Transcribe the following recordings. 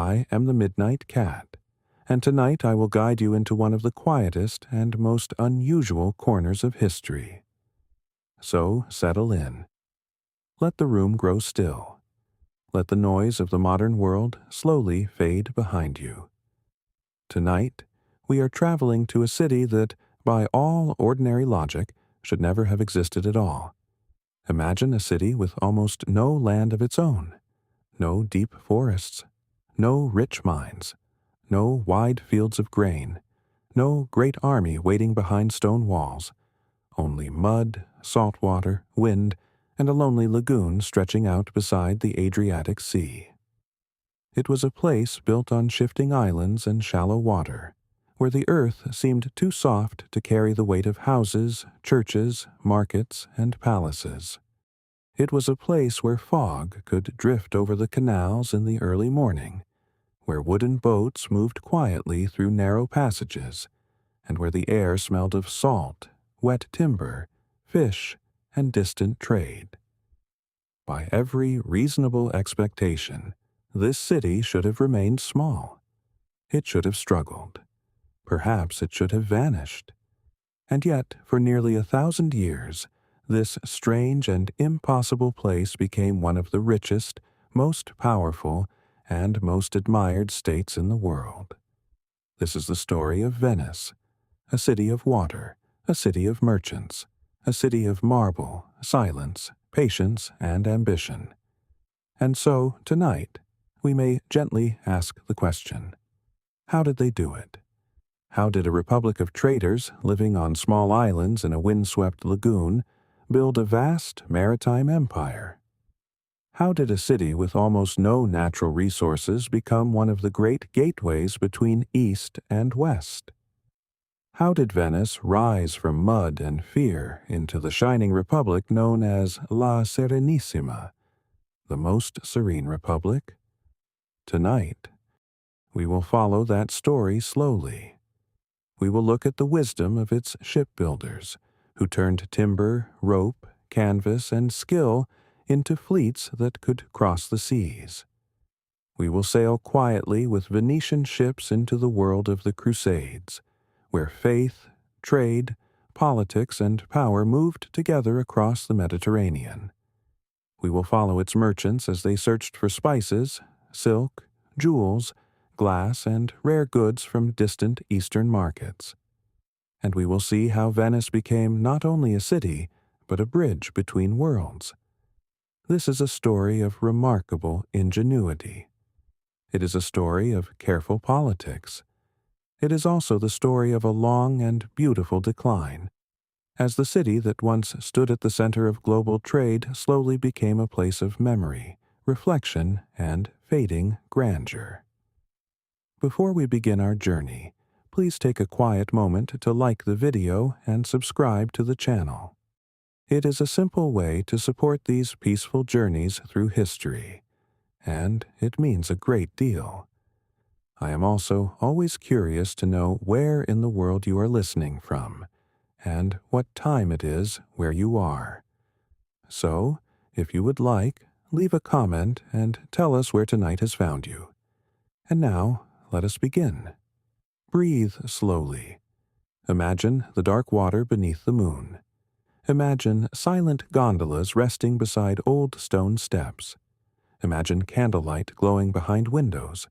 I am the Midnight Cat, and tonight I will guide you into one of the quietest and most unusual corners of history. So settle in. Let the room grow still. Let the noise of the modern world slowly fade behind you. Tonight, we are traveling to a city that, by all ordinary logic, should never have existed at all. Imagine a city with almost no land of its own, no deep forests, no rich mines, no wide fields of grain, no great army waiting behind stone walls, only mud, salt water, wind, and a lonely lagoon stretching out beside the Adriatic Sea. It was a place built on shifting islands and shallow water, where the earth seemed too soft to carry the weight of houses, churches, markets, and palaces. It was a place where fog could drift over the canals in the early morning, where wooden boats moved quietly through narrow passages, and where the air smelled of salt, wet timber, fish, and distant trade. By every reasonable expectation, this city should have remained small. It should have struggled. Perhaps it should have vanished. And yet, for nearly 1,000 years, this strange and impossible place became one of the richest, most powerful, and most admired states in the world. This is the story of Venice, a city of water, a city of merchants, a city of marble, silence, patience, and ambition. And so, tonight, we may gently ask the question, how did they do it? How did a republic of traders living on small islands in a windswept lagoon build a vast maritime empire? How did a city with almost no natural resources become one of the great gateways between East and West? How did Venice rise from mud and fear into the shining republic known as La Serenissima, the Most Serene Republic? Tonight, we will follow that story slowly. We will look at the wisdom of its shipbuilders, who turned timber, rope, canvas, and skill into fleets that could cross the seas. We will sail quietly with Venetian ships into the world of the Crusades, where faith, trade, politics, and power moved together across the Mediterranean. We will follow its merchants as they searched for spices, silk, jewels, glass, and rare goods from distant eastern markets. And we will see how Venice became not only a city, but a bridge between worlds. This is a story of remarkable ingenuity. It is a story of careful politics. It is also the story of a long and beautiful decline, as the city that once stood at the center of global trade slowly became a place of memory, reflection, and fading grandeur. Before we begin our journey, please take a quiet moment to like the video and subscribe to the channel. It is a simple way to support these peaceful journeys through history, and it means a great deal. I am also always curious to know where in the world you are listening from, and what time it is where you are. So, if you would like, leave a comment and tell us where tonight has found you. And now, let us begin. Breathe slowly. Imagine the dark water beneath the moon. Imagine silent gondolas resting beside old stone steps. Imagine candlelight glowing behind windows,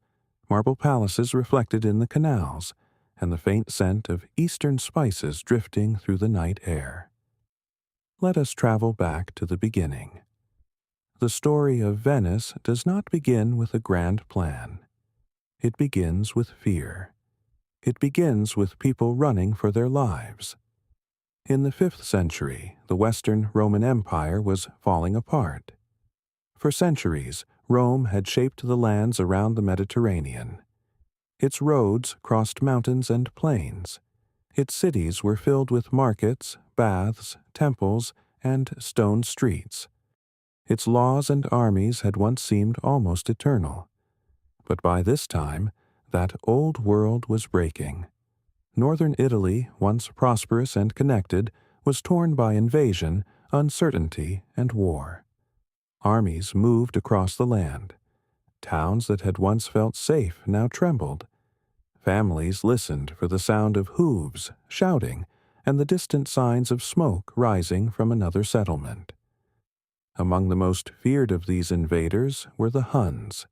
marble palaces reflected in the canals, and the faint scent of eastern spices drifting through the night air. Let us travel back to the beginning. The story of Venice does not begin with a grand plan. It begins with fear. It begins with people running for their lives. In the 5th century, the Western Roman Empire was falling apart. For centuries, Rome had shaped the lands around the Mediterranean. Its roads crossed mountains and plains. Its cities were filled with markets, baths, temples, and stone streets. Its laws and armies had once seemed almost eternal. But by this time, that old world was breaking. Northern Italy, once prosperous and connected, was torn by invasion, uncertainty, and war. Armies moved across the land. Towns that had once felt safe now trembled. Families listened for the sound of hooves, shouting, and the distant signs of smoke rising from another settlement. Among the most feared of these invaders were the Huns.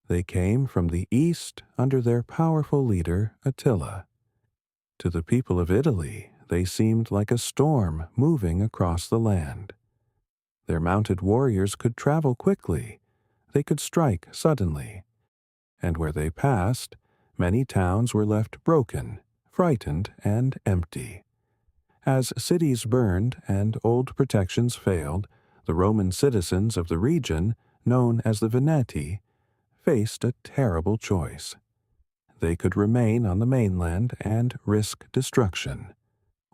They came from the east under their powerful leader Attila. To the people of Italy, they seemed like a storm moving across the land. Their mounted warriors could travel quickly. They could strike suddenly. And where they passed, many towns were left broken, frightened, and empty. As cities burned and old protections failed, the Roman citizens of the region, known as the Veneti, faced a terrible choice. They could remain on the mainland and risk destruction,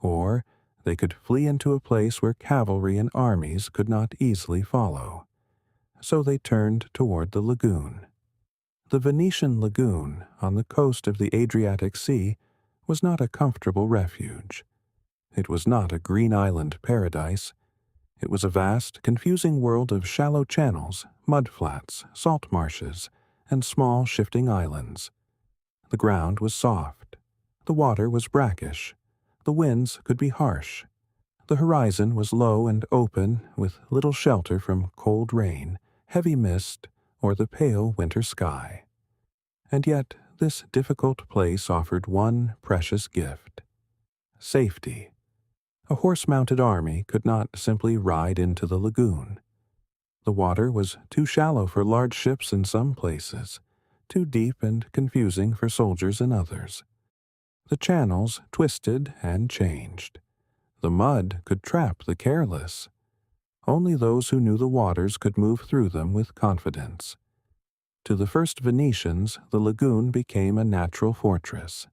or they could flee into a place where cavalry and armies could not easily follow. So they turned toward the lagoon. The Venetian lagoon on the coast of the Adriatic Sea was not a comfortable refuge. It was not a green island paradise. It was a vast, confusing world of shallow channels, mudflats, salt marshes, and small shifting islands. The ground was soft. The water was brackish. The winds could be harsh. The horizon was low and open, with little shelter from cold rain, heavy mist, or the pale winter sky. And yet this difficult place offered one precious gift: safety. A horse-mounted army could not simply ride into the lagoon. The water was too shallow for large ships in some places, too deep and confusing for soldiers in others. The channels twisted and changed. The mud could trap the careless. Only those who knew the waters could move through them with confidence. To the first Venetians, the lagoon became a natural fortress.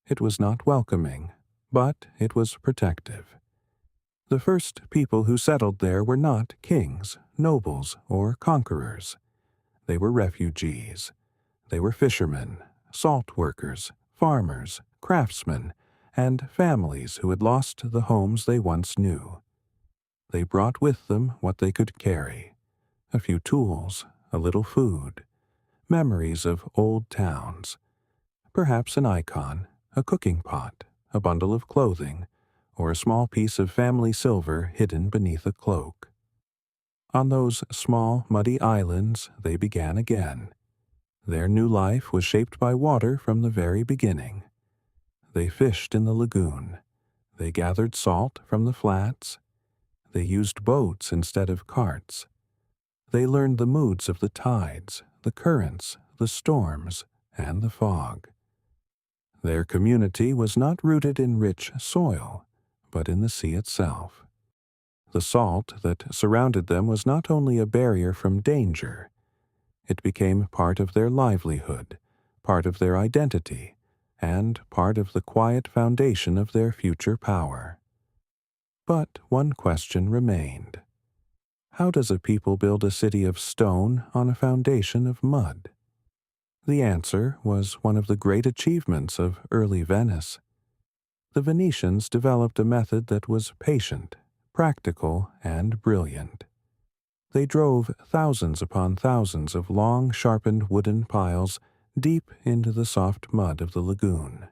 It was not welcoming, but it was protective. The first people who settled there were not kings, nobles, or conquerors. They were refugees. They were fishermen, salt workers, farmers, craftsmen, and families who had lost the homes they once knew. They brought with them what they could carry: a few tools, a little food, memories of old towns, perhaps an icon, a cooking pot, a bundle of clothing, or a small piece of family silver hidden beneath a cloak. On those small, muddy islands they began again. Their new life was shaped by water from the very beginning. They fished in the lagoon. They gathered salt from the flats. They used boats instead of carts. They learned the moods of the tides, the currents, the storms, and the fog. Their community was not rooted in rich soil, but in the sea itself. The salt that surrounded them was not only a barrier from danger. It became part of their livelihood, part of their identity, and part of the quiet foundation of their future power. But one question remained. How does a people build a city of stone on a foundation of mud? The answer was one of the great achievements of early Venice. The Venetians developed a method that was patient, practical, and brilliant. They drove thousands upon thousands of long, sharpened wooden piles deep into the soft mud of the lagoon.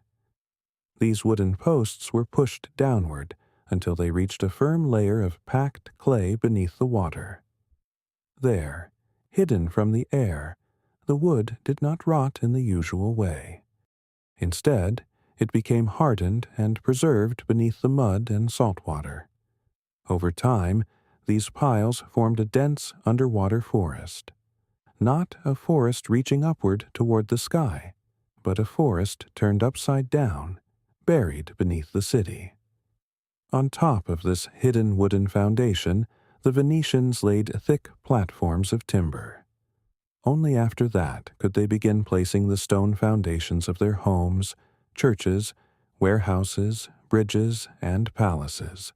These wooden posts were pushed downward until they reached a firm layer of packed clay beneath the water. There, hidden from the air, the wood did not rot in the usual way. Instead, it became hardened and preserved beneath the mud and salt water. Over time, these piles formed a dense underwater forest. Not a forest reaching upward toward the sky, but a forest turned upside down, buried beneath the city. On top of this hidden wooden foundation, the Venetians laid thick platforms of timber. Only after that could they begin placing the stone foundations of their homes, churches, warehouses, bridges, and palaces.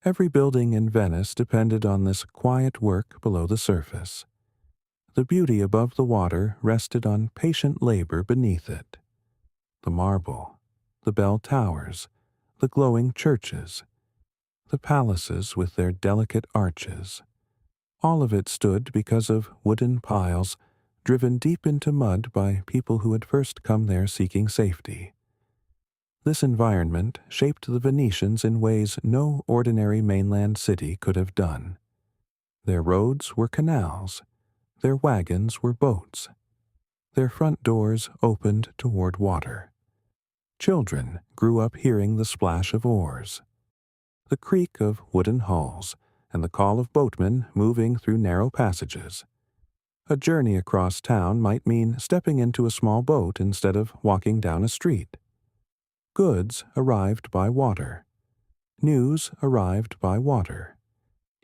Every building in Venice depended on this quiet work below the surface. The beauty above the water rested on patient labor beneath it. The marble, the bell towers, the glowing churches, the palaces with their delicate arches. All of it stood because of wooden piles driven deep into mud by people who had first come there seeking safety. This environment shaped the Venetians in ways no ordinary mainland city could have done. Their roads were canals, their wagons were boats, their front doors opened toward water. Children grew up hearing the splash of oars, the creak of wooden hulls, and the call of boatmen moving through narrow passages. A journey across town might mean stepping into a small boat instead of walking down a street. Goods arrived by water. News arrived by water.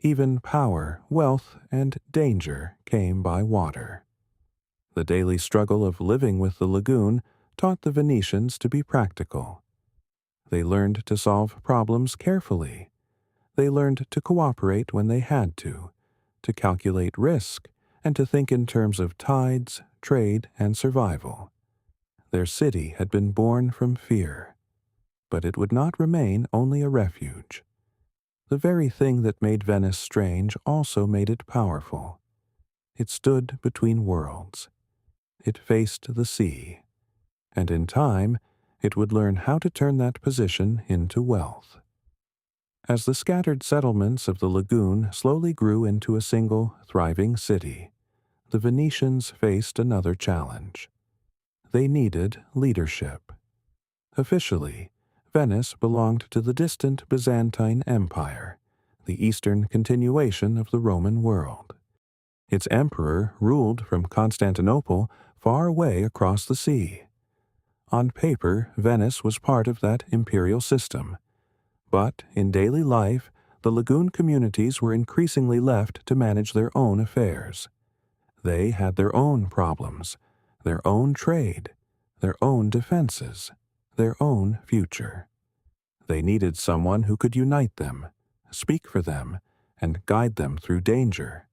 Even power, wealth, and danger came by water. The daily struggle of living with the lagoon taught the Venetians to be practical. They learned to solve problems carefully. They learned to cooperate when they had to calculate risk, and to think in terms of tides, trade, and survival. Their city had been born from fear, but it would not remain only a refuge. The very thing that made Venice strange also made it powerful. It stood between worlds. It faced the sea, and in time it would learn how to turn that position into wealth. As the scattered settlements of the lagoon slowly grew into a single, thriving city, the Venetians faced another challenge. They needed leadership. Officially, Venice belonged to the distant Byzantine Empire, the eastern continuation of the Roman world. Its emperor ruled from Constantinople far away across the sea. On paper, Venice was part of that imperial system, but in daily life, the lagoon communities were increasingly left to manage their own affairs. They had their own problems, their own trade, their own defenses, their own future. They needed someone who could unite them, speak for them, and guide them through danger.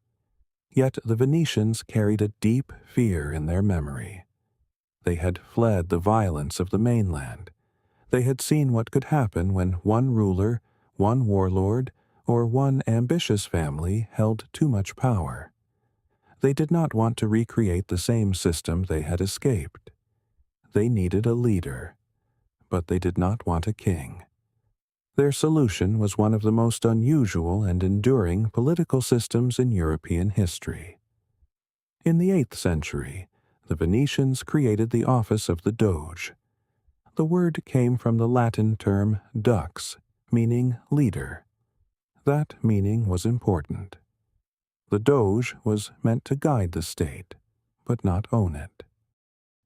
Yet the Venetians carried a deep fear in their memory. They had fled the violence of the mainland. They had seen what could happen when one ruler, one warlord, or one ambitious family held too much power. They did not want to recreate the same system they had escaped. They needed a leader, but they did not want a king. Their solution was one of the most unusual and enduring political systems in European history. In the 8th century, the Venetians created the office of the doge. The word came from the Latin term dux, meaning leader. That meaning was important. The doge was meant to guide the state, but not own it.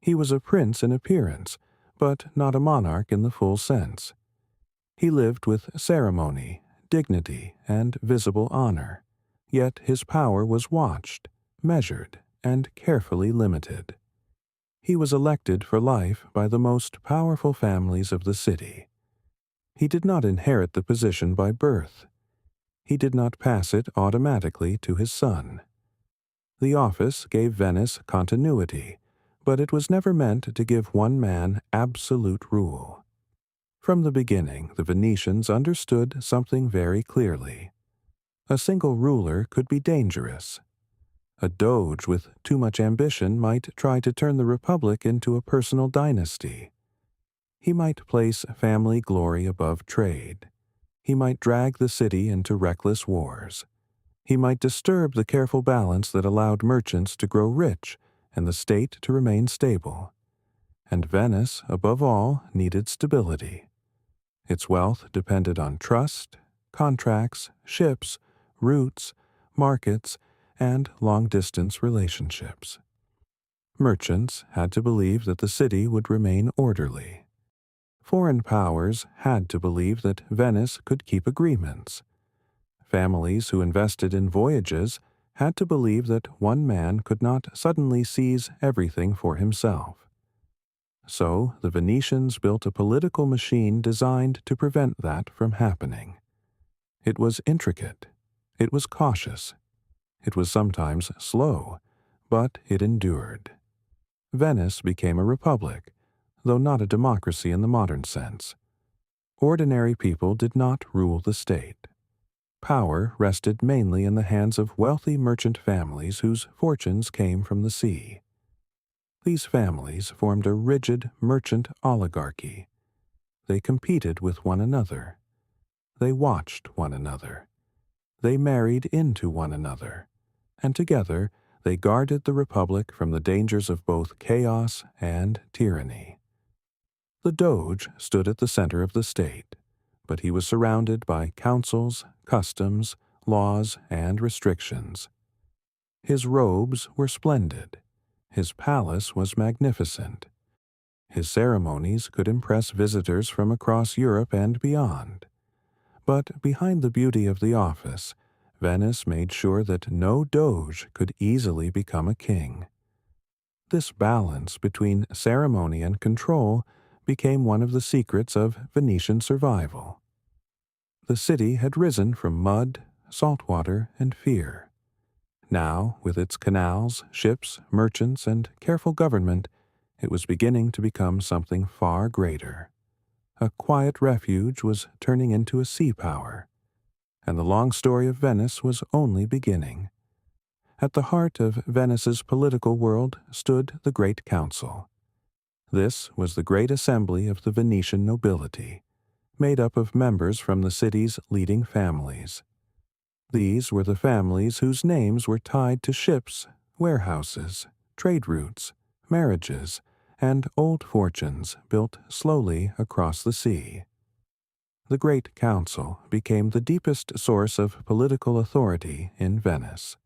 He was a prince in appearance, but not a monarch in the full sense. He lived with ceremony, dignity, and visible honor, yet his power was watched, measured, and carefully limited. He was elected for life by the most powerful families of the city. He did not inherit the position by birth. He did not pass it automatically to his son. The office gave Venice continuity, but it was never meant to give one man absolute rule. From the beginning, the Venetians understood something very clearly. A single ruler could be dangerous. A doge with too much ambition might try to turn the republic into a personal dynasty. He might place family glory above trade. He might drag the city into reckless wars. He might disturb the careful balance that allowed merchants to grow rich and the state to remain stable. And Venice, above all, needed stability. Its wealth depended on trust, contracts, ships, routes, markets, and long-distance relationships. Merchants had to believe that the city would remain orderly. Foreign powers had to believe that Venice could keep agreements. Families who invested in voyages had to believe that one man could not suddenly seize everything for himself. So the Venetians built a political machine designed to prevent that from happening. It was intricate. It was cautious. It was sometimes slow, but it endured. Venice became a republic, though not a democracy in the modern sense. Ordinary people did not rule the state. Power rested mainly in the hands of wealthy merchant families whose fortunes came from the sea. These families formed a rigid merchant oligarchy. They competed with one another. They watched one another. They married into one another, and together they guarded the Republic from the dangers of both chaos and tyranny. The doge stood at the center of the state, but he was surrounded by councils, customs, laws, and restrictions. His robes were splendid. His palace was magnificent. His ceremonies could impress visitors from across Europe and beyond. But behind the beauty of the office, Venice made sure that no doge could easily become a king. This balance between ceremony and control became one of the secrets of Venetian survival. The city had risen from mud, saltwater, and fear. Now, with its canals, ships, merchants, and careful government, it was beginning to become something far greater. A quiet refuge was turning into a sea power, and the long story of Venice was only beginning. At the heart of Venice's political world stood the Great Council. This was the great assembly of the Venetian nobility, made up of members from the city's leading families. These were the families whose names were tied to ships, warehouses, trade routes, marriages, and old fortunes built slowly across the sea. The Great Council became the deepest source of political authority in Venice.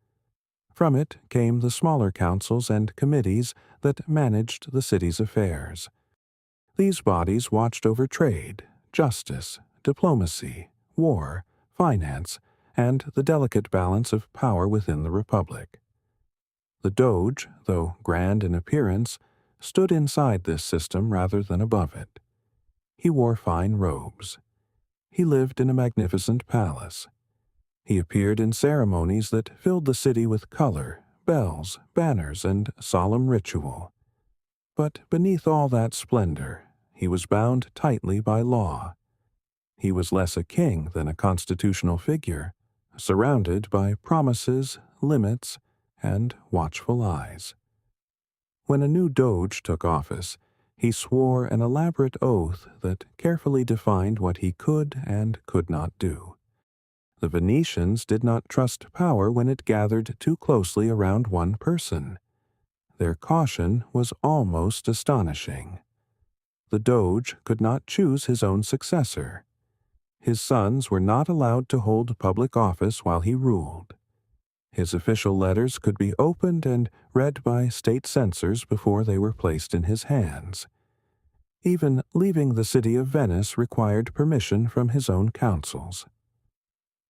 From it came the smaller councils and committees that managed the city's affairs. These bodies watched over trade, justice, diplomacy, war, finance, and the delicate balance of power within the Republic. The doge, though grand in appearance, stood inside this system rather than above it. He wore fine robes. He lived in a magnificent palace. He appeared in ceremonies that filled the city with color, bells, banners, and solemn ritual. But beneath all that splendor, he was bound tightly by law. He was less a king than a constitutional figure, surrounded by promises, limits, and watchful eyes. When a new doge took office, he swore an elaborate oath that carefully defined what he could and could not do. The Venetians did not trust power when it gathered too closely around one person. Their caution was almost astonishing. The doge could not choose his own successor. His sons were not allowed to hold public office while he ruled. His official letters could be opened and read by state censors before they were placed in his hands. Even leaving the city of Venice required permission from his own councils.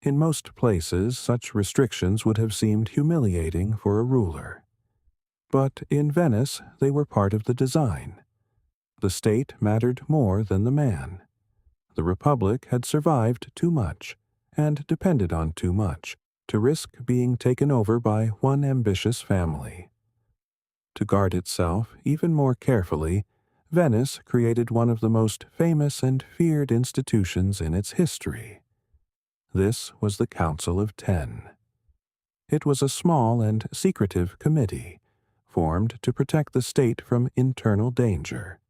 In most places, such restrictions would have seemed humiliating for a ruler. But in Venice, they were part of the design. The state mattered more than the man. The Republic had survived too much, and depended on too much, to risk being taken over by one ambitious family. To guard itself even more carefully, Venice created one of the most famous and feared institutions in its history. This was the Council of Ten. It was a small and secretive committee, formed to protect the state from internal danger.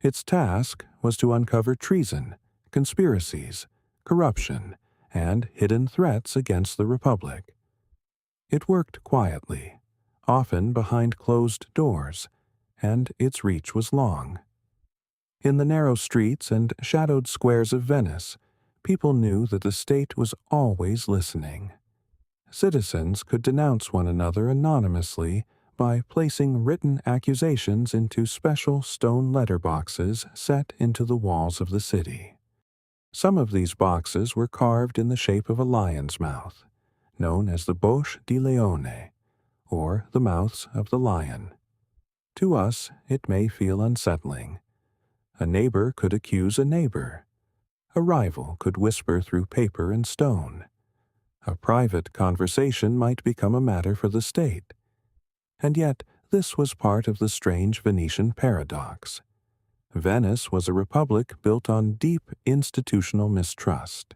Its task was to uncover treason, conspiracies, corruption, and hidden threats against the Republic. It worked quietly, often behind closed doors, and its reach was long. In the narrow streets and shadowed squares of Venice, people knew that the state was always listening. Citizens could denounce one another anonymously by placing written accusations into special stone letter boxes set into the walls of the city. Some of these boxes were carved in the shape of a lion's mouth, known as the Bocche di Leone, or the mouths of the lion. To us, it may feel unsettling. A neighbor could accuse a neighbor. A rival could whisper through paper and stone. A private conversation might become a matter for the state. And yet, this was part of the strange Venetian paradox. Venice was a republic built on deep institutional mistrust.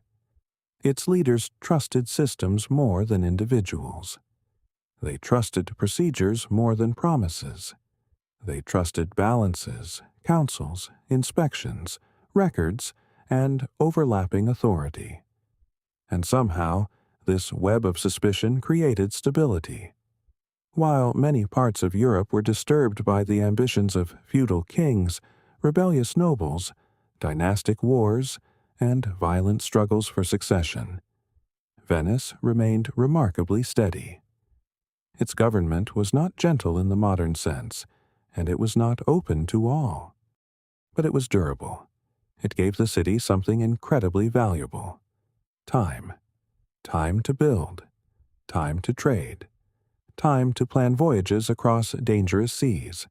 Its leaders trusted systems more than individuals. They trusted procedures more than promises. They trusted balances, councils, inspections, records, and overlapping authority. And somehow, this web of suspicion created stability. While many parts of Europe were disturbed by the ambitions of feudal kings, rebellious nobles, dynastic wars, and violent struggles for succession, Venice remained remarkably steady. Its government was not gentle in the modern sense, and it was not open to all. But it was durable. It gave the city something incredibly valuable: time. Time to build. Time to trade. Time to plan voyages across dangerous seas.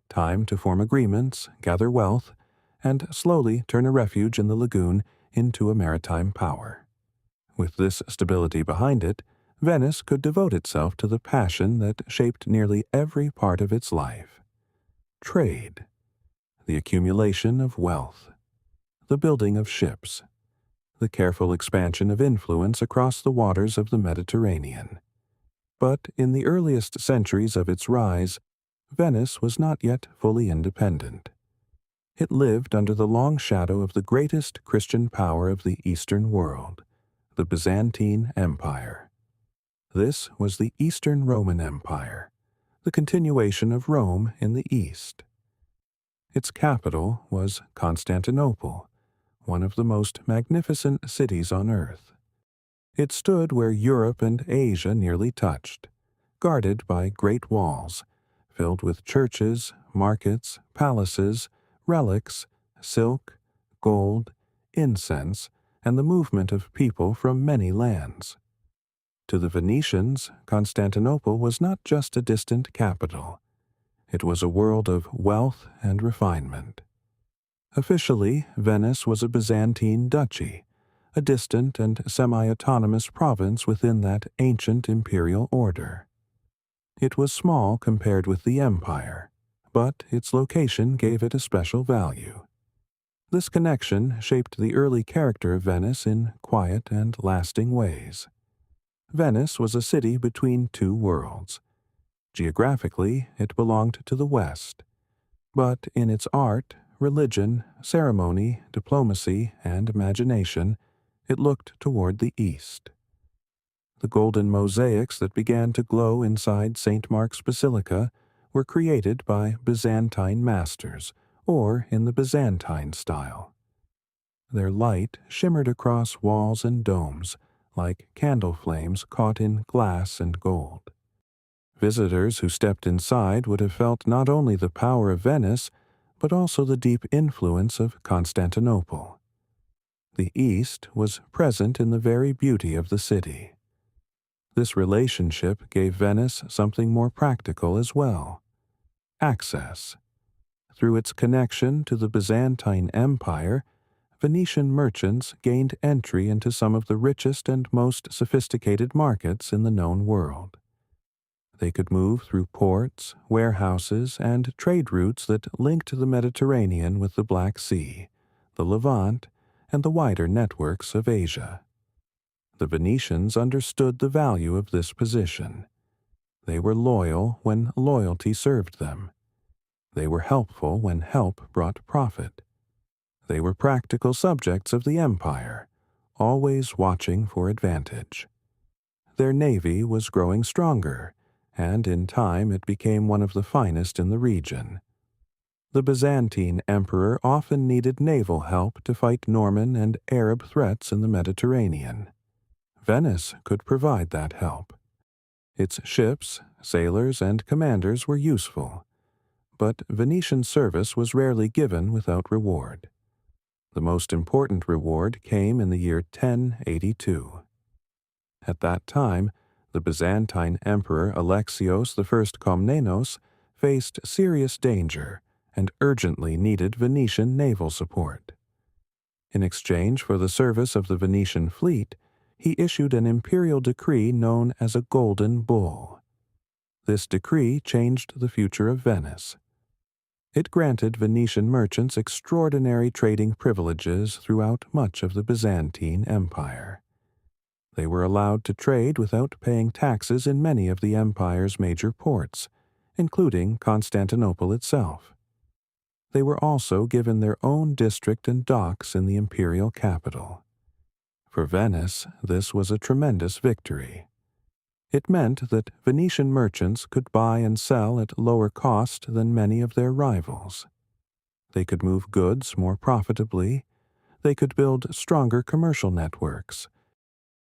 Time to form agreements, gather wealth, and slowly turn a refuge in the lagoon into a maritime power. With this stability behind it, Venice could devote itself to the passion that shaped nearly every part of its life: trade, the accumulation of wealth, the building of ships, the careful expansion of influence across the waters of the Mediterranean. But in the earliest centuries of its rise, Venice was not yet fully independent. It lived under the long shadow of the greatest Christian power of the Eastern world, the Byzantine Empire. This was the Eastern Roman Empire, the continuation of Rome in the East. Its capital was Constantinople, one of the most magnificent cities on earth. It stood where Europe and Asia nearly touched, guarded by great walls, filled with churches, markets, palaces, relics, silk, gold, incense, and the movement of people from many lands. To the Venetians, Constantinople was not just a distant capital. It was a world of wealth and refinement. Officially, Venice was a Byzantine duchy, a distant and semi-autonomous province within that ancient imperial order. It was small compared with the empire, but its location gave it a special value. This connection shaped the early character of Venice in quiet and lasting ways. Venice was a city between two worlds. Geographically, it belonged to the West, but in its art, religion, ceremony, diplomacy, and imagination, it looked toward the East. The golden mosaics that began to glow inside St. Mark's Basilica were created by Byzantine masters, or in the Byzantine style. Their light shimmered across walls and domes, like candle flames caught in glass and gold. Visitors who stepped inside would have felt not only the power of Venice, but also the deep influence of Constantinople. The East was present in the very beauty of the city. This relationship gave Venice something more practical as well: access. Through its connection to the Byzantine Empire, Venetian merchants gained entry into some of the richest and most sophisticated markets in the known world. They could move through ports, warehouses, and trade routes that linked the Mediterranean with the Black Sea, the Levant, and the wider networks of Asia. The Venetians understood the value of this position. They were loyal when loyalty served them. They were helpful when help brought profit. They were practical subjects of the empire, always watching for advantage. Their navy was growing stronger, and in time it became one of the finest in the region. The Byzantine emperor often needed naval help to fight Norman and Arab threats in the Mediterranean. Venice could provide that help. Its ships, sailors, and commanders were useful, but Venetian service was rarely given without reward. The most important reward came in the year 1082. At that time, the Byzantine Emperor Alexios I Komnenos faced serious danger and urgently needed Venetian naval support. In exchange for the service of the Venetian fleet, he issued an imperial decree known as a Golden Bull. This decree changed the future of Venice. It granted Venetian merchants extraordinary trading privileges throughout much of the Byzantine Empire. They were allowed to trade without paying taxes in many of the empire's major ports, including Constantinople itself. They were also given their own district and docks in the imperial capital. For Venice, this was a tremendous victory. It meant that Venetian merchants could buy and sell at lower cost than many of their rivals. They could move goods more profitably. They could build stronger commercial networks.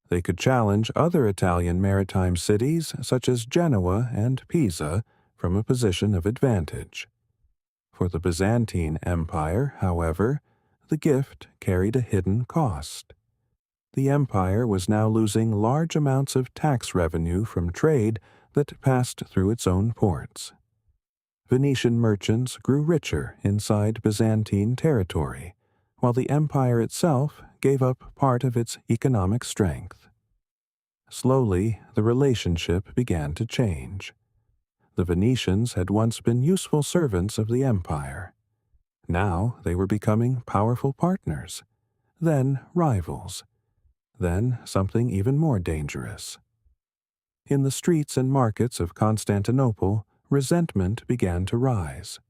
They could challenge other Italian maritime cities such as Genoa and Pisa from a position of advantage. For the Byzantine Empire, however, the gift carried a hidden cost. The empire was now losing large amounts of tax revenue from trade that passed through its own ports. Venetian merchants grew richer inside Byzantine territory, while the empire itself gave up part of its economic strength. Slowly, the relationship began to change. The Venetians had once been useful servants of the empire. Now they were becoming powerful partners, then rivals, then something even more dangerous. In the streets and markets of Constantinople, resentment began to rise.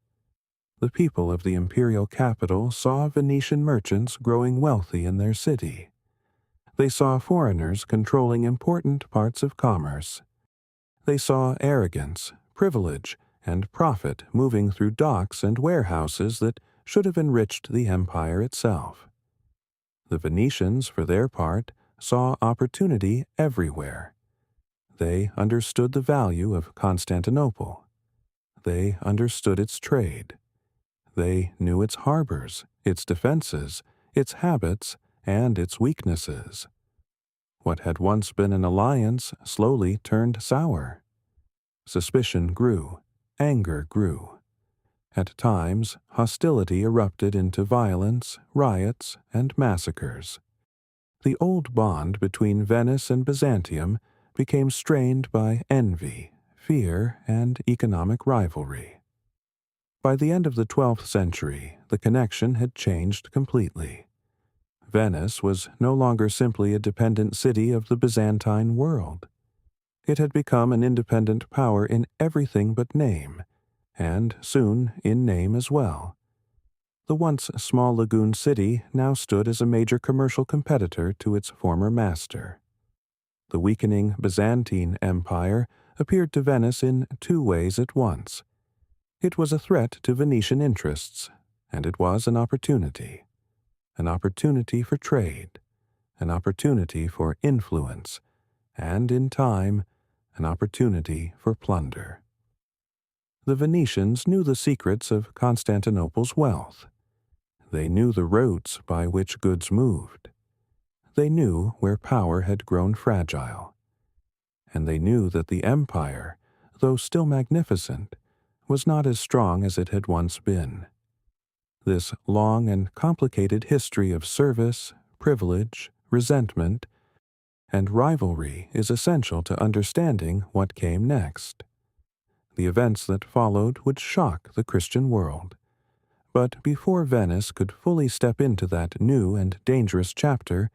The people of the imperial capital saw Venetian merchants growing wealthy in their city. They saw foreigners controlling important parts of commerce. They saw arrogance, privilege, and profit moving through docks and warehouses that should have enriched the empire itself. The Venetians, for their part, saw opportunity everywhere. They understood the value of Constantinople. They understood its trade. They knew its harbors, its defenses, its habits, and its weaknesses. What had once been an alliance slowly turned sour. Suspicion grew, anger grew. At times, hostility erupted into violence, riots, and massacres. The old bond between Venice and Byzantium became strained by envy, fear, and economic rivalry. By the end of the 12th century, the connection had changed completely. Venice was no longer simply a dependent city of the Byzantine world. It had become an independent power in everything but name, and soon in name as well. The once small lagoon city now stood as a major commercial competitor to its former master. The weakening Byzantine Empire appeared to Venice in two ways at once. It was a threat to Venetian interests, and it was an opportunity for trade, an opportunity for influence, and in time, an opportunity for plunder. The Venetians knew the secrets of Constantinople's wealth. They knew the routes by which goods moved. They knew where power had grown fragile. And they knew that the empire, though still magnificent, was not as strong as it had once been. This long and complicated history of service, privilege, resentment, and rivalry is essential to understanding what came next. The events that followed would shock the Christian world. But before Venice could fully step into that new and dangerous chapter,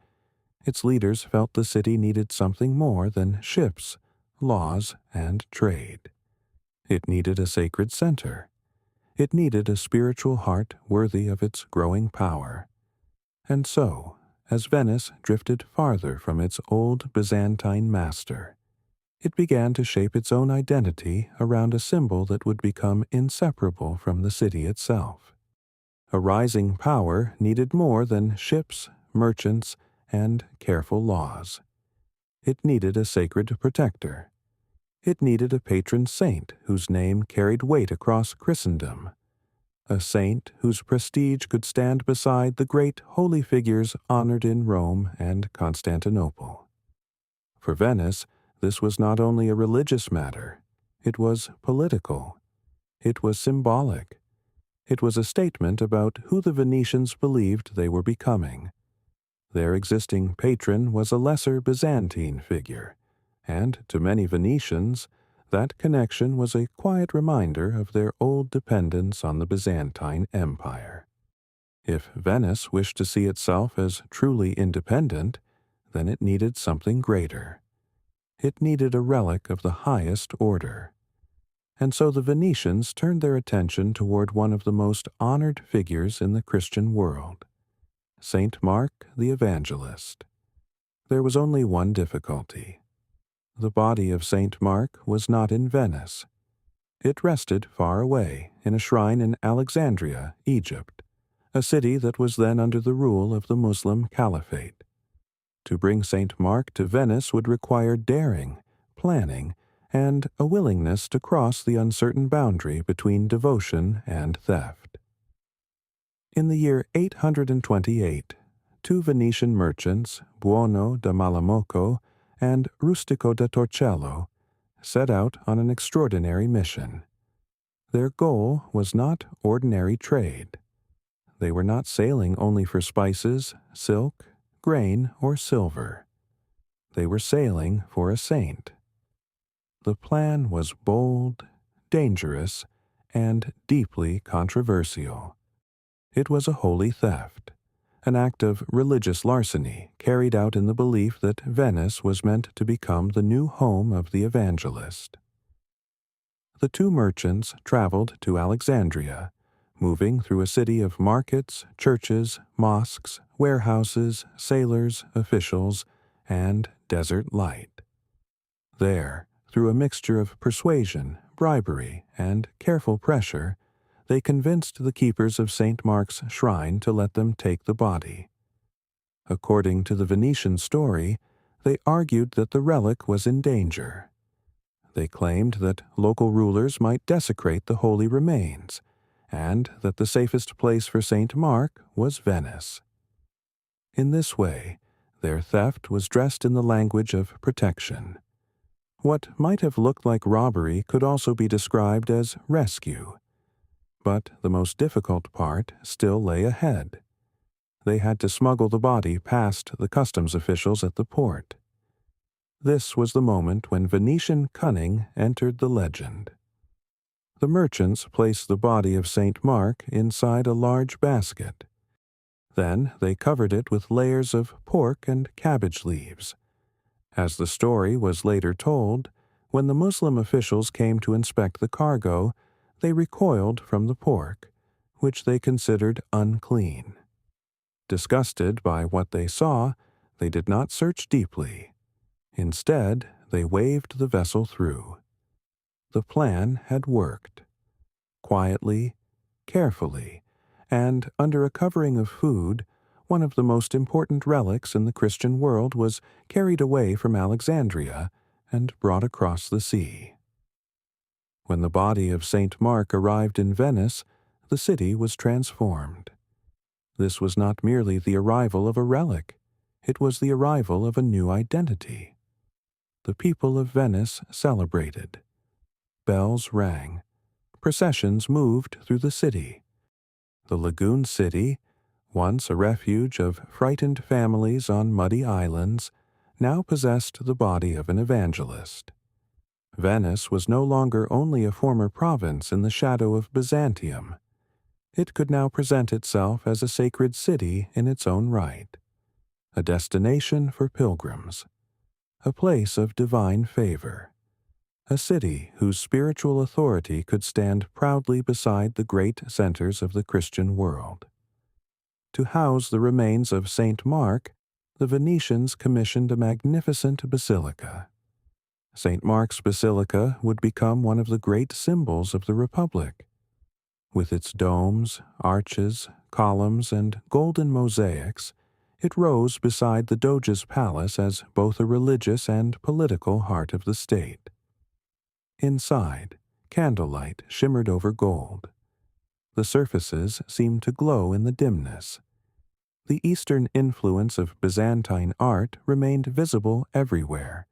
its leaders felt the city needed something more than ships, laws, and trade. It needed a sacred center. It needed a spiritual heart worthy of its growing power. And so, as Venice drifted farther from its old Byzantine master, it began to shape its own identity around a symbol that would become inseparable from the city itself. A rising power needed more than ships, merchants, and careful laws. It needed a sacred protector. It needed a patron saint whose name carried weight across Christendom, a saint whose prestige could stand beside the great holy figures honored in Rome and Constantinople. For Venice, this was not only a religious matter, it was political. It was symbolic. It was a statement about who the Venetians believed they were becoming. Their existing patron was a lesser Byzantine figure, and to many Venetians, that connection was a quiet reminder of their old dependence on the Byzantine Empire. If Venice wished to see itself as truly independent, then it needed something greater. It needed a relic of the highest order. and so the Venetians turned their attention toward one of the most honored figures in the Christian world, Saint Mark the Evangelist. There was only one difficulty. The body of Saint Mark was not in Venice. It rested far away in a shrine in Alexandria, Egypt, a city that was then under the rule of the Muslim Caliphate. To bring Saint Mark to Venice would require daring, planning, and a willingness to cross the uncertain boundary between devotion and theft. In the year 828, two Venetian merchants, Buono da Malamocco and Rustico da Torcello, set out on an extraordinary mission. Their goal was not ordinary trade. They were not sailing only for spices, silk, grain, or silver. They were sailing for a saint. The plan was bold, dangerous, and deeply controversial. It was a holy theft, an act of religious larceny carried out in the belief that Venice was meant to become the new home of the evangelist. The two merchants traveled to Alexandria, moving through a city of markets, churches, mosques, warehouses, sailors, officials, and desert light. There, through a mixture of persuasion, bribery, and careful pressure, they convinced the keepers of St. Mark's shrine to let them take the body. According to the Venetian story, they argued that the relic was in danger. They claimed that local rulers might desecrate the holy remains, and that the safest place for St. Mark was Venice. In this way, their theft was dressed in the language of protection. What might have looked like robbery could also be described as rescue. But the most difficult part still lay ahead. They had to smuggle the body past the customs officials at the port. This was the moment when Venetian cunning entered the legend. The merchants placed the body of St. Mark inside a large basket. Then they covered it with layers of pork and cabbage leaves. As the story was later told, when the Muslim officials came to inspect the cargo, they recoiled from the pork, which they considered unclean. Disgusted by what they saw, they did not search deeply. Instead, they waved the vessel through. The plan had worked. Quietly, carefully, and under a covering of food, one of the most important relics in the Christian world was carried away from Alexandria and brought across the sea. When the body of St. Mark arrived in Venice, the city was transformed. This was not merely the arrival of a relic, it was the arrival of a new identity. The people of Venice celebrated. Bells rang. Processions moved through the city. The lagoon city, once a refuge of frightened families on muddy islands, now possessed the body of an evangelist. Venice was no longer only a former province in the shadow of Byzantium. It could now present itself as a sacred city in its own right, a destination for pilgrims, a place of divine favor, a city whose spiritual authority could stand proudly beside the great centers of the Christian world. To house the remains of St. Mark, the Venetians commissioned a magnificent basilica. St. Mark's Basilica would become one of the great symbols of the Republic. With its domes, arches, columns, and golden mosaics, it rose beside the doge's palace as both a religious and political heart of the state. Inside, candlelight shimmered over gold. The surfaces seemed to glow in the dimness. The Eastern influence of Byzantine art remained visible everywhere,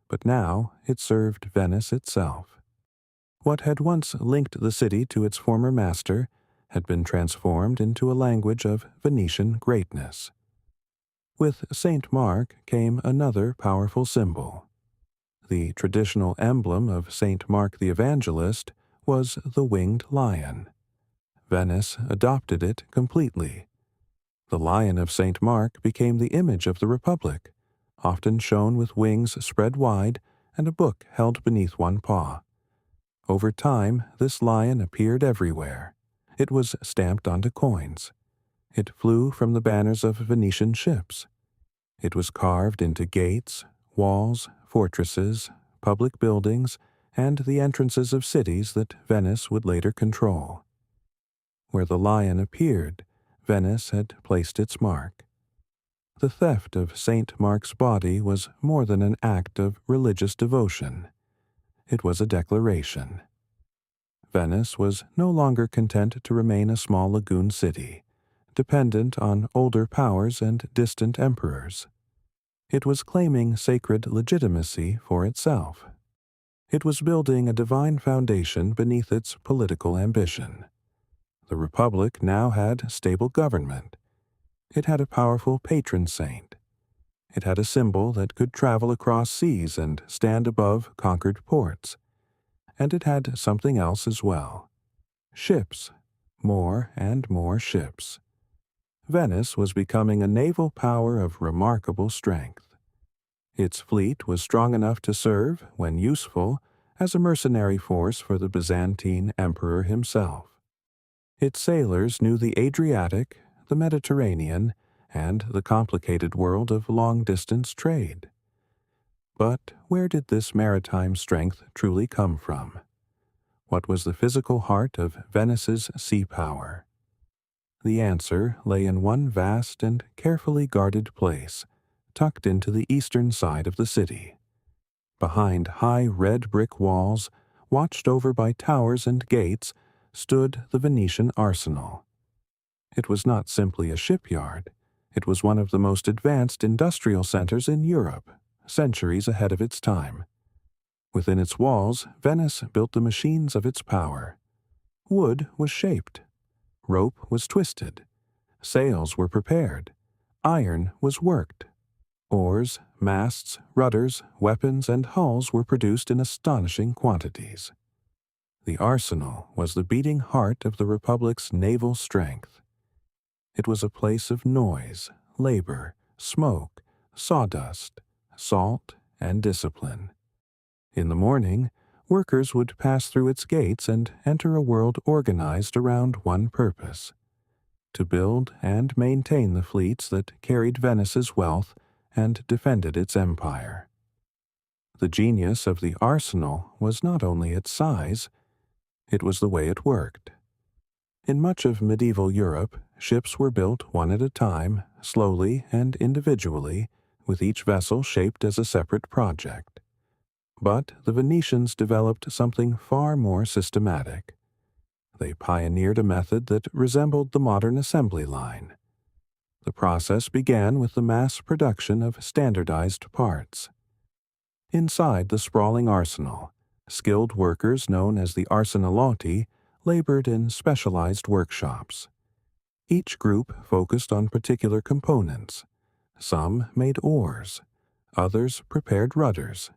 but now it served Venice itself. What had once linked the city to its former master had been transformed into a language of Venetian greatness. With St. Mark came another powerful symbol. The traditional emblem of St. Mark the Evangelist was the winged lion. Venice adopted it completely. The lion of St. Mark became the image of the Republic, often shown with wings spread wide and a book held beneath one paw. Over time, this lion appeared everywhere. It was stamped onto coins. It flew from the banners of Venetian ships. It was carved into gates, walls, fortresses, public buildings, and the entrances of cities that Venice would later control. Where the lion appeared, Venice had placed its mark. The theft of St. Mark's body was more than an act of religious devotion. It was a declaration. Venice was no longer content to remain a small lagoon city, dependent on older powers and distant emperors. It was claiming sacred legitimacy for itself. It was building a divine foundation beneath its political ambition. The Republic now had stable government. It had a powerful patron saint. It had a symbol that could travel across seas and stand above conquered ports. And it had something else as well. Ships. More and more ships. Venice was becoming a naval power of remarkable strength. Its fleet was strong enough to serve, when useful, as a mercenary force for the Byzantine emperor himself. Its sailors knew the Adriatic, the Mediterranean, and the complicated world of long-distance trade. But where did this maritime strength truly come from? What was the physical heart of Venice's sea power? The answer lay in one vast and carefully guarded place, tucked into the eastern side of the city. Behind high red brick walls, watched over by towers and gates, stood the Venetian Arsenal. It was not simply a shipyard. It was one of the most advanced industrial centers in Europe, centuries ahead of its time. Within its walls, Venice built the machines of its power. Wood was shaped. Rope was twisted. Sails were prepared. Iron was worked. Oars, masts, rudders, weapons, and hulls were produced in astonishing quantities. The arsenal was the beating heart of the Republic's naval strength. It was a place of noise, labor, smoke, sawdust, salt, and discipline. In the morning, workers would pass through its gates and enter a world organized around one purpose: to build and maintain the fleets that carried Venice's wealth and defended its empire. The genius of the arsenal was not only its size, it was the way it worked. In much of medieval Europe, ships were built one at a time, slowly and individually, with each vessel shaped as a separate project. But the Venetians developed something far more systematic. They pioneered a method that resembled the modern assembly line. The process began with the mass production of standardized parts. Inside the sprawling arsenal, skilled workers known as the arsenalotti labored in specialized workshops. Each group focused on particular components. Some made oars. Others prepared rudders.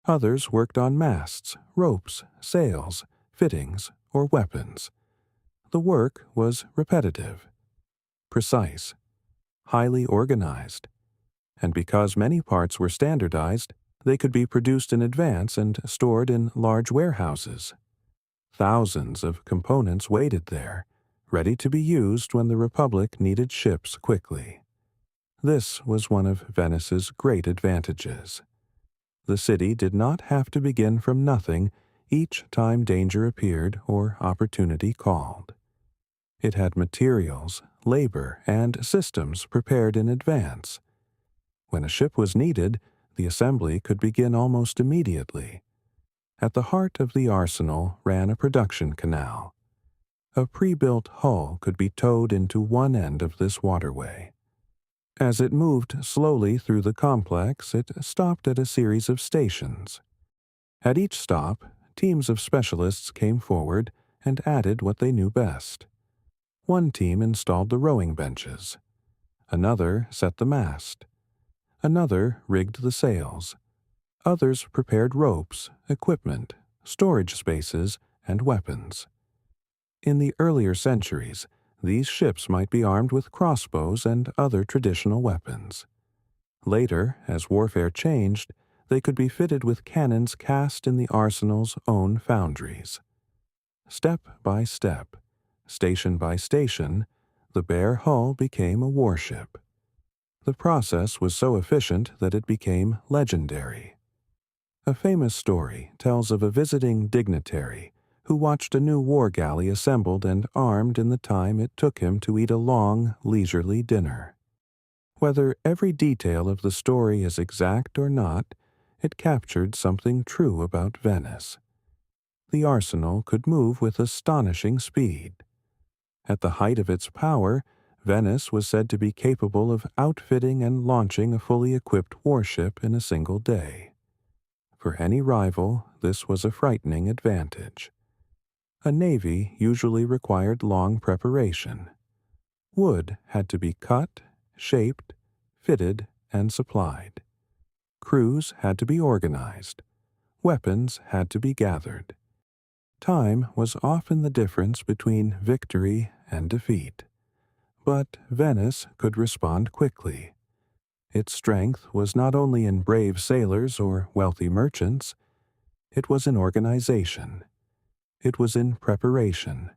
Others worked on masts, ropes, sails, fittings, or weapons. The work was repetitive, precise, highly organized, and because many parts were standardized, they could be produced in advance and stored in large warehouses. Thousands of components waited there, ready to be used when the Republic needed ships quickly. This was one of Venice's great advantages. The city did not have to begin from nothing each time danger appeared or opportunity called. It had materials, labor, and systems prepared in advance. When a ship was needed, the assembly could begin almost immediately. At the heart of the arsenal ran a production canal. A pre-built hull could be towed into one end of this waterway. As it moved slowly through the complex, it stopped at a series of stations. At each stop, teams of specialists came forward and added what they knew best. One team installed the rowing benches. Another set the mast. Another rigged the sails. Others prepared ropes, equipment, storage spaces, and weapons. In the earlier centuries, these ships might be armed with crossbows and other traditional weapons. Later, as warfare changed, they could be fitted with cannons cast in the arsenal's own foundries. Step by step, station by station, the bare hull became a warship. The process was so efficient that it became legendary. A famous story tells of a visiting dignitary who watched a new war galley assembled and armed in the time it took him to eat a long, leisurely dinner. Whether every detail of the story is exact or not, it captured something true about Venice. The arsenal could move with astonishing speed. At the height of its power, Venice was said to be capable of outfitting and launching a fully equipped warship in a single day. For any rival, this was a frightening advantage. A navy usually required long preparation. Wood had to be cut, shaped, fitted, and supplied. Crews had to be organized. Weapons had to be gathered. Time was often the difference between victory and defeat. But Venice could respond quickly. Its strength was not only in brave sailors or wealthy merchants, it was in organization. It was in preparation.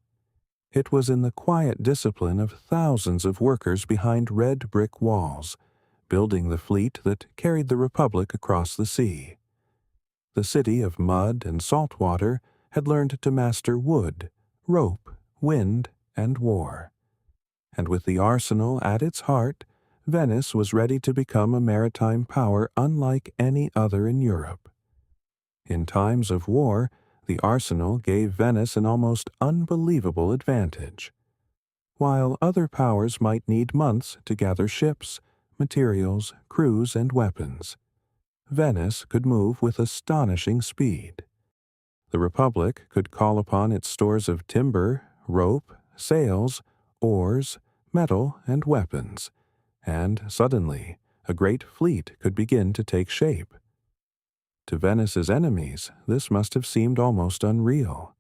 It was in the quiet discipline of thousands of workers behind red brick walls, building the fleet that carried the Republic across the sea. The city of mud and saltwater had learned to master wood, rope, wind, and war. And with the arsenal at its heart, Venice was ready to become a maritime power unlike any other in Europe. In times of war, the arsenal gave Venice an almost unbelievable advantage. While other powers might need months to gather ships, materials, crews, and weapons, Venice could move with astonishing speed. The Republic could call upon its stores of timber, rope, sails, oars, metal, and weapons, and suddenly a great fleet could begin to take shape. To Venice's enemies, this must have seemed almost unreal.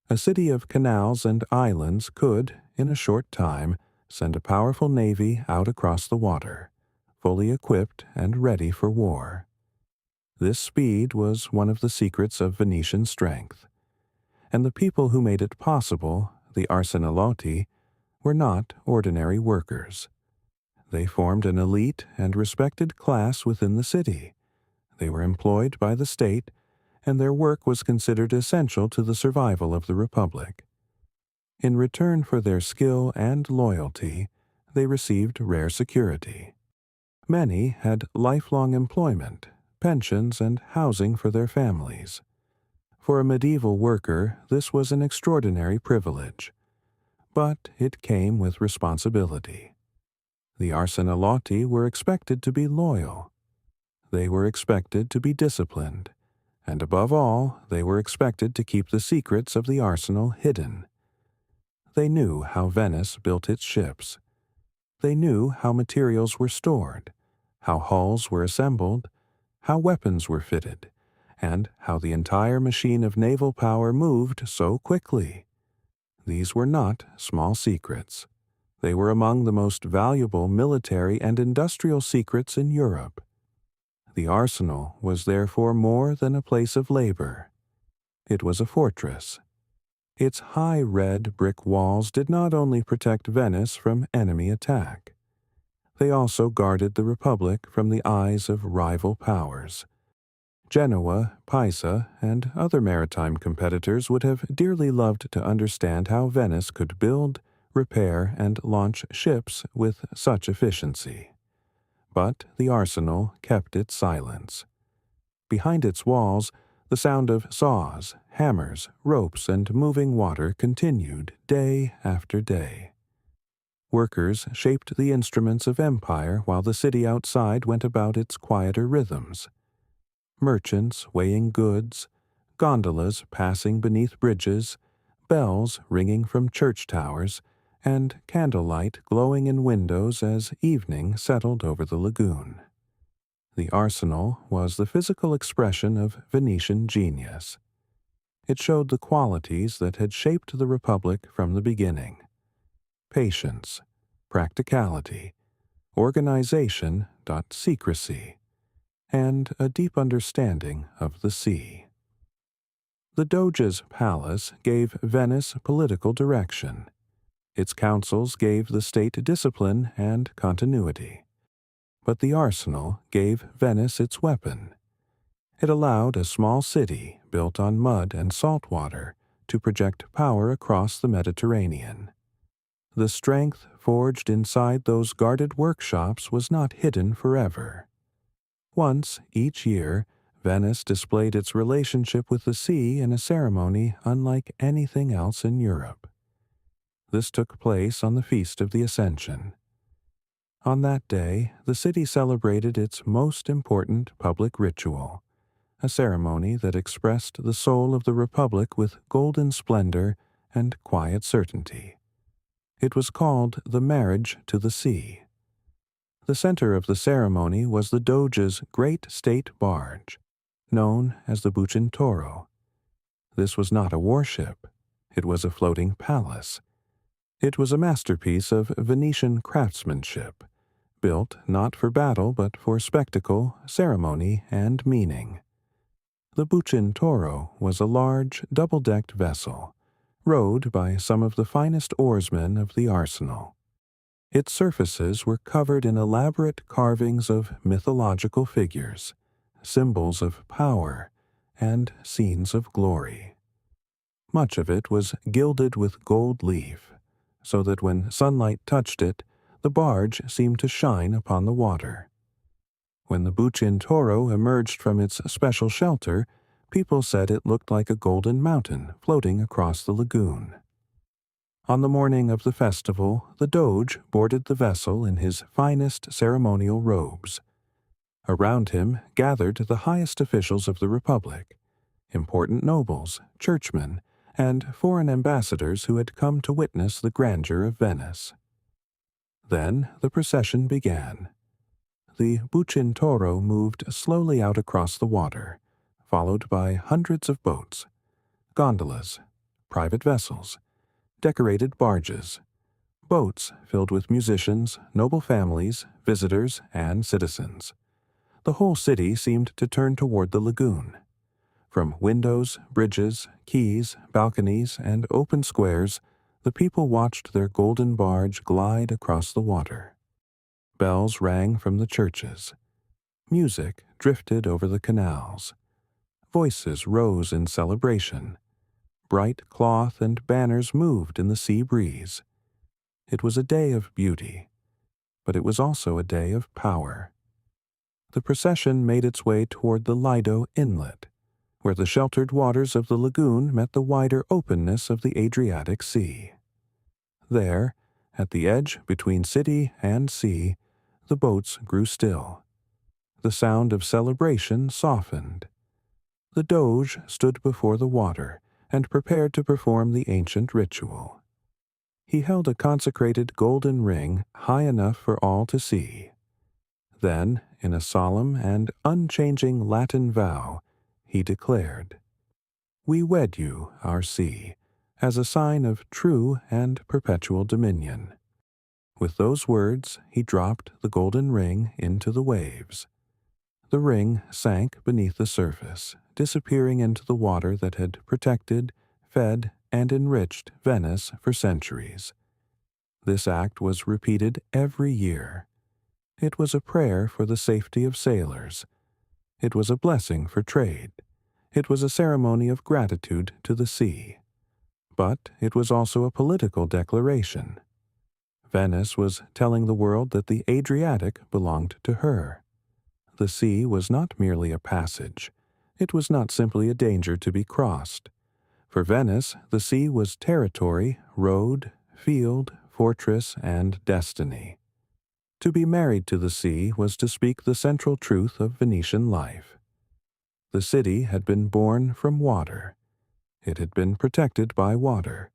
A city of canals and islands could, in a short time, send a powerful navy out across the water, fully equipped and ready for war. This speed was one of the secrets of Venetian strength, and the people who made it possible, the Arsenalotti, were not ordinary workers. They formed an elite and respected class within the city. They were employed by the state, and their work was considered essential to the survival of the Republic. In return for their skill and loyalty, they received rare security. Many had lifelong employment, pensions, and housing for their families. For a medieval worker, this was an extraordinary privilege. But it came with responsibility. The Arsenalotti were expected to be loyal. They were expected to be disciplined, and above all, they were expected to keep the secrets of the arsenal hidden. They knew how Venice built its ships. They knew how materials were stored, how hulls were assembled, how weapons were fitted, and how the entire machine of naval power moved so quickly. These were not small secrets. They were among the most valuable military and industrial secrets in Europe. The arsenal was therefore more than a place of labor. It was a fortress. Its high red brick walls did not only protect Venice from enemy attack. They also guarded the Republic from the eyes of rival powers. Genoa, Pisa, and other maritime competitors would have dearly loved to understand how Venice could build, repair, and launch ships with such efficiency. But the arsenal kept its silence. Behind its walls, the sound of saws, hammers, ropes, and moving water continued day after day. Workers shaped the instruments of empire while the city outside went about its quieter rhythms. Merchants weighing goods, gondolas passing beneath bridges, bells ringing from church towers, and candlelight glowing in windows as evening settled over the lagoon. The arsenal was the physical expression of Venetian genius. It showed the qualities that had shaped the Republic from the beginning: patience, practicality, organization, secrecy, and a deep understanding of the sea. The Doge's palace gave Venice political direction. Its councils gave the state discipline and continuity. But the arsenal gave Venice its weapon. It allowed a small city built on mud and saltwater to project power across the Mediterranean. The strength forged inside those guarded workshops was not hidden forever. Once, each year, Venice displayed its relationship with the sea in a ceremony unlike anything else in Europe. This took place on the Feast of the Ascension. On that day, the city celebrated its most important public ritual, a ceremony that expressed the soul of the Republic with golden splendor and quiet certainty. It was called the marriage to the sea. The center of the ceremony was the Doge's great state barge, known as the Bucintoro. This was not a warship. It was a floating palace. It was a masterpiece of Venetian craftsmanship, built not for battle but for spectacle, ceremony, and meaning. The Bucintoro was a large, double-decked vessel, rowed by some of the finest oarsmen of the arsenal. Its surfaces were covered in elaborate carvings of mythological figures, symbols of power, and scenes of glory. Much of it was gilded with gold leaf, so that when sunlight touched it, the barge seemed to shine upon the water. When the Bucintoro emerged from its special shelter, people said it looked like a golden mountain floating across the lagoon. On the morning of the festival, the Doge boarded the vessel in his finest ceremonial robes. Around him gathered the highest officials of the Republic, important nobles, churchmen, and foreign ambassadors who had come to witness the grandeur of Venice. Then the procession began. The Bucintoro moved slowly out across the water, followed by hundreds of boats, gondolas, private vessels, decorated barges, boats filled with musicians, noble families, visitors, and citizens. The whole city seemed to turn toward the lagoon. From windows, bridges, quays, balconies, and open squares, the people watched their golden barge glide across the water. Bells rang from the churches. Music drifted over the canals. Voices rose in celebration. Bright cloth and banners moved in the sea breeze. It was a day of beauty, but it was also a day of power. The procession made its way toward the Lido Inlet, where the sheltered waters of the lagoon met the wider openness of the Adriatic Sea. There, at the edge between city and sea, the boats grew still. The sound of celebration softened. The Doge stood before the water and prepared to perform the ancient ritual. He held a consecrated golden ring high enough for all to see. Then, in a solemn and unchanging Latin vow, he declared, "We wed you, our sea, as a sign of true and perpetual dominion." With those words, he dropped the golden ring into the waves. The ring sank beneath the surface, disappearing into the water that had protected, fed, and enriched Venice for centuries. This act was repeated every year. It was a prayer for the safety of sailors. It was a blessing for trade. It was a ceremony of gratitude to the sea. But it was also a political declaration. Venice was telling the world that the Adriatic belonged to her. The sea was not merely a passage. It was not simply a danger to be crossed. For Venice, the sea was territory, road, field, fortress, and destiny. To be married to the sea was to speak the central truth of Venetian life. The city had been born from water. It had been protected by water.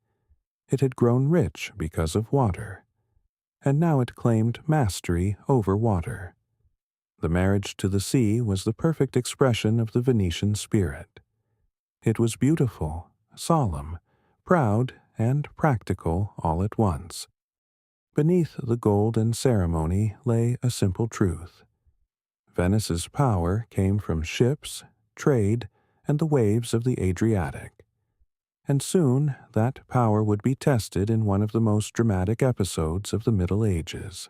It had grown rich because of water. And now it claimed mastery over water. The marriage to the sea was the perfect expression of the Venetian spirit. It was beautiful, solemn, proud, and practical all at once. Beneath the gold and ceremony lay a simple truth. Venice's power came from ships, trade, and the waves of the Adriatic. And soon that power would be tested in one of the most dramatic episodes of the Middle Ages.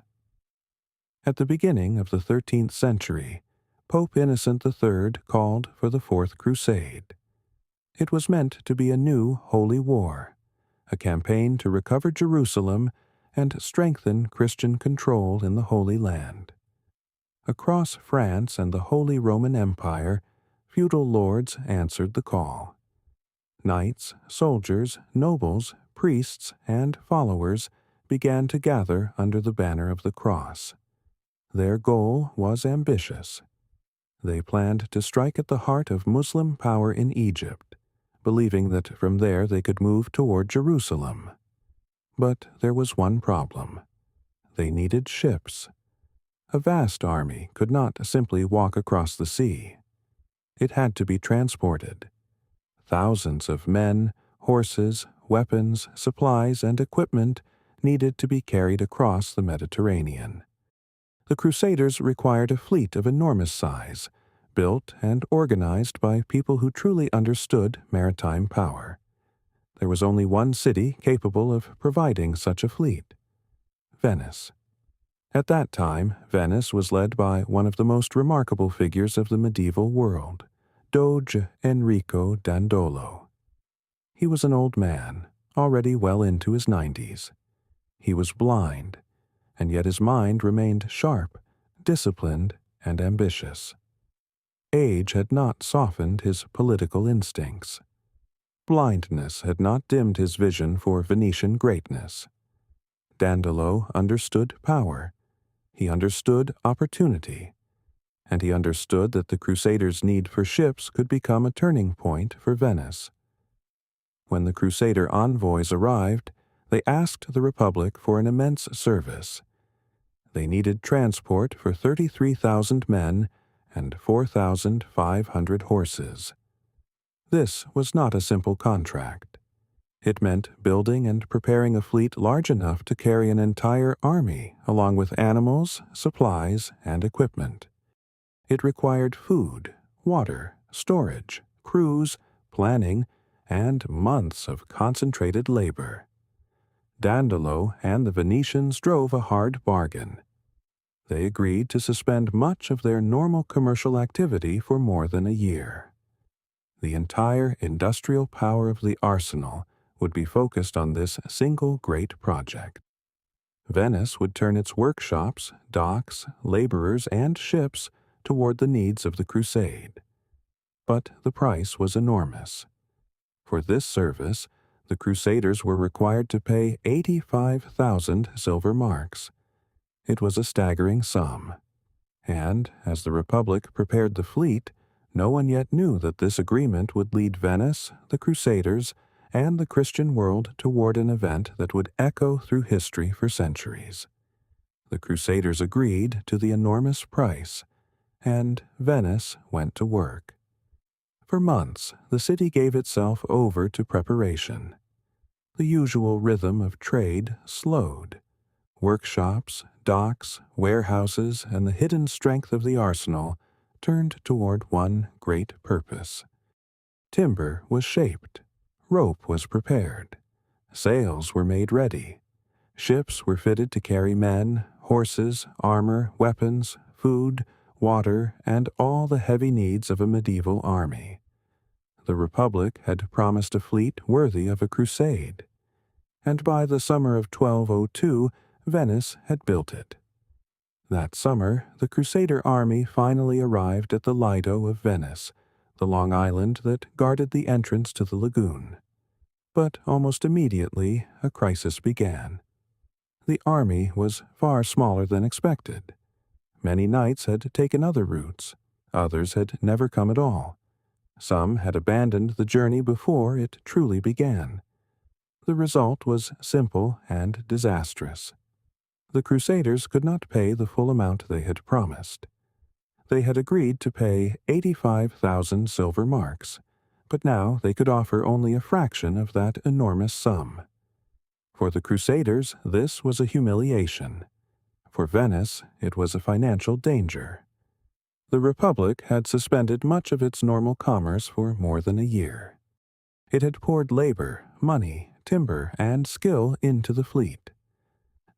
At the beginning of the 13th century, Pope Innocent III called for the Fourth Crusade. It was meant to be a new holy war, a campaign to recover Jerusalem and strengthen Christian control in the Holy Land. Across France and the Holy Roman Empire, feudal lords answered the call. Knights, soldiers, nobles, priests, and followers began to gather under the banner of the cross. Their goal was ambitious. They planned to strike at the heart of Muslim power in Egypt, believing that from there they could move toward Jerusalem. But there was one problem. They needed ships. A vast army could not simply walk across the sea. It had to be transported. Thousands of men, horses, weapons, supplies, and equipment needed to be carried across the Mediterranean. The Crusaders required a fleet of enormous size, built and organized by people who truly understood maritime power. There was only one city capable of providing such a fleet: Venice. At that time, Venice was led by one of the most remarkable figures of the medieval world, Doge Enrico Dandolo. He was an old man, already well into his 90s. He was blind, and yet his mind remained sharp, disciplined, and ambitious. Age had not softened his political instincts. Blindness had not dimmed his vision for Venetian greatness. Dandolo understood power. He understood opportunity. And he understood that the Crusaders' need for ships could become a turning point for Venice. When the Crusader envoys arrived, they asked the Republic for an immense service. They needed transport for 33,000 men and 4,500 horses. This was not a simple contract. It meant building and preparing a fleet large enough to carry an entire army, along with animals, supplies, and equipment. It required food, water, storage, crews, planning, and months of concentrated labor. Dandolo and the Venetians drove a hard bargain. They agreed to suspend much of their normal commercial activity for more than a year. The entire industrial power of the arsenal would be focused on this single great project. Venice would turn its workshops, docks, laborers, and ships toward the needs of the crusade. But the price was enormous. For this service, the Crusaders were required to pay 85,000 silver marks. It was a staggering sum. And, as the Republic prepared the fleet, no one yet knew that this agreement would lead Venice, the Crusaders, and the Christian world toward an event that would echo through history for centuries. The Crusaders agreed to the enormous price, and Venice went to work. For months, the city gave itself over to preparation. The usual rhythm of trade slowed. Workshops, docks, warehouses, and the hidden strength of the arsenal turned toward one great purpose. Timber was shaped. Rope was prepared. Sails were made ready. Ships were fitted to carry men, horses, armor, weapons, food, water, and all the heavy needs of a medieval army. The Republic had promised a fleet worthy of a crusade, and by the summer of 1202, Venice had built it. That summer, the Crusader army finally arrived at the Lido of Venice, the long island that guarded the entrance to the lagoon. But almost immediately, a crisis began. The army was far smaller than expected. Many knights had taken other routes. Others had never come at all. Some had abandoned the journey before it truly began. The result was simple and disastrous. The Crusaders could not pay the full amount they had promised. They had agreed to pay 85,000 silver marks, but now they could offer only a fraction of that enormous sum. For the Crusaders, this was a humiliation. For Venice, it was a financial danger. The Republic had suspended much of its normal commerce for more than a year. It had poured labor, money, timber, and skill into the fleet.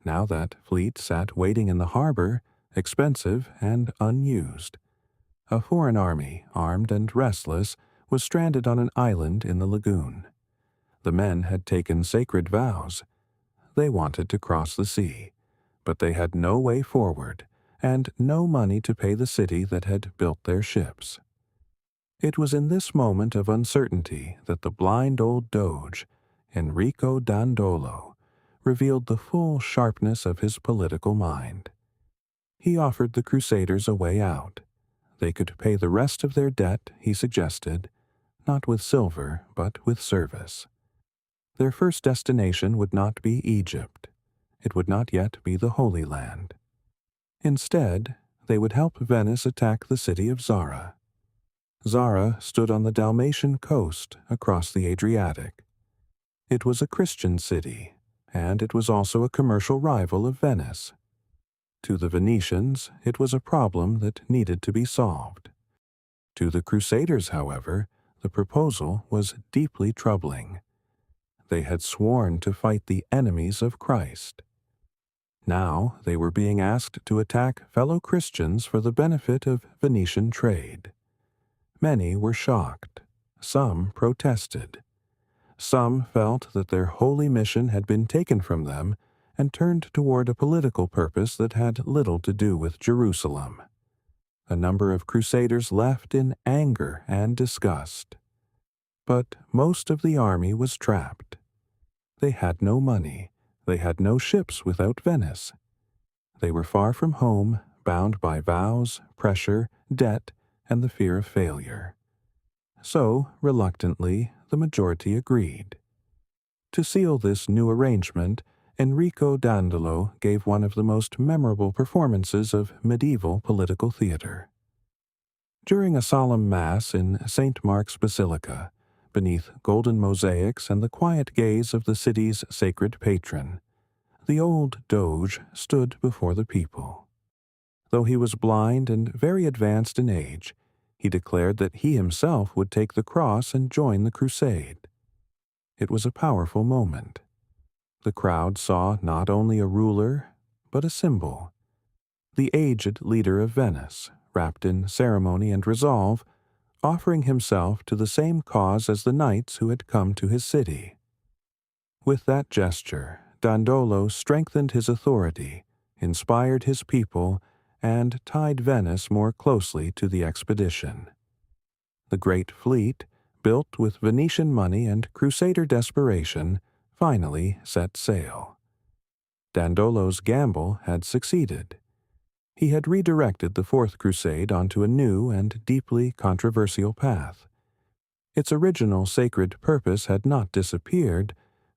Now that fleet sat waiting in the harbor, expensive and unused. A foreign army, armed and restless, was stranded on an island in the lagoon. The men had taken sacred vows. They wanted to cross the sea, but they had no way forward and no money to pay the city that had built their ships. It was in this moment of uncertainty that the blind old doge, Enrico Dandolo, revealed the full sharpness of his political mind. He offered the Crusaders a way out. They could pay the rest of their debt, he suggested, not with silver, but with service. Their first destination would not be Egypt. It would not yet be the Holy Land. Instead, they would help Venice attack the city of Zara. Zara stood on the Dalmatian coast across the Adriatic. It was a Christian city, and it was also a commercial rival of Venice. To the Venetians, it was a problem that needed to be solved. To the Crusaders, however, the proposal was deeply troubling. They had sworn to fight the enemies of Christ. Now they were being asked to attack fellow Christians for the benefit of Venetian trade. Many were shocked. Some protested. Some felt that their holy mission had been taken from them and turned toward a political purpose that had little to do with Jerusalem. A number of crusaders left in anger and disgust. But most of the army was trapped. They had no money. They had no ships without Venice. They were far from home, bound by vows, pressure, debt, and the fear of failure. So, reluctantly, the majority agreed. To seal this new arrangement, Enrico Dandolo gave one of the most memorable performances of medieval political theater. During a solemn mass in St. Mark's Basilica, beneath golden mosaics and the quiet gaze of the city's sacred patron, the old doge stood before the people. Though he was blind and very advanced in age, he declared that he himself would take the cross and join the crusade. It was a powerful moment. The crowd saw not only a ruler, but a symbol. The aged leader of Venice, wrapped in ceremony and resolve, offering himself to the same cause as the knights who had come to his city. With that gesture, Dandolo strengthened his authority, inspired his people, and tied Venice more closely to the expedition. The great fleet, built with Venetian money and Crusader desperation, finally set sail. Dandolo's gamble had succeeded. He had redirected the Fourth Crusade onto a new and deeply controversial path. Its original sacred purpose had not disappeared,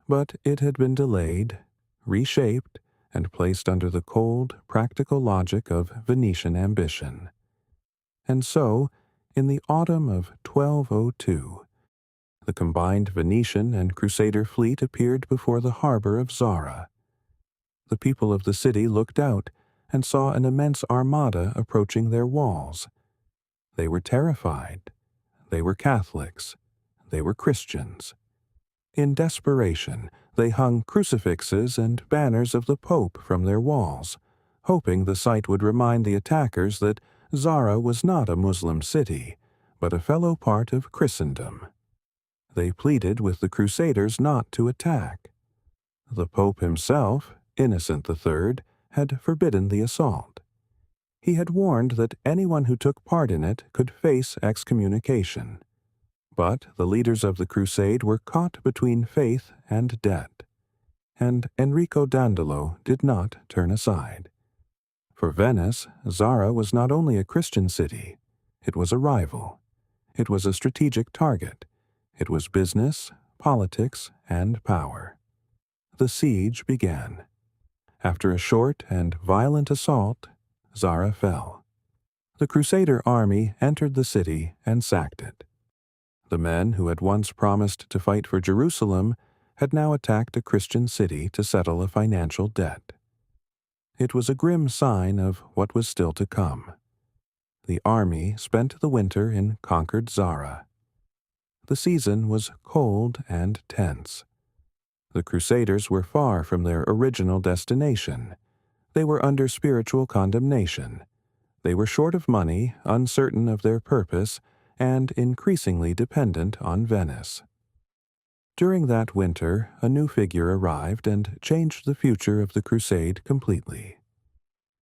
but it had been delayed, reshaped, and placed under the cold, practical logic of Venetian ambition. And so, in the autumn of 1202, the combined Venetian and Crusader fleet appeared before the harbor of Zara. The people of the city looked out and saw an immense armada approaching their walls. They were terrified. They were Catholics. They were Christians. In desperation, they hung crucifixes and banners of the Pope from their walls, hoping the sight would remind the attackers that Zara was not a Muslim city, but a fellow part of Christendom. They pleaded with the Crusaders not to attack. The Pope himself, Innocent III, had forbidden the assault. He had warned that anyone who took part in it could face excommunication. But the leaders of the crusade were caught between faith and debt, and Enrico Dandolo did not turn aside. For Venice, Zara was not only a Christian city, it was a rival. It was a strategic target. It was business, politics, and power. The siege began. After a short and violent assault, Zara fell. The Crusader army entered the city and sacked it. The men who had once promised to fight for Jerusalem had now attacked a Christian city to settle a financial debt. It was a grim sign of what was still to come. The army spent the winter in conquered Zara. The season was cold and tense. The Crusaders were far from their original destination. They were under spiritual condemnation. They were short of money, uncertain of their purpose, and increasingly dependent on Venice. During that winter, a new figure arrived and changed the future of the crusade completely.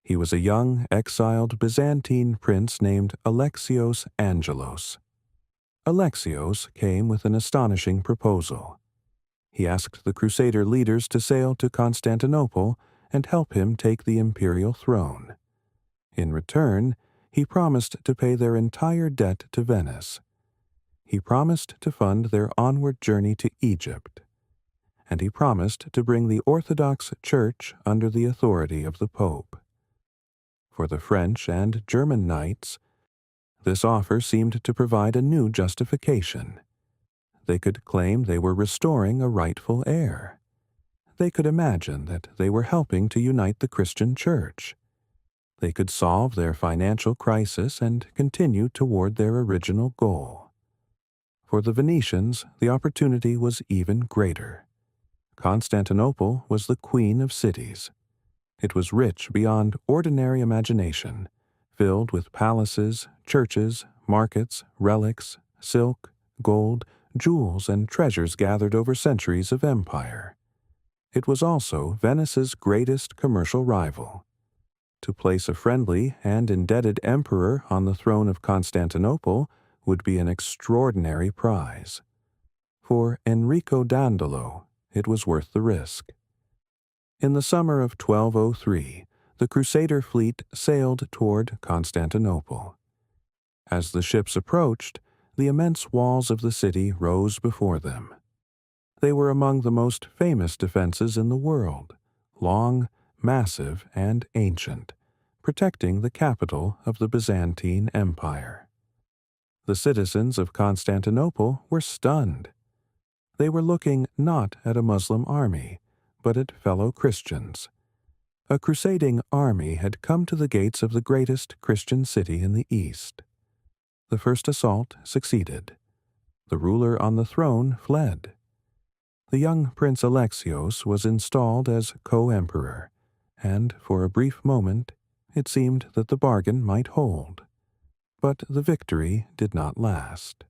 He was a young, exiled Byzantine prince named Alexios Angelos. Alexios came with an astonishing proposal. He asked the Crusader leaders to sail to Constantinople and help him take the imperial throne. In return, he promised to pay their entire debt to Venice. He promised to fund their onward journey to Egypt. And he promised to bring the Orthodox Church under the authority of the Pope. For the French and German knights, this offer seemed to provide a new justification. They could claim they were restoring a rightful heir. They could imagine that they were helping to unite the Christian Church. They could solve their financial crisis and continue toward their original goal. For the Venetians, the opportunity was even greater. Constantinople was the queen of cities. It was rich beyond ordinary imagination, filled with palaces, churches, markets, relics, silk, gold, jewels, and treasures gathered over centuries of empire. It was also Venice's greatest commercial rival. To place a friendly and indebted emperor on the throne of Constantinople would be an extraordinary prize. For Enrico Dandolo, it was worth the risk. In the summer of 1203, the Crusader fleet sailed toward Constantinople. As the ships approached, the immense walls of the city rose before them. They were among the most famous defenses in the world, long, massive, and ancient, protecting the capital of the Byzantine Empire. The citizens of Constantinople were stunned. They were looking not at a Muslim army, but at fellow Christians. A crusading army had come to the gates of the greatest Christian city in the East. The first assault succeeded. The ruler on the throne fled. The young Prince Alexios was installed as co-emperor, and for a brief moment it seemed that the bargain might hold. But the victory did not last.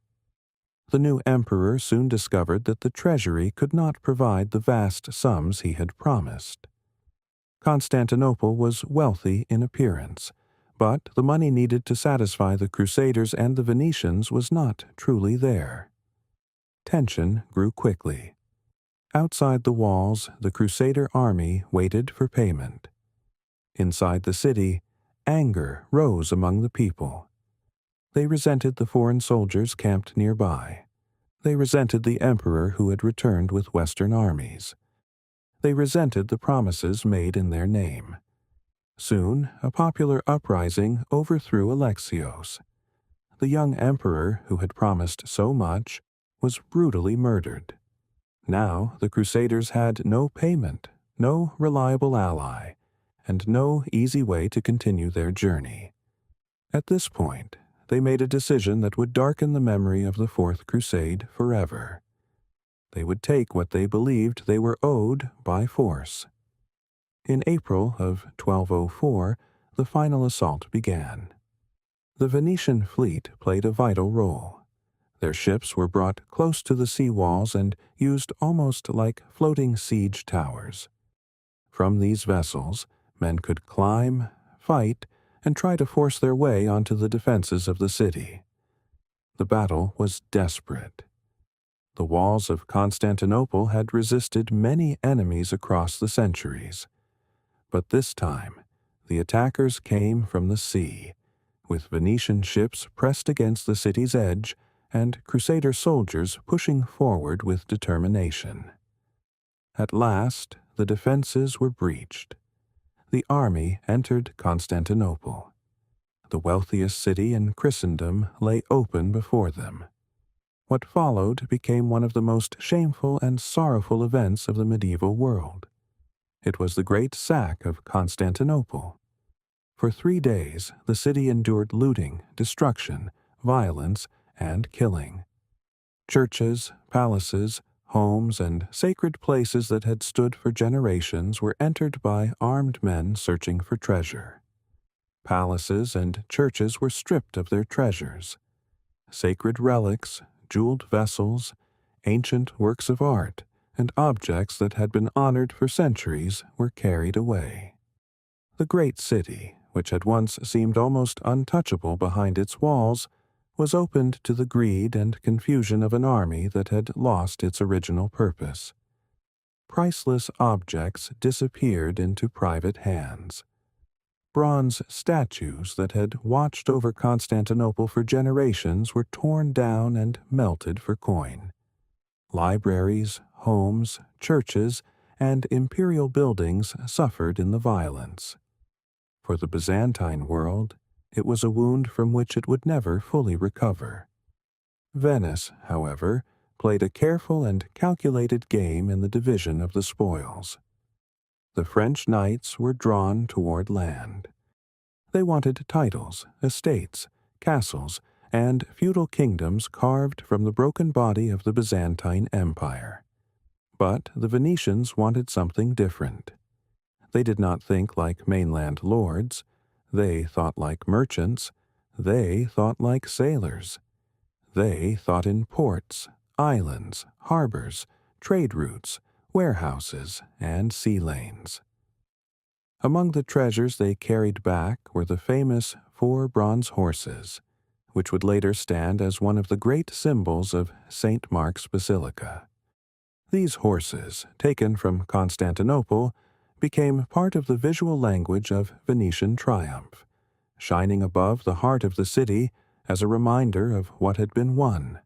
The new emperor soon discovered that the treasury could not provide the vast sums he had promised. Constantinople was wealthy in appearance, but the money needed to satisfy the Crusaders and the Venetians was not truly there. Tension grew quickly. Outside the walls, the Crusader army waited for payment. Inside the city, anger rose among the people. They resented the foreign soldiers camped nearby. They resented the emperor who had returned with Western armies. They resented the promises made in their name. Soon, a popular uprising overthrew Alexios. The young emperor, who had promised so much, was brutally murdered. Now the Crusaders had no payment, no reliable ally, and no easy way to continue their journey. At this point, they made a decision that would darken the memory of the Fourth Crusade forever. They would take what they believed they were owed by force. In April of 1204, the final assault began. The Venetian fleet played a vital role. Their ships were brought close to the sea walls and used almost like floating siege towers. From these vessels, men could climb, fight, and try to force their way onto the defenses of the city. The battle was desperate. The walls of Constantinople had resisted many enemies across the centuries. But this time, the attackers came from the sea, with Venetian ships pressed against the city's edge and Crusader soldiers pushing forward with determination. At last, the defenses were breached. The army entered Constantinople. The wealthiest city in Christendom lay open before them. What followed became one of the most shameful and sorrowful events of the medieval world. It was the great sack of Constantinople. For 3 days, the city endured looting, destruction, violence, and killing. Churches, palaces, homes, and sacred places that had stood for generations were entered by armed men searching for treasure. Palaces and churches were stripped of their treasures. Sacred relics, jeweled vessels, ancient works of art, and objects that had been honored for centuries were carried away. The great city, which had once seemed almost untouchable behind its walls, was opened to the greed and confusion of an army that had lost its original purpose. Priceless objects disappeared into private hands. Bronze statues that had watched over Constantinople for generations were torn down and melted for coin. Libraries, homes, churches, and imperial buildings suffered in the violence. For the Byzantine world, it was a wound from which it would never fully recover. Venice, however, played a careful and calculated game in the division of the spoils. The French knights were drawn toward land. They wanted titles, estates, castles, and feudal kingdoms carved from the broken body of the Byzantine Empire. But the Venetians wanted something different. They did not think like mainland lords. They thought like merchants. They thought like sailors. They thought in ports, islands, harbors, trade routes, warehouses, and sea lanes. Among the treasures they carried back were the famous 4 bronze horses, which would later stand as one of the great symbols of St. Mark's Basilica. These horses, taken from Constantinople, became part of the visual language of Venetian triumph, shining above the heart of the city as a reminder of what had been won.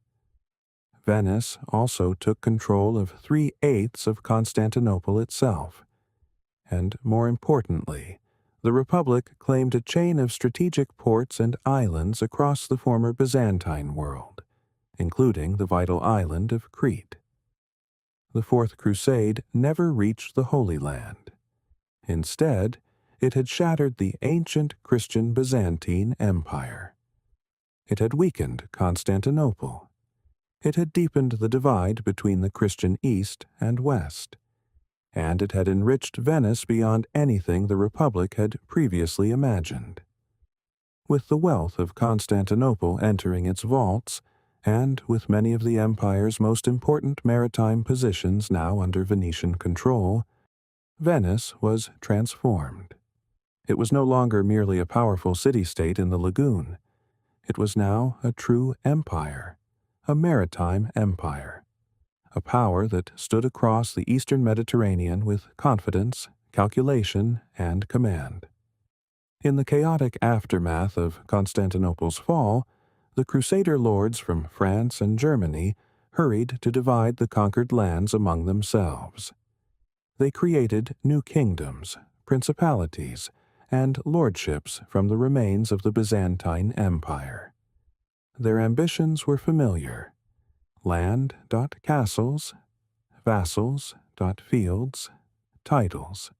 Venice also took control of 3/8 of Constantinople itself, and more importantly, the Republic claimed a chain of strategic ports and islands across the former Byzantine world, including the vital island of Crete. The Fourth Crusade never reached the Holy Land. Instead, it had shattered the ancient Christian Byzantine Empire. It had weakened Constantinople. It had deepened the divide between the Christian East and West. And it had enriched Venice beyond anything the Republic had previously imagined. With the wealth of Constantinople entering its vaults, and with many of the empire's most important maritime positions now under Venetian control, Venice was transformed. It was no longer merely a powerful city-state in the lagoon. It was now a true empire, a maritime empire, a power that stood across the eastern Mediterranean with confidence, calculation, and command. In the chaotic aftermath of Constantinople's fall, the Crusader lords from France and Germany hurried to divide the conquered lands among themselves. They created new kingdoms, principalities, and lordships from the remains of the Byzantine Empire. Their ambitions were familiar: land.castles, vassals.fields, titles.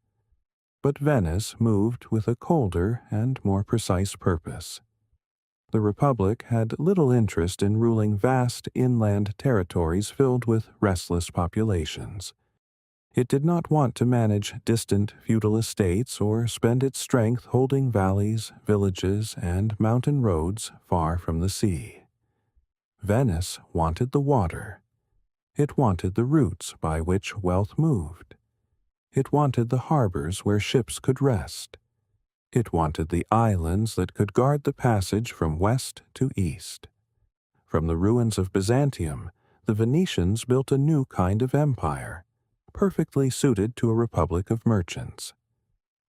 But Venice moved with a colder and more precise purpose. The Republic had little interest in ruling vast inland territories filled with restless populations. It did not want to manage distant feudal estates or spend its strength holding valleys, villages, and mountain roads far from the sea. Venice wanted the water. It wanted the routes by which wealth moved. It wanted the harbors where ships could rest. It wanted the islands that could guard the passage from west to east. From the ruins of Byzantium, the Venetians built a new kind of empire, perfectly suited to a republic of merchants.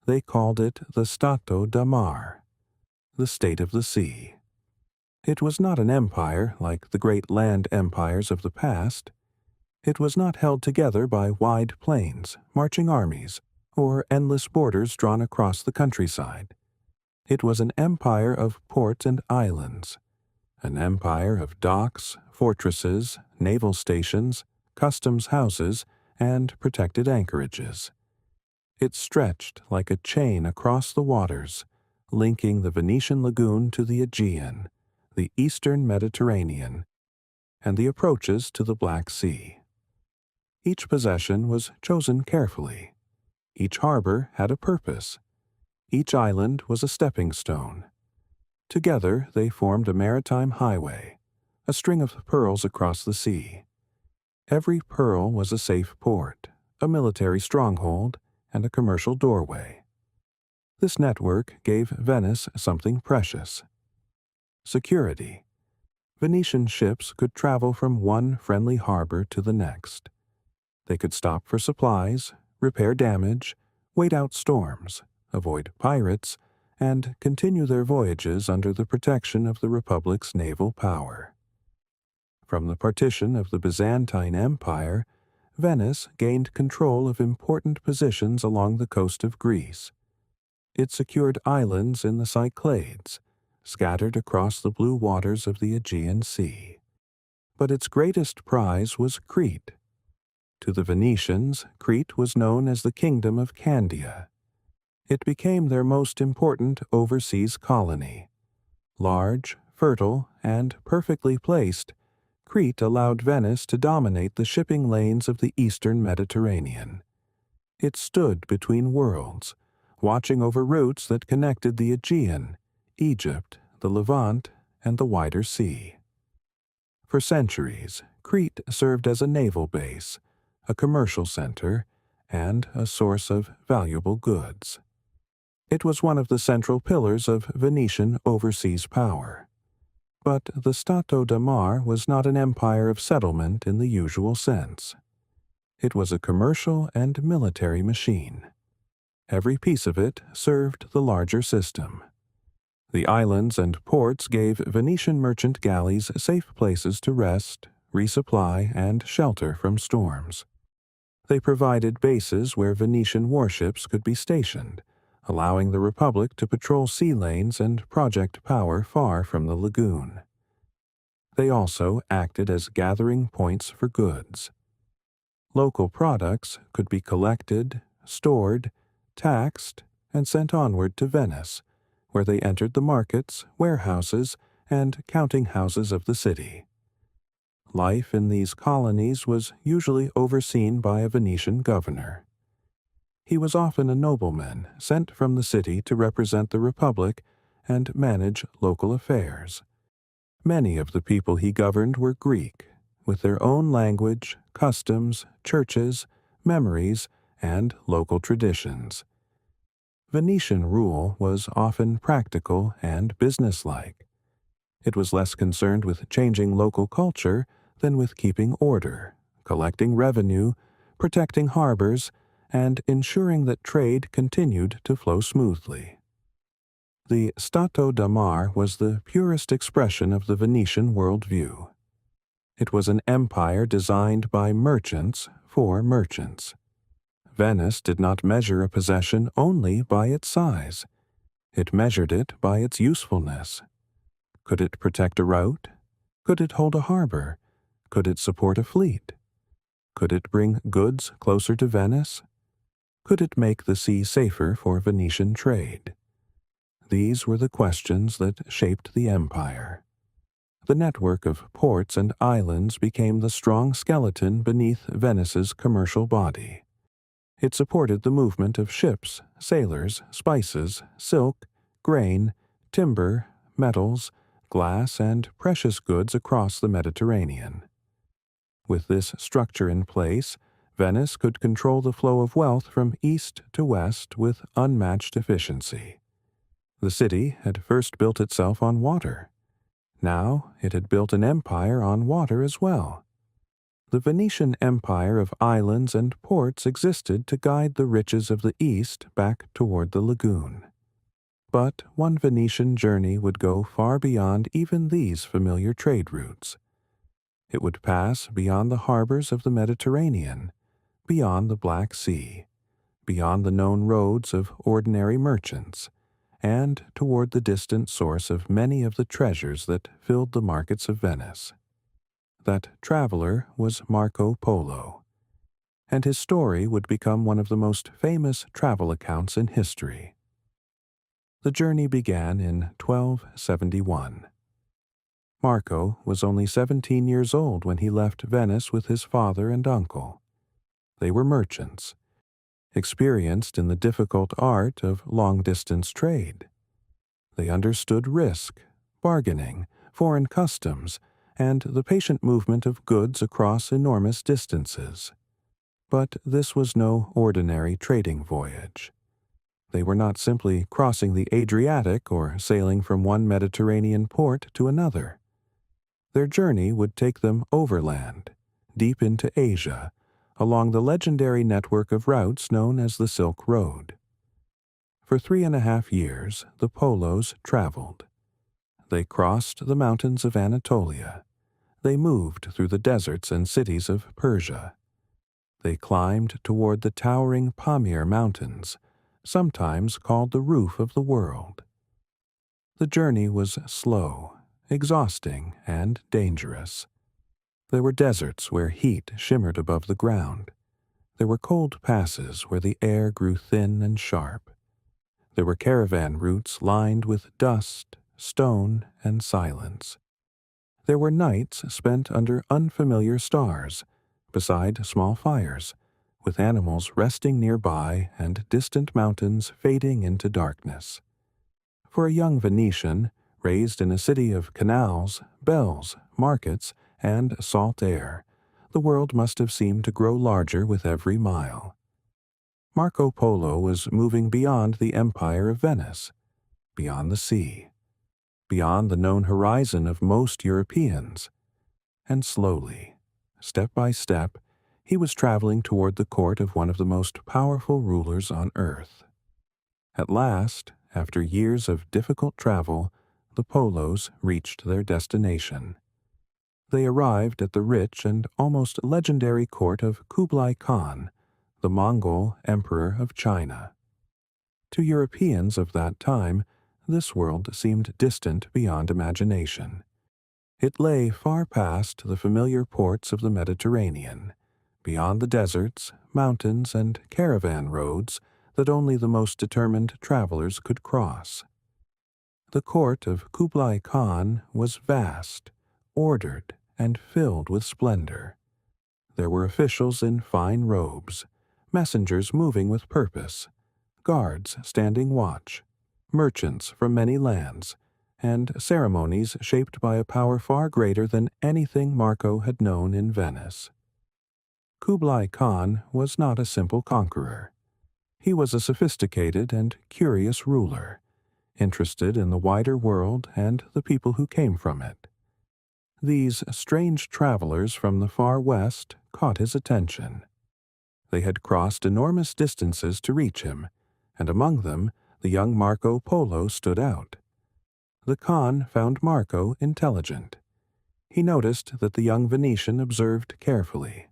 They called it the Stato da Mar, the state of the sea. It was not an empire like the great land empires of the past. It was not held together by wide plains, marching armies, or endless borders drawn across the countryside. It was an empire of ports and islands, an empire of docks, fortresses, naval stations, customs houses, and protected anchorages. It stretched like a chain across the waters, linking the Venetian lagoon to the Aegean, the eastern Mediterranean, and the approaches to the Black Sea. Each possession was chosen carefully. Each harbor had a purpose. Each island was a stepping stone. Together they formed a maritime highway, a string of pearls across the sea. Every pearl was a safe port, a military stronghold, and a commercial doorway. This network gave Venice something precious: security. Venetian ships could travel from one friendly harbor to the next. They could stop for supplies, repair damage, wait out storms, avoid pirates, and continue their voyages under the protection of the Republic's naval power. From the partition of the Byzantine Empire, Venice gained control of important positions along the coast of Greece. It secured islands in the Cyclades, scattered across the blue waters of the Aegean Sea. But its greatest prize was Crete. To the Venetians, Crete was known as the Kingdom of Candia. It became their most important overseas colony. Large, fertile, and perfectly placed, Crete allowed Venice to dominate the shipping lanes of the eastern Mediterranean. It stood between worlds, watching over routes that connected the Aegean, Egypt, the Levant, and the wider sea. For centuries, Crete served as a naval base, a commercial center, and a source of valuable goods. It was one of the central pillars of Venetian overseas power. But the Stato da Mar was not an empire of settlement in the usual sense. It was a commercial and military machine. Every piece of it served the larger system. The islands and ports gave Venetian merchant galleys safe places to rest, resupply, and shelter from storms. They provided bases where Venetian warships could be stationed, allowing the Republic to patrol sea lanes and project power far from the lagoon. They also acted as gathering points for goods. Local products could be collected, stored, taxed, and sent onward to Venice, where they entered the markets, warehouses, and counting houses of the city. Life in these colonies was usually overseen by a Venetian governor. He was often a nobleman sent from the city to represent the Republic and manage local affairs. Many of the people he governed were Greek, with their own language, customs, churches, memories, and local traditions. Venetian rule was often practical and businesslike. It was less concerned with changing local culture than with keeping order, collecting revenue, protecting harbors, and ensuring that trade continued to flow smoothly. The Stato da Mar was the purest expression of the Venetian worldview. It was an empire designed by merchants for merchants. Venice did not measure a possession only by its size. It measured it by its usefulness. Could it protect a route? Could it hold a harbor? Could it support a fleet? Could it bring goods closer to Venice? Could it make the sea safer for Venetian trade? These were the questions that shaped the empire. The network of ports and islands became the strong skeleton beneath Venice's commercial body. It supported the movement of ships, sailors, spices, silk, grain, timber, metals, glass, and precious goods across the Mediterranean. With this structure in place, Venice could control the flow of wealth from east to west with unmatched efficiency. The city had first built itself on water. Now it had built an empire on water as well. The Venetian empire of islands and ports existed to guide the riches of the east back toward the lagoon. But one Venetian journey would go far beyond even these familiar trade routes. It would pass beyond the harbors of the Mediterranean, beyond the Black Sea, beyond the known roads of ordinary merchants, and toward the distant source of many of the treasures that filled the markets of Venice. That traveler was Marco Polo, and his story would become one of the most famous travel accounts in history. The journey began in 1271. Marco was only 17 years old when he left Venice with his father and uncle. They were merchants, experienced in the difficult art of long-distance trade. They understood risk, bargaining, foreign customs, and the patient movement of goods across enormous distances. But this was no ordinary trading voyage. They were not simply crossing the Adriatic or sailing from one Mediterranean port to another. Their journey would take them overland, deep into Asia, along the legendary network of routes known as the Silk Road. For 3.5 years, the Polos traveled. They crossed the mountains of Anatolia. They moved through the deserts and cities of Persia. They climbed toward the towering Pamir Mountains, sometimes called the roof of the world. The journey was slow, exhausting, and dangerous. There were deserts where heat shimmered above the ground. There were cold passes where the air grew thin and sharp. There were caravan routes lined with dust, stone, and silence. There were nights spent under unfamiliar stars, beside small fires, with animals resting nearby and distant mountains fading into darkness. For a young Venetian, raised in a city of canals, bells, markets, and salt air, the world must have seemed to grow larger with every mile. Marco Polo was moving beyond the empire of Venice, beyond the sea, beyond the known horizon of most Europeans, and slowly, step by step, he was traveling toward the court of one of the most powerful rulers on earth. At last, after years of difficult travel, the Polos reached their destination. They arrived at the rich and almost legendary court of Kublai Khan, the Mongol Emperor of China. To Europeans of that time, this world seemed distant beyond imagination. It lay far past the familiar ports of the Mediterranean, beyond the deserts, mountains, and caravan roads that only the most determined travelers could cross. The court of Kublai Khan was vast, ordered, and filled with splendor. There were officials in fine robes, messengers moving with purpose, guards standing watch, merchants from many lands, and ceremonies shaped by a power far greater than anything Marco had known in Venice. Kublai Khan was not a simple conqueror. He was a sophisticated and curious ruler, interested in the wider world and the people who came from it. These strange travelers from the far west caught his attention. They had crossed enormous distances to reach him, and among them the young Marco Polo stood out. The Khan found Marco intelligent. He noticed that the young Venetian observed carefully.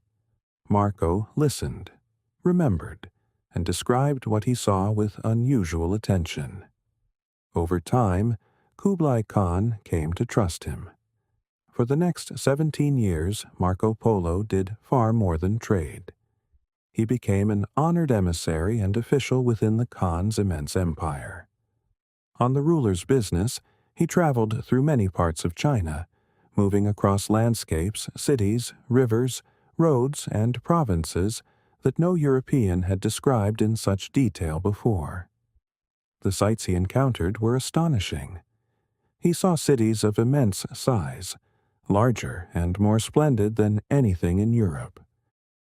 Marco listened, remembered, and described what he saw with unusual attention. Over time, Kublai Khan came to trust him. For the next 17 years, Marco Polo did far more than trade. He became an honored emissary and official within the Khan's immense empire. On the ruler's business, he traveled through many parts of China, moving across landscapes, cities, rivers, roads, and provinces that no European had described in such detail before. The sights he encountered were astonishing. He saw cities of immense size, larger and more splendid than anything in Europe.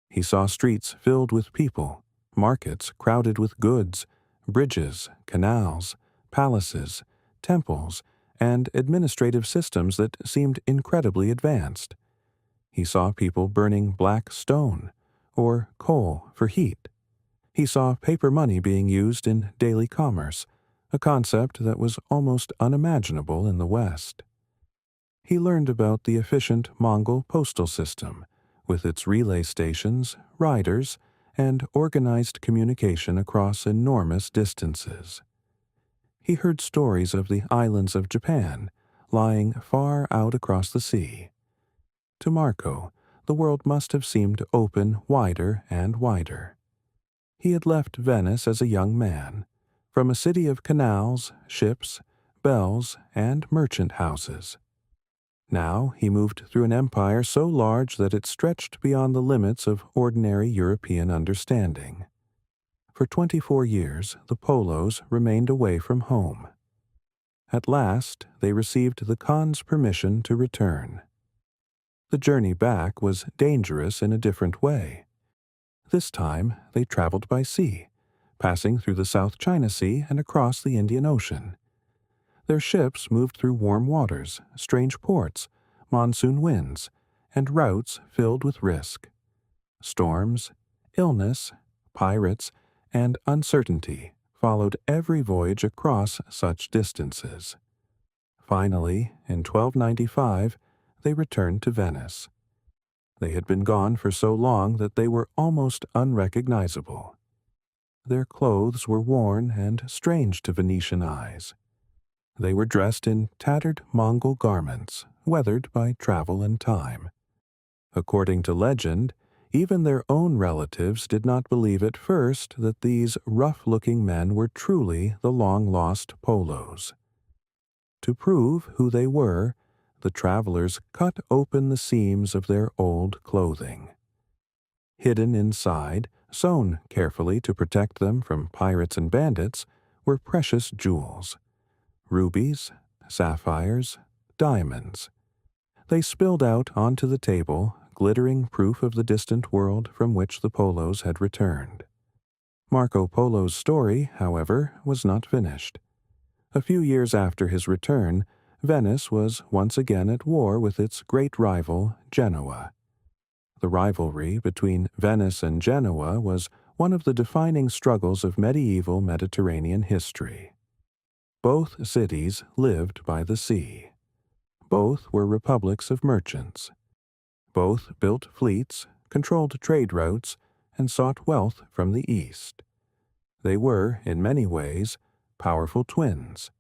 He saw streets filled with people, markets crowded with goods, bridges, canals, palaces, temples, and administrative systems that seemed incredibly advanced. He saw people burning black stone, or coal for heat. He saw paper money being used in daily commerce, a concept that was almost unimaginable in the West. He learned about the efficient Mongol postal system, with its relay stations, riders, and organized communication across enormous distances. He heard stories of the islands of Japan, lying far out across the sea. To Marco, the world must have seemed to open wider and wider. He had left Venice as a young man, from a city of canals, ships, bells, and merchant houses. Now he moved through an empire so large that it stretched beyond the limits of ordinary European understanding. For 24 years, the Polos remained away from home. At last, they received the Khan's permission to return. The journey back was dangerous in a different way. This time, they traveled by sea, passing through the South China Sea and across the Indian Ocean. Their ships moved through warm waters, strange ports, monsoon winds, and routes filled with risk. Storms, illness, pirates, and uncertainty followed every voyage across such distances. Finally, in 1295, they returned to Venice. They had been gone for so long that they were almost unrecognizable. Their clothes were worn and strange to Venetian eyes. They were dressed in tattered Mongol garments, weathered by travel and time. According to legend, even their own relatives did not believe at first that these rough-looking men were truly the long-lost Polos. To prove who they were, the travelers cut open the seams of their old clothing. Hidden inside, sewn carefully to protect them from pirates and bandits, were precious jewels. Rubies, sapphires, diamonds. They spilled out onto the table, glittering proof of the distant world from which the Polos had returned. Marco Polo's story, however, was not finished. A few years after his return, Venice was once again at war with its great rival, Genoa. The rivalry between Venice and Genoa was one of the defining struggles of medieval Mediterranean history. Both cities lived by the sea. Both were republics of merchants. Both built fleets, controlled trade routes, and sought wealth from the east. They were, in many ways, powerful twins,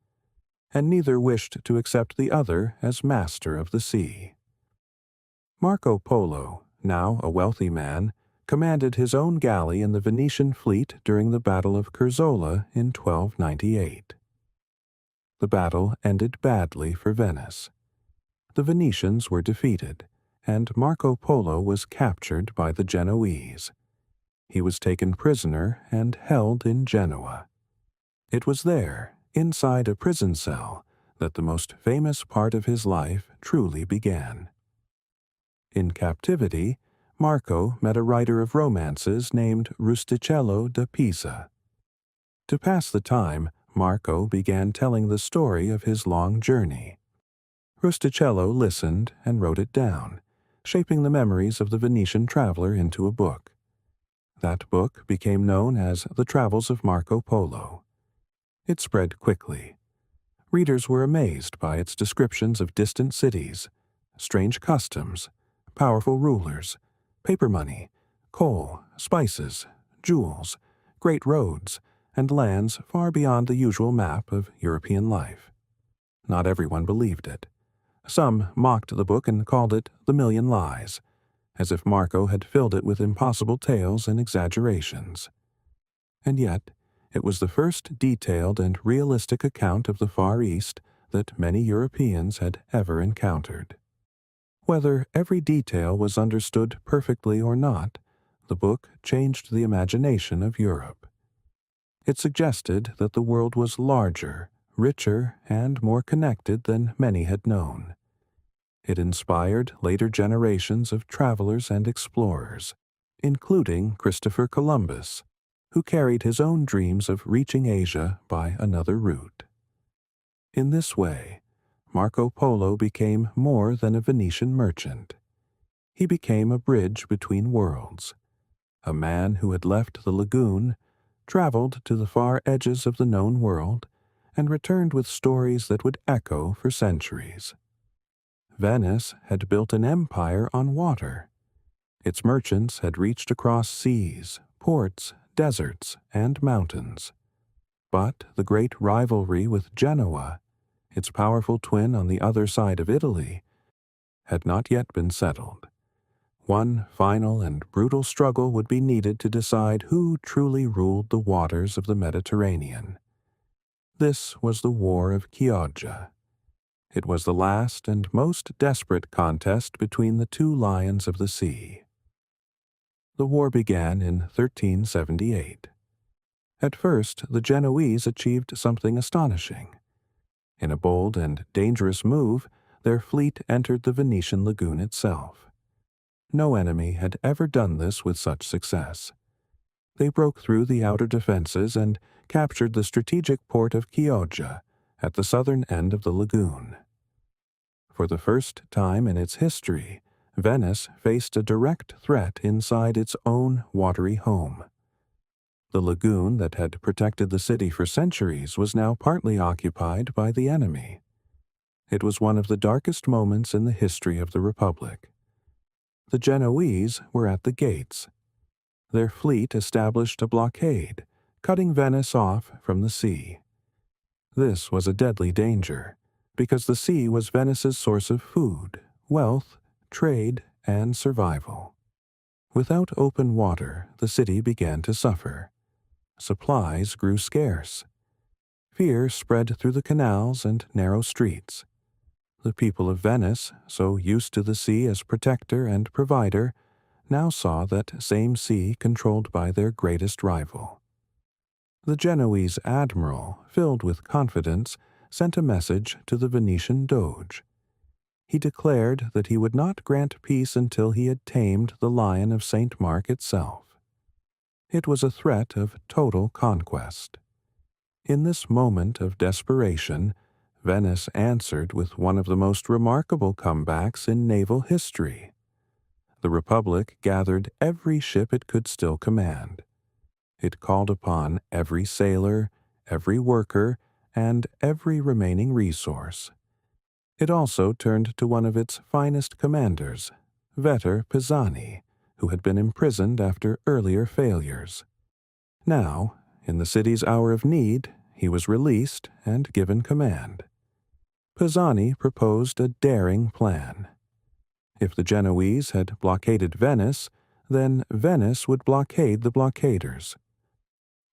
and neither wished to accept the other as master of the sea. Marco Polo, now a wealthy man, commanded his own galley in the Venetian fleet during the Battle of Curzola in 1298. The battle ended badly for Venice. The Venetians were defeated, and Marco Polo was captured by the Genoese. He was taken prisoner and held in Genoa. It was there, inside a prison cell, that the most famous part of his life truly began. In captivity, Marco met a writer of romances named Rustichello da Pisa. To pass the time, Marco began telling the story of his long journey. Rustichello listened and wrote it down, shaping the memories of the Venetian traveler into a book. That book became known as The Travels of Marco Polo. It spread quickly. Readers were amazed by its descriptions of distant cities, strange customs, powerful rulers, paper money, coal, spices, jewels, great roads, and lands far beyond the usual map of European life. Not everyone believed it. Some mocked the book and called it The Million Lies, as if Marco had filled it with impossible tales and exaggerations. And yet, it was the first detailed and realistic account of the Far East that many Europeans had ever encountered. Whether every detail was understood perfectly or not, the book changed the imagination of Europe. It suggested that the world was larger, richer, and more connected than many had known. It inspired later generations of travelers and explorers, including Christopher Columbus, who carried his own dreams of reaching Asia by another route. In this way, Marco Polo became more than a Venetian merchant. He became a bridge between worlds, a man who had left the lagoon, traveled to the far edges of the known world, and returned with stories that would echo for centuries. Venice had built an empire on water. Its merchants had reached across seas, ports, deserts, and mountains. But the great rivalry with Genoa, its powerful twin on the other side of Italy, had not yet been settled. One final and brutal struggle would be needed to decide who truly ruled the waters of the Mediterranean. This was the War of Chioggia. It was the last and most desperate contest between the two lions of the sea. The war began in 1378. At first, the Genoese achieved something astonishing. In a bold and dangerous move, their fleet entered the Venetian lagoon itself. No enemy had ever done this with such success. They broke through the outer defenses and captured the strategic port of Chioggia at the southern end of the lagoon. For the first time in its history, Venice faced a direct threat inside its own watery home. The lagoon that had protected the city for centuries was now partly occupied by the enemy. It was one of the darkest moments in the history of the Republic. The Genoese were at the gates. Their fleet established a blockade, cutting Venice off from the sea. This was a deadly danger, because the sea was Venice's source of food, wealth, trade, and survival. Without open water, the city began to suffer. Supplies grew scarce. Fear spread through the canals and narrow streets. The people of Venice, so used to the sea as protector and provider, now saw that same sea controlled by their greatest rival. The Genoese admiral, filled with confidence, sent a message to the Venetian doge. He declared that he would not grant peace until he had tamed the Lion of St. Mark itself. It was a threat of total conquest. In this moment of desperation, Venice answered with one of the most remarkable comebacks in naval history. The Republic gathered every ship it could still command. It called upon every sailor, every worker, and every remaining resource. It also turned to one of its finest commanders, Vetter Pisani, who had been imprisoned after earlier failures. Now, in the city's hour of need, he was released and given command. Pisani proposed a daring plan. If the Genoese had blockaded Venice, then Venice would blockade the blockaders.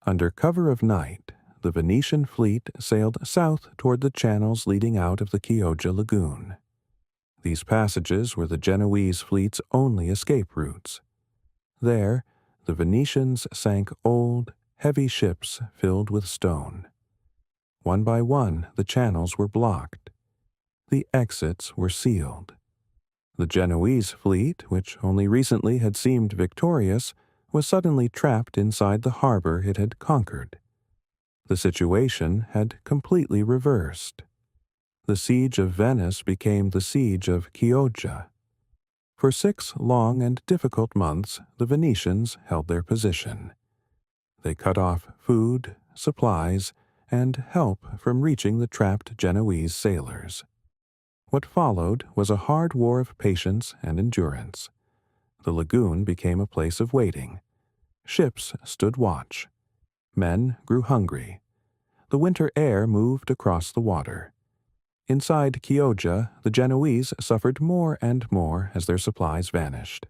Under cover of night, the Venetian fleet sailed south toward the channels leading out of the Chioggia lagoon. These passages were the Genoese fleet's only escape routes. There, the Venetians sank old, heavy ships filled with stone. One by one, the channels were blocked. The exits were sealed. The Genoese fleet, which only recently had seemed victorious, was suddenly trapped inside the harbor it had conquered. The situation had completely reversed. The siege of Venice became the siege of Chioggia. For 6 long and difficult months, the Venetians held their position. They cut off food, supplies, and help from reaching the trapped Genoese sailors. What followed was a hard war of patience and endurance. The lagoon became a place of waiting. Ships stood watch. Men grew hungry. The winter air moved across the water. Inside Chioggia, the Genoese suffered more and more as their supplies vanished.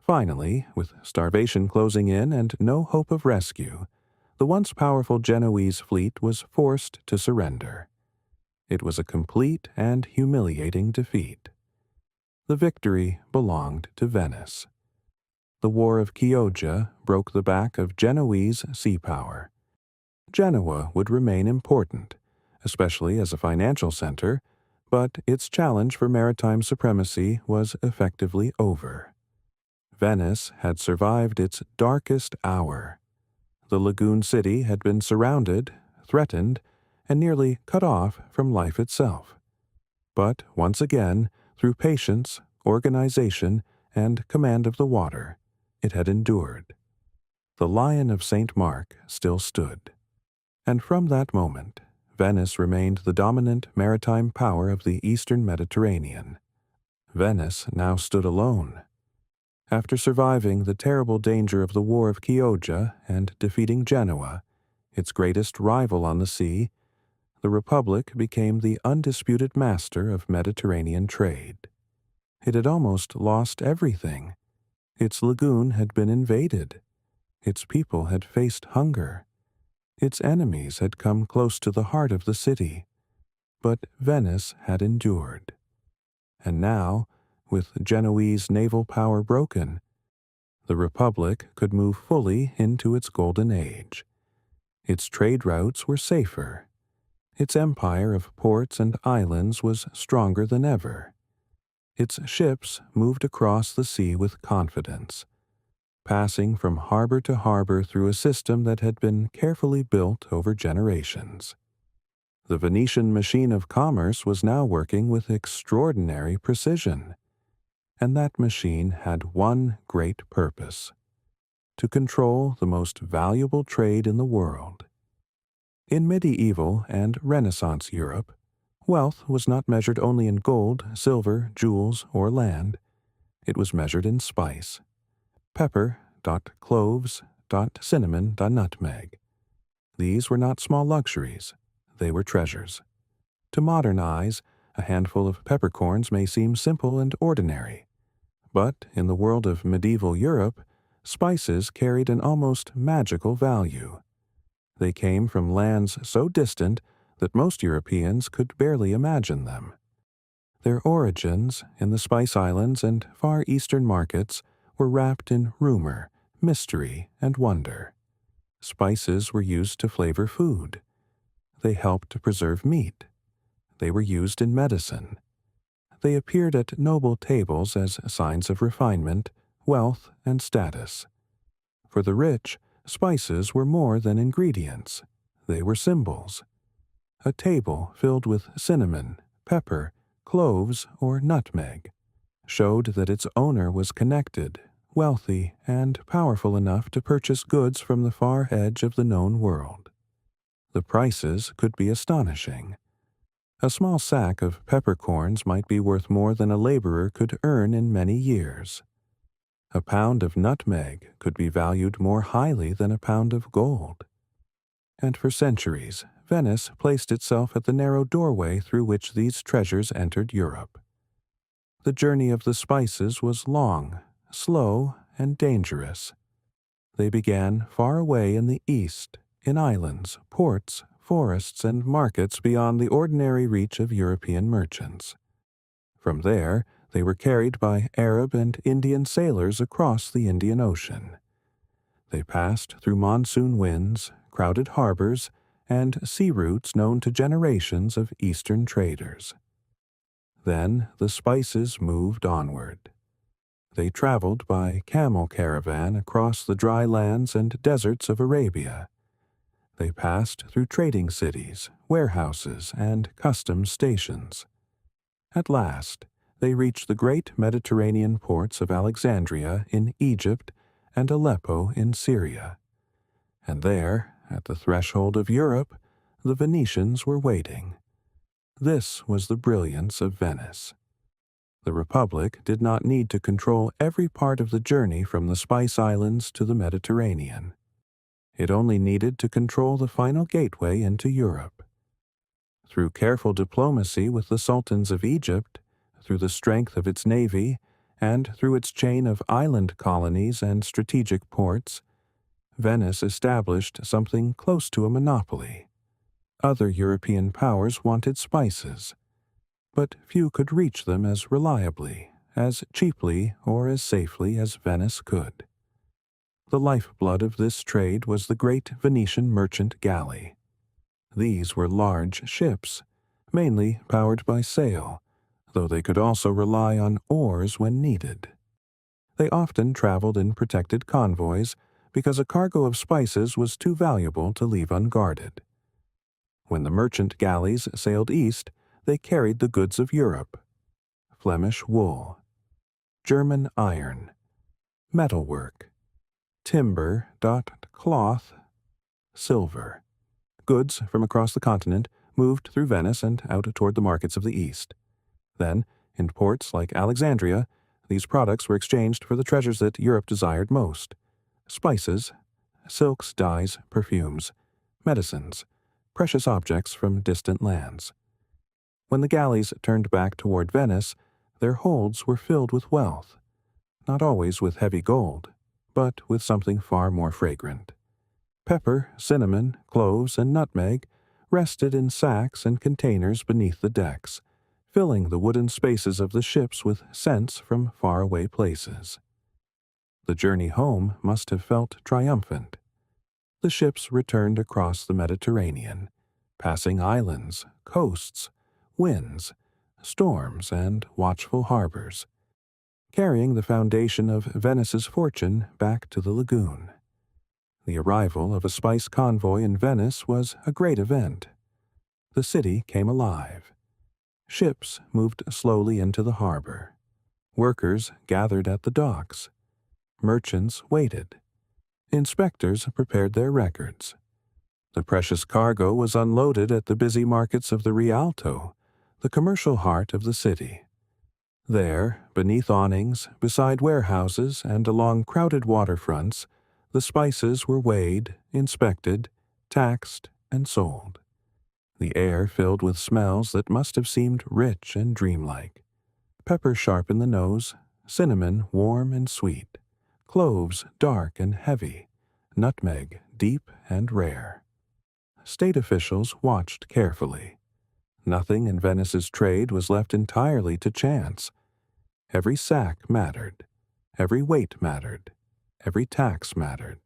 Finally, with starvation closing in and no hope of rescue, the once powerful Genoese fleet was forced to surrender. It was a complete and humiliating defeat. The victory belonged to Venice. The War of Chioggia broke the back of Genoese sea power. Genoa would remain important, especially as a financial center, but its challenge for maritime supremacy was effectively over. Venice had survived its darkest hour. The lagoon city had been surrounded, threatened, and nearly cut off from life itself. But once again, through patience, organization, and command of the water, it had endured. The Lion of St. Mark still stood. And from that moment, Venice remained the dominant maritime power of the eastern Mediterranean. Venice now stood alone. After surviving the terrible danger of the War of Chioggia and defeating Genoa, its greatest rival on the sea, the Republic became the undisputed master of Mediterranean trade. It had almost lost everything. Its lagoon had been invaded. Its people had faced hunger. Its enemies had come close to the heart of the city, but Venice had endured. And now, with Genoese naval power broken, the Republic could move fully into its golden age. Its trade routes were safer. Its empire of ports and islands was stronger than ever. Its ships moved across the sea with confidence, passing from harbor to harbor through a system that had been carefully built over generations. The Venetian machine of commerce was now working with extraordinary precision, and that machine had one great purpose: to control the most valuable trade in the world. In medieval and Renaissance Europe, wealth was not measured only in gold, silver, jewels, or land. It was measured in spice. Pepper, cloves, cinnamon, nutmeg. These were not small luxuries. They were treasures. To modern eyes, a handful of peppercorns may seem simple and ordinary. But in the world of medieval Europe, spices carried an almost magical value. They came from lands so distant that most Europeans could barely imagine them. Their origins in the Spice Islands and Far Eastern markets were wrapped in rumor, mystery, and wonder. Spices were used to flavor food. They helped to preserve meat. They were used in medicine. They appeared at noble tables as signs of refinement, wealth, and status. For the rich, spices were more than ingredients. They were symbols. A table filled with cinnamon, pepper, cloves, or nutmeg showed that its owner was connected, wealthy, and powerful enough to purchase goods from the far edge of the known world. The prices could be astonishing. A small sack of peppercorns might be worth more than a laborer could earn in many years. A pound of nutmeg could be valued more highly than a pound of gold. And for centuries, Venice placed itself at the narrow doorway through which these treasures entered Europe. The journey of the spices was long, slow, and dangerous. They began far away in the east, in islands, ports, forests, and markets beyond the ordinary reach of European merchants. From there, they were carried by Arab and Indian sailors across the Indian Ocean. They passed through monsoon winds, crowded harbors, and sea routes known to generations of Eastern traders. Then the spices moved onward. They traveled by camel caravan across the dry lands and deserts of Arabia. They passed through trading cities, warehouses, and customs stations. At last, they reached the great Mediterranean ports of Alexandria in Egypt and Aleppo in Syria. And there, at the threshold of Europe, the Venetians were waiting. This was the brilliance of Venice. The Republic did not need to control every part of the journey from the Spice Islands to the Mediterranean. It only needed to control the final gateway into Europe. Through careful diplomacy with the sultans of Egypt, through the strength of its navy, and through its chain of island colonies and strategic ports, Venice established something close to a monopoly. Other European powers wanted spices, but few could reach them as reliably, as cheaply, or as safely as Venice could. The lifeblood of this trade was the great Venetian merchant galley. These were large ships, mainly powered by sail, though they could also rely on oars when needed. They often traveled in protected convoys because a cargo of spices was too valuable to leave unguarded. When the merchant galleys sailed east, they carried the goods of Europe: Flemish wool, German iron, metalwork, timber, cloth, silver. Goods from across the continent moved through Venice and out toward the markets of the East. Then, in ports like Alexandria, these products were exchanged for the treasures that Europe desired most: spices, silks, dyes, perfumes, medicines, precious objects from distant lands. When the galleys turned back toward Venice, their holds were filled with wealth, not always with heavy gold, but with something far more fragrant. Pepper, cinnamon, cloves, and nutmeg rested in sacks and containers beneath the decks, filling the wooden spaces of the ships with scents from faraway places. The journey home must have felt triumphant. The ships returned across the Mediterranean, passing islands, coasts, winds, storms, and watchful harbors, carrying the foundation of Venice's fortune back to the lagoon. The arrival of a spice convoy in Venice was a great event. The city came alive. Ships moved slowly into the harbor. Workers gathered at the docks. Merchants waited. Inspectors prepared their records. The precious cargo was unloaded at the busy markets of the Rialto, the commercial heart of the city. There, beneath awnings, beside warehouses, and along crowded waterfronts, the spices were weighed, inspected, taxed, and sold. The air filled with smells that must have seemed rich and dreamlike. Pepper sharp in the nose, cinnamon warm and sweet, cloves dark and heavy, nutmeg deep and rare. State officials watched carefully. Nothing in Venice's trade was left entirely to chance. Every sack mattered. Every weight mattered. Every tax mattered.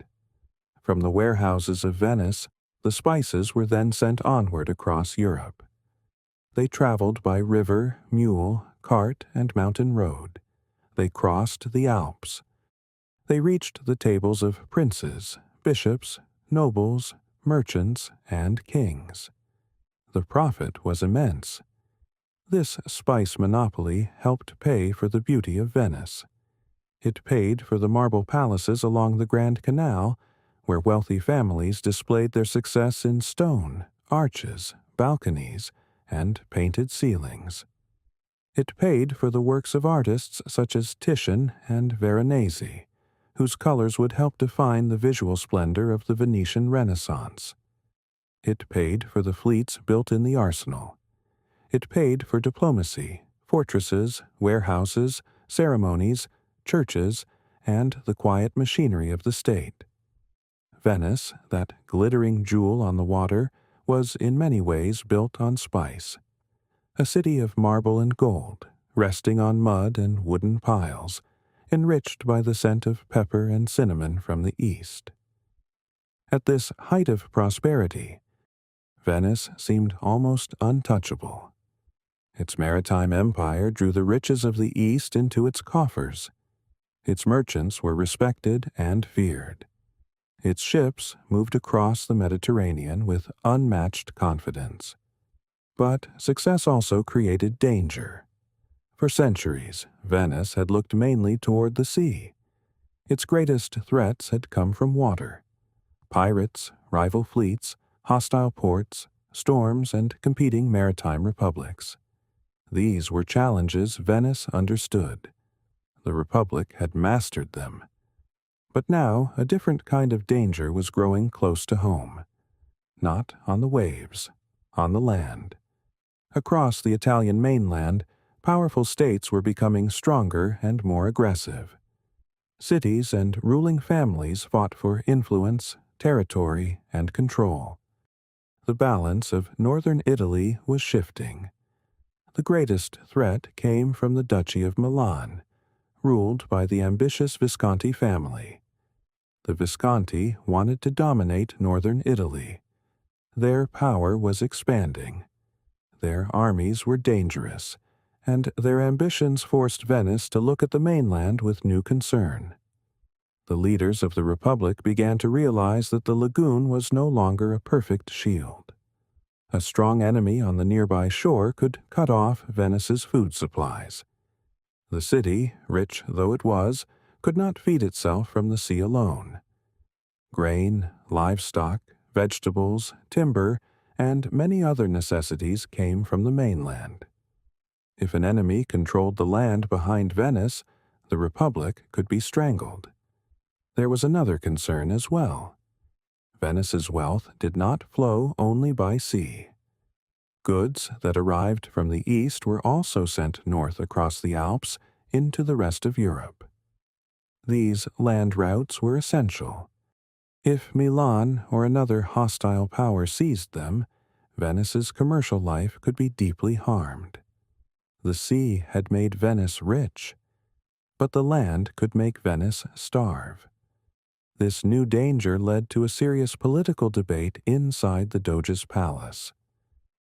From the warehouses of Venice, the spices were then sent onward across Europe. They traveled by river, mule, cart, and mountain road. They crossed the Alps. They reached the tables of princes, bishops, nobles, merchants, and kings. The profit was immense. This spice monopoly helped pay for the beauty of Venice. It paid for the marble palaces along the Grand Canal, where wealthy families displayed their success in stone, arches, balconies, and painted ceilings. It paid for the works of artists such as Titian and Veronese, whose colors would help define the visual splendor of the Venetian Renaissance. It paid for the fleets built in the arsenal. It paid for diplomacy, fortresses, warehouses, ceremonies, churches, and the quiet machinery of the state. Venice, that glittering jewel on the water, was in many ways built on spice. A city of marble and gold, resting on mud and wooden piles, enriched by the scent of pepper and cinnamon from the east. At this height of prosperity, Venice seemed almost untouchable. Its maritime empire drew the riches of the East into its coffers. Its merchants were respected and feared. Its ships moved across the Mediterranean with unmatched confidence. But success also created danger. For centuries, Venice had looked mainly toward the sea. Its greatest threats had come from water. Pirates, rival fleets, hostile ports, storms, and competing maritime republics. These were challenges Venice understood. The Republic had mastered them. But now a different kind of danger was growing close to home. Not on the waves, on the land. Across the Italian mainland, powerful states were becoming stronger and more aggressive. Cities and ruling families fought for influence, territory, and control. The balance of northern Italy was shifting. The greatest threat came from the Duchy of Milan, ruled by the ambitious Visconti family. The Visconti wanted to dominate northern Italy. Their power was expanding. Their armies were dangerous, and their ambitions forced Venice to look at the mainland with new concern. The leaders of the Republic began to realize that the lagoon was no longer a perfect shield. A strong enemy on the nearby shore could cut off Venice's food supplies. The city, rich though it was, could not feed itself from the sea alone. Grain, livestock, vegetables, timber, and many other necessities came from the mainland. If an enemy controlled the land behind Venice, the Republic could be strangled. There was another concern as well. Venice's wealth did not flow only by sea. Goods that arrived from the east were also sent north across the Alps into the rest of Europe. These land routes were essential. If Milan or another hostile power seized them, Venice's commercial life could be deeply harmed. The sea had made Venice rich, but the land could make Venice starve. This new danger led to a serious political debate inside the Doge's palace.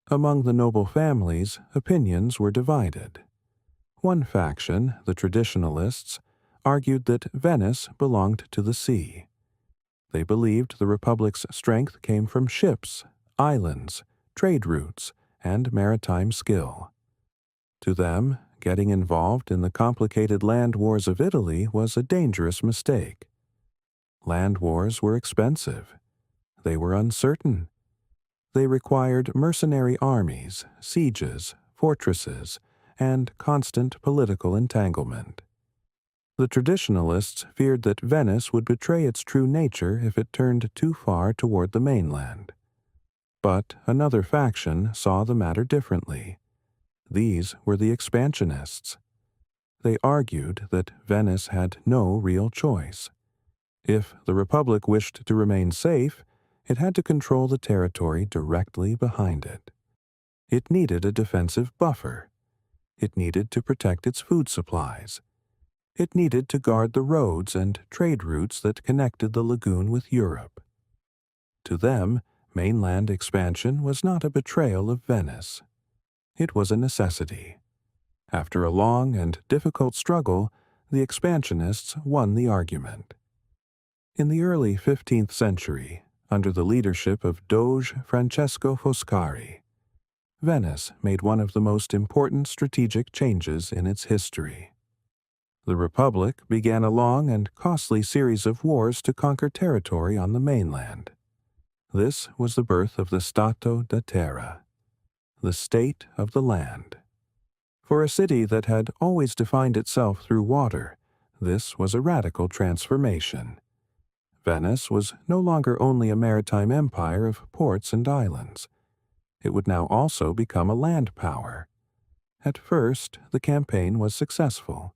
Among the noble families, opinions were divided. One faction, the traditionalists, argued that Venice belonged to the sea. They believed the Republic's strength came from ships, islands, trade routes, and maritime skill. To them, getting involved in the complicated land wars of Italy was a dangerous mistake. Land wars were expensive. They were uncertain. They required mercenary armies, sieges, fortresses, and constant political entanglement. The traditionalists feared that Venice would betray its true nature if it turned too far toward the mainland. But another faction saw the matter differently. These were the expansionists. They argued that Venice had no real choice. If the Republic wished to remain safe, it had to control the territory directly behind it. It needed a defensive buffer. It needed to protect its food supplies. It needed to guard the roads and trade routes that connected the lagoon with Europe. To them, mainland expansion was not a betrayal of Venice. It was a necessity. After a long and difficult struggle, the expansionists won the argument. In the early 15th century, under the leadership of Doge Francesco Foscari, Venice made one of the most important strategic changes in its history. The Republic began a long and costly series of wars to conquer territory on the mainland. This was the birth of the Stato da Terra, the state of the land. For a city that had always defined itself through water, this was a radical transformation. Venice was no longer only a maritime empire of ports and islands. It would now also become a land power. At first, the campaign was successful.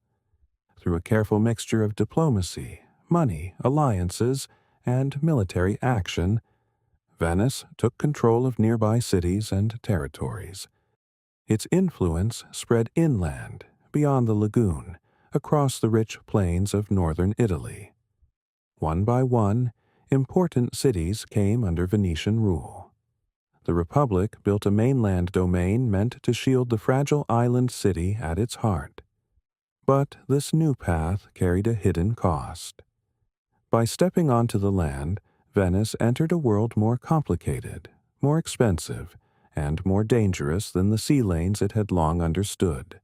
Through a careful mixture of diplomacy, money, alliances, and military action, Venice took control of nearby cities and territories. Its influence spread inland, beyond the lagoon, across the rich plains of northern Italy. One by one, important cities came under Venetian rule. The Republic built a mainland domain meant to shield the fragile island city at its heart. But this new path carried a hidden cost. By stepping onto the land, Venice entered a world more complicated, more expensive, and more dangerous than the sea lanes it had long understood.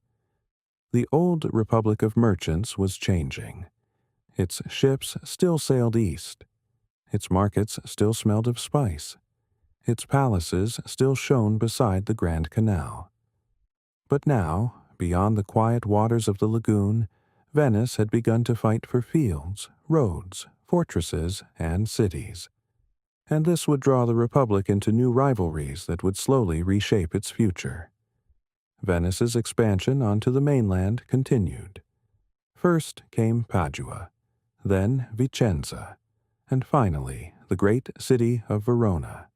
The old Republic of Merchants was changing. Its ships still sailed east. Its markets still smelled of spice. Its palaces still shone beside the Grand Canal. But now, beyond the quiet waters of the lagoon, Venice had begun to fight for fields, roads, fortresses, and cities. And this would draw the Republic into new rivalries that would slowly reshape its future. Venice's expansion onto the mainland continued. First came Padua, then Vicenza, and finally the great city of Verona.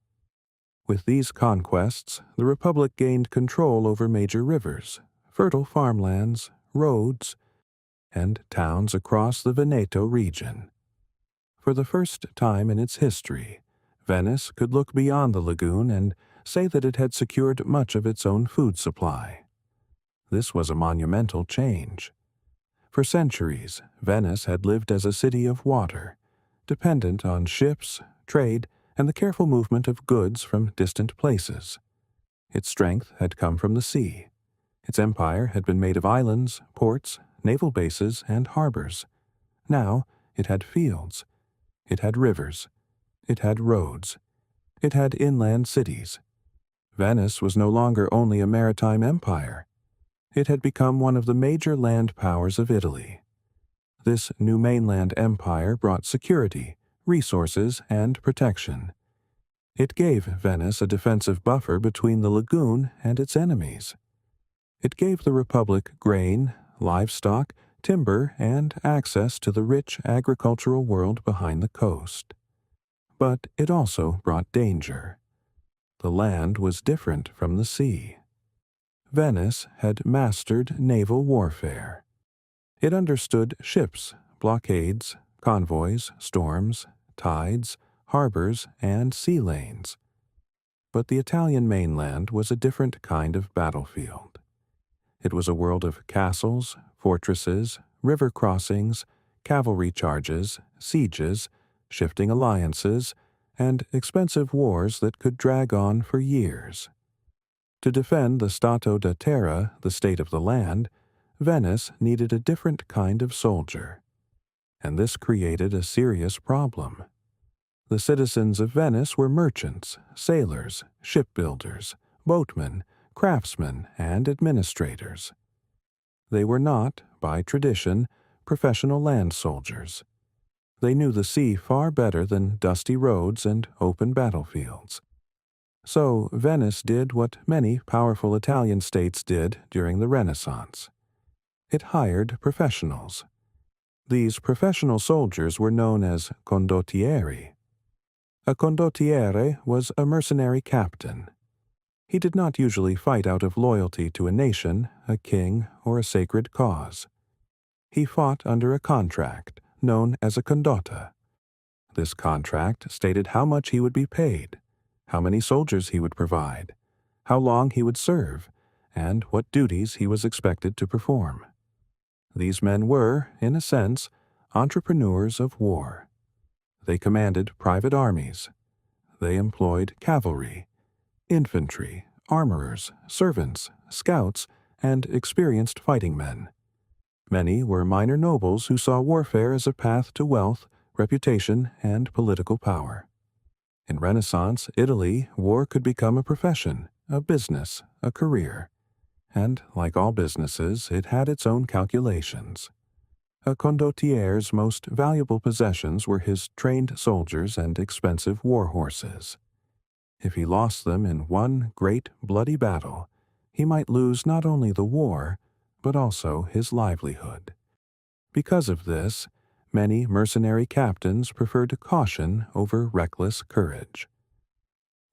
With these conquests, the Republic gained control over major rivers, fertile farmlands, roads, and towns across the Veneto region. For the first time in its history, Venice could look beyond the lagoon and say that it had secured much of its own food supply. This was a monumental change. For centuries, Venice had lived as a city of water, dependent on ships, trade, and the careful movement of goods from distant places. Its strength had come from the sea. Its empire had been made of islands, ports, naval bases, and harbors. Now it had fields. It had rivers. It had roads. It had inland cities. Venice was no longer only a maritime empire. It had become one of the major land powers of Italy. This new mainland empire brought security, resources, and protection. It gave Venice a defensive buffer between the lagoon and its enemies. It gave the Republic grain, livestock, timber, and access to the rich agricultural world behind the coast. but it also brought danger. The land was different from the sea. Venice had mastered naval warfare. It understood ships, blockades, convoys, storms, tides, harbors, and sea lanes. But the Italian mainland was a different kind of battlefield. It was a world of castles, fortresses, river crossings, cavalry charges, sieges, shifting alliances, and expensive wars that could drag on for years. To defend the Stato da Terra, the state of the land, Venice needed a different kind of soldier. And this created a serious problem. The citizens of Venice were merchants, sailors, shipbuilders, boatmen, craftsmen, and administrators. They were not, by tradition, professional land soldiers. They knew the sea far better than dusty roads and open battlefields. So Venice did what many powerful Italian states did during the Renaissance. It hired professionals. These professional soldiers were known as condottieri. A condottiere was a mercenary captain. He did not usually fight out of loyalty to a nation, a king, or a sacred cause. He fought under a contract, known as a condotta. This contract stated how much he would be paid, how many soldiers he would provide, how long he would serve, and what duties he was expected to perform. These men were, in a sense, entrepreneurs of war. They commanded private armies. They employed cavalry, infantry, armorers, servants, scouts, and experienced fighting men. Many were minor nobles who saw warfare as a path to wealth, reputation, and political power. In Renaissance Italy, war could become a profession, a business, a career. And, like all businesses, it had its own calculations. A condottier's most valuable possessions were his trained soldiers and expensive war horses. If he lost them in one great bloody battle, he might lose not only the war, but also his livelihood. Because of this, many mercenary captains preferred caution over reckless courage.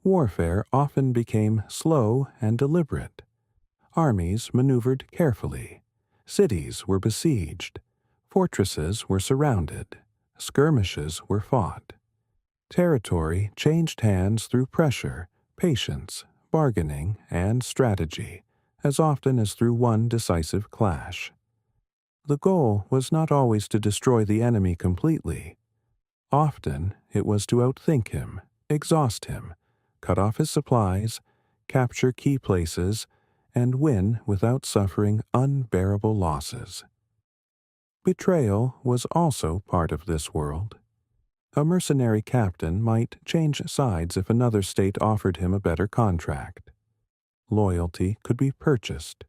Warfare often became slow and deliberate. Armies maneuvered carefully. Cities were besieged. Fortresses were surrounded. Skirmishes were fought. Territory changed hands through pressure, patience, bargaining, and strategy, as often as through one decisive clash. The goal was not always to destroy the enemy completely. Often it was to outthink him, exhaust him, cut off his supplies, capture key places, and win without suffering unbearable losses. Betrayal was also part of this world. A mercenary captain might change sides if another state offered him a better contract. Loyalty could be purchased,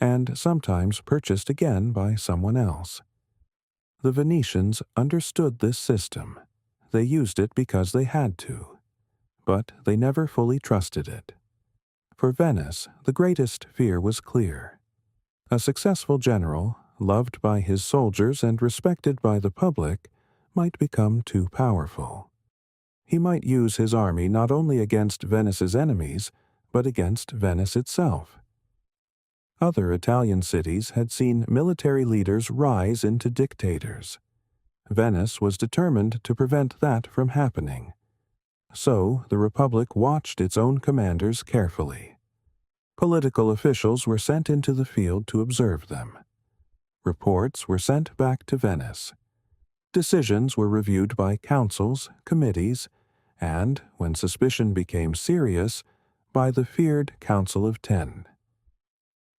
and sometimes purchased again by someone else. The Venetians understood this system. They used it because they had to, but they never fully trusted it. For Venice, the greatest fear was clear. A successful general, loved by his soldiers and respected by the public, might become too powerful. He might use his army not only against Venice's enemies, but against Venice itself. Other Italian cities had seen military leaders rise into dictators. Venice was determined to prevent that from happening. So the Republic watched its own commanders carefully. Political officials were sent into the field to observe them. Reports were sent back to Venice. Decisions were reviewed by councils, committees, and, when suspicion became serious, by the feared Council of Ten.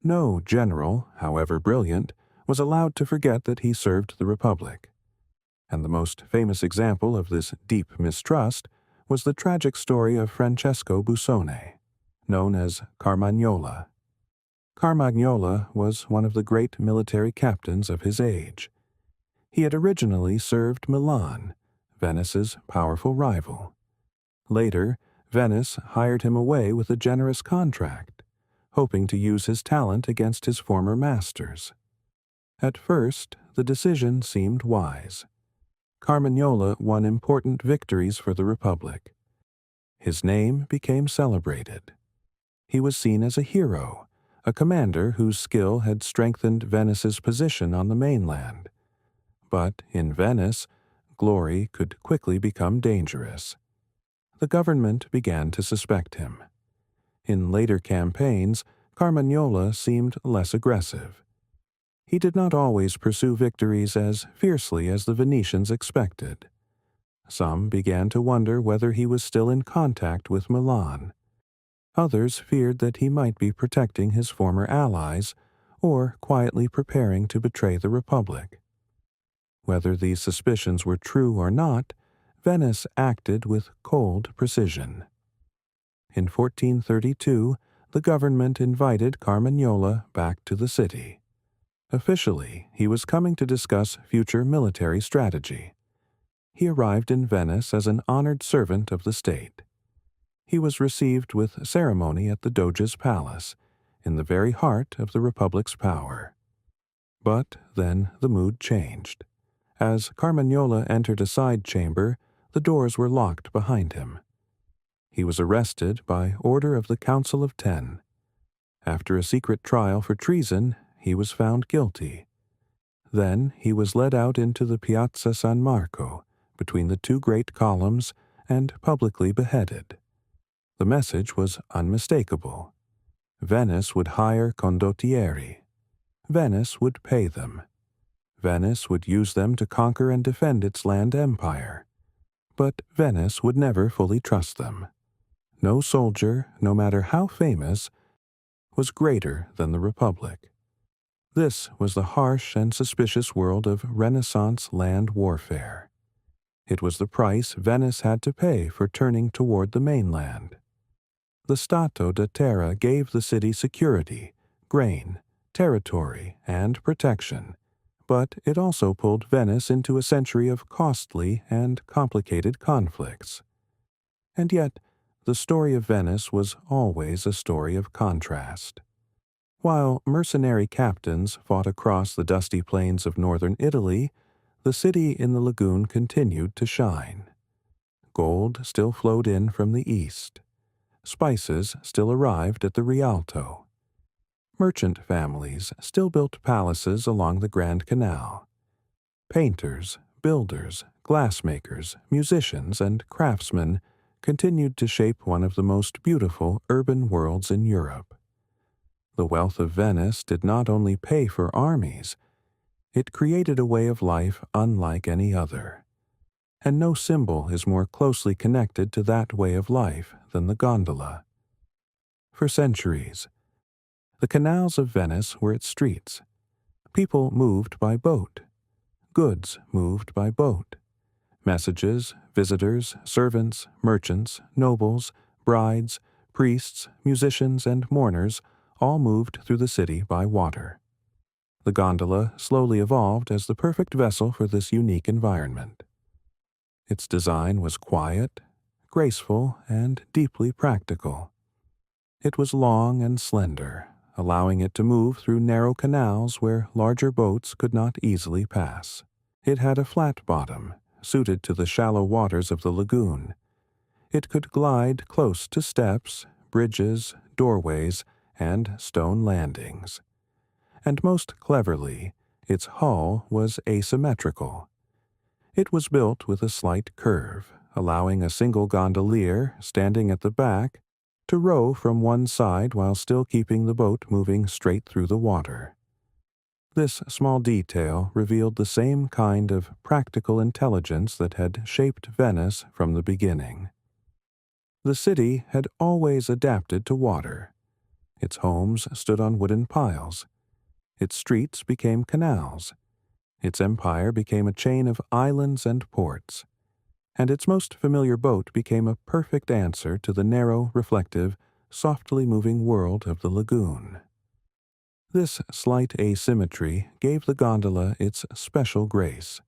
No general, however brilliant, was allowed to forget that he served the Republic. And the most famous example of this deep mistrust was the tragic story of Francesco Busoni, known as Carmagnola. Carmagnola was one of the great military captains of his age. He had originally served Milan, Venice's powerful rival. Later, Venice hired him away with a generous contract, hoping to use his talent against his former masters. At first, the decision seemed wise. Carmagnola won important victories for the Republic. His name became celebrated. He was seen as a hero, a commander whose skill had strengthened Venice's position on the mainland. But in Venice, glory could quickly become dangerous. The government began to suspect him. In later campaigns, Carmagnola seemed less aggressive. He did not always pursue victories as fiercely as the Venetians expected. Some began to wonder whether he was still in contact with Milan. Others feared that he might be protecting his former allies or quietly preparing to betray the Republic. Whether these suspicions were true or not, Venice acted with cold precision. In 1432, the government invited Carmagnola back to the city. Officially, he was coming to discuss future military strategy. He arrived in Venice as an honored servant of the state. He was received with ceremony at the doge's palace, in the very heart of the Republic's power. But then the mood changed. As Carmagnola entered a side chamber, the doors were locked behind him. He was arrested by order of the Council of Ten. After a secret trial for treason, he was found guilty. Then he was led out into the Piazza San Marco, between the two great columns, and publicly beheaded. The message was unmistakable. Venice would hire condottieri. Venice would pay them. Venice would use them to conquer and defend its land empire. But Venice would never fully trust them. No soldier, no matter how famous, was greater than the Republic. This was the harsh and suspicious world of Renaissance land warfare. It was the price Venice had to pay for turning toward the mainland. The Stato da Terra gave the city security, grain, territory, and protection, but it also pulled Venice into a century of costly and complicated conflicts. And yet, the story of Venice was always a story of contrast. While mercenary captains fought across the dusty plains of northern Italy, the city in the lagoon continued to shine. Gold still flowed in from the east. Spices still arrived at the Rialto. Merchant families still built palaces along the Grand Canal. Painters, builders, glassmakers, musicians, and craftsmen continued to shape one of the most beautiful urban worlds in Europe. The wealth of Venice did not only pay for armies, it created a way of life unlike any other. And no symbol is more closely connected to that way of life than the gondola. For centuries, the canals of Venice were its streets. People moved by boat. Goods moved by boat. Messages, visitors, servants, merchants, nobles, brides, priests, musicians, and mourners all moved through the city by water. The gondola slowly evolved as the perfect vessel for this unique environment. Its design was quiet, graceful, and deeply practical. It was long and slender, allowing it to move through narrow canals where larger boats could not easily pass. It had a flat bottom, suited to the shallow waters of the lagoon. It could glide close to steps, bridges, doorways, and stone landings. And most cleverly, its hull was asymmetrical. It was built with a slight curve, allowing a single gondolier standing at the back to row from one side while still keeping the boat moving straight through the water. This small detail revealed the same kind of practical intelligence that had shaped Venice from the beginning. The city had always adapted to water. Its homes stood on wooden piles. Its streets became canals. Its empire became a chain of islands and ports. And its most familiar boat became a perfect answer to the narrow, reflective, softly moving world of the lagoon. This slight asymmetry gave the gondola its special grace.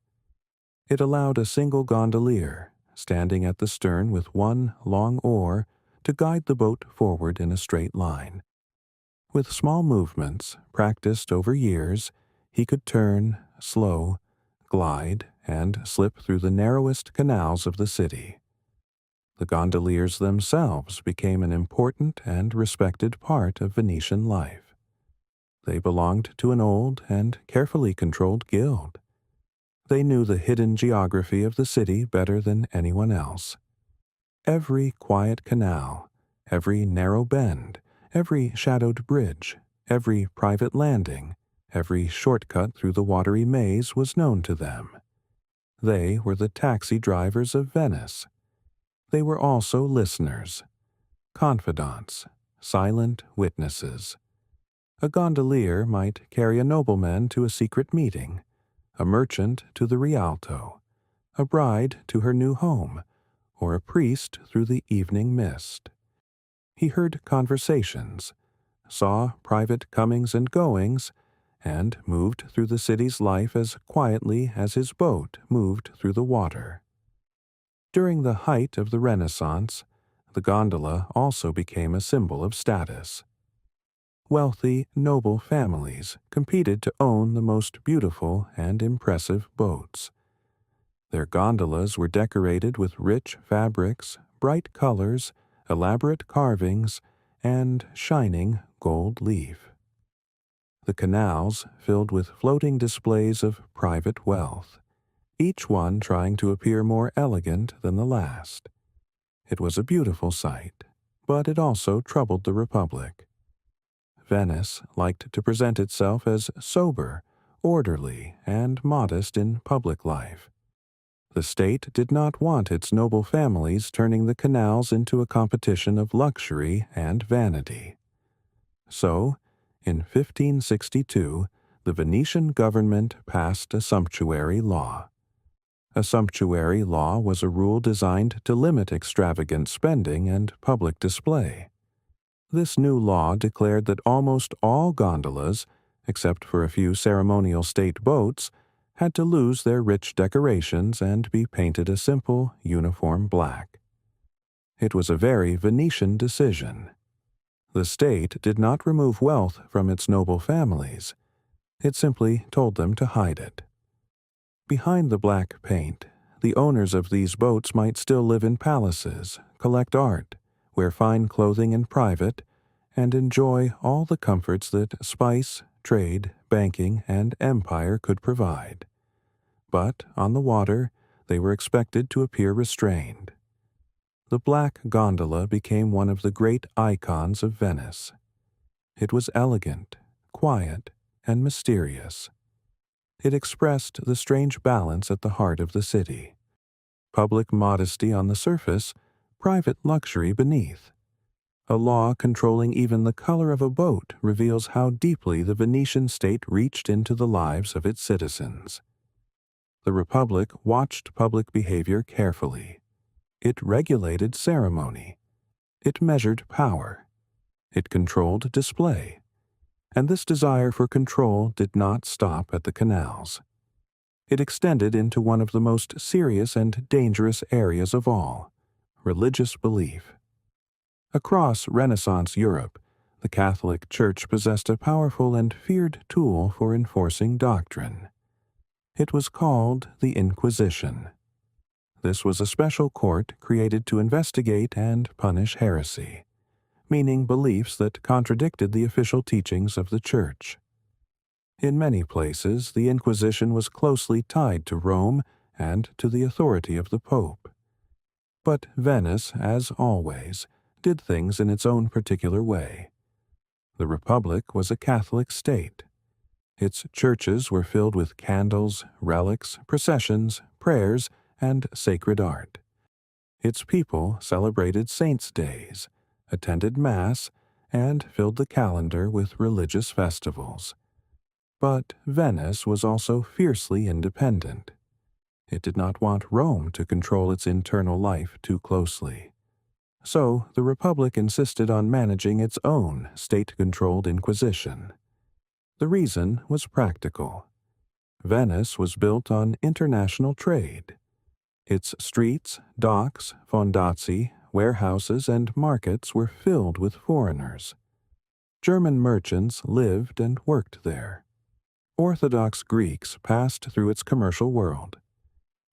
It allowed a single gondolier, standing at the stern with one long oar, to guide the boat forward in a straight line. With small movements, practiced over years, he could turn, slow, glide, and slip through the narrowest canals of the city. The gondoliers themselves became an important and respected part of Venetian life. They belonged to an old and carefully controlled guild. They knew the hidden geography of the city better than anyone else. Every quiet canal, every narrow bend, every shadowed bridge, every private landing, every shortcut through the watery maze was known to them. They were the taxi drivers of Venice. They were also listeners, confidants, silent witnesses. A gondolier might carry a nobleman to a secret meeting, a merchant to the Rialto, a bride to her new home, or a priest through the evening mist. He heard conversations, saw private comings and goings, and moved through the city's life as quietly as his boat moved through the water. During the height of the Renaissance, the gondola also became a symbol of status. Wealthy, noble families competed to own the most beautiful and impressive boats. Their gondolas were decorated with rich fabrics, bright colors, elaborate carvings, and shining gold leaf. The canals filled with floating displays of private wealth, each one trying to appear more elegant than the last. It was a beautiful sight, but it also troubled the Republic. Venice liked to present itself as sober, orderly, and modest in public life. The state did not want its noble families turning the canals into a competition of luxury and vanity. So, in 1562, the Venetian government passed a sumptuary law. A sumptuary law was a rule designed to limit extravagant spending and public display. This new law declared that almost all gondolas, except for a few ceremonial state boats, had to lose their rich decorations and be painted a simple, uniform black. It was a very Venetian decision. The state did not remove wealth from its noble families. It simply told them to hide it. Behind the black paint, the owners of these boats might still live in palaces, collect art, wear fine clothing in private, and enjoy all the comforts that spice, trade, banking, and empire could provide. But on the water, they were expected to appear restrained. The black gondola became one of the great icons of Venice. It was elegant, quiet, and mysterious. It expressed the strange balance at the heart of the city. Public modesty on the surface, private luxury beneath. A law controlling even the color of a boat reveals how deeply the Venetian state reached into the lives of its citizens. The Republic watched public behavior carefully. It regulated ceremony. It measured power. It controlled display. And this desire for control did not stop at the canals. It extended into one of the most serious and dangerous areas of all, religious belief. Across Renaissance Europe, the Catholic Church possessed a powerful and feared tool for enforcing doctrine. It was called the Inquisition. This was a special court created to investigate and punish heresy, meaning beliefs that contradicted the official teachings of the Church. In many places, the Inquisition was closely tied to Rome and to the authority of the Pope. But Venice, as always, did things in its own particular way. The Republic was a Catholic state. Its churches were filled with candles, relics, processions, prayers, and sacred art. Its people celebrated saints' days, attended Mass, and filled the calendar with religious festivals. But Venice was also fiercely independent. It did not want Rome to control its internal life too closely. So the Republic insisted on managing its own state-controlled Inquisition. The reason was practical. Venice was built on international trade. Its streets, docks, fondazzi, warehouses, and markets were filled with foreigners. German merchants lived and worked there. Orthodox Greeks passed through its commercial world.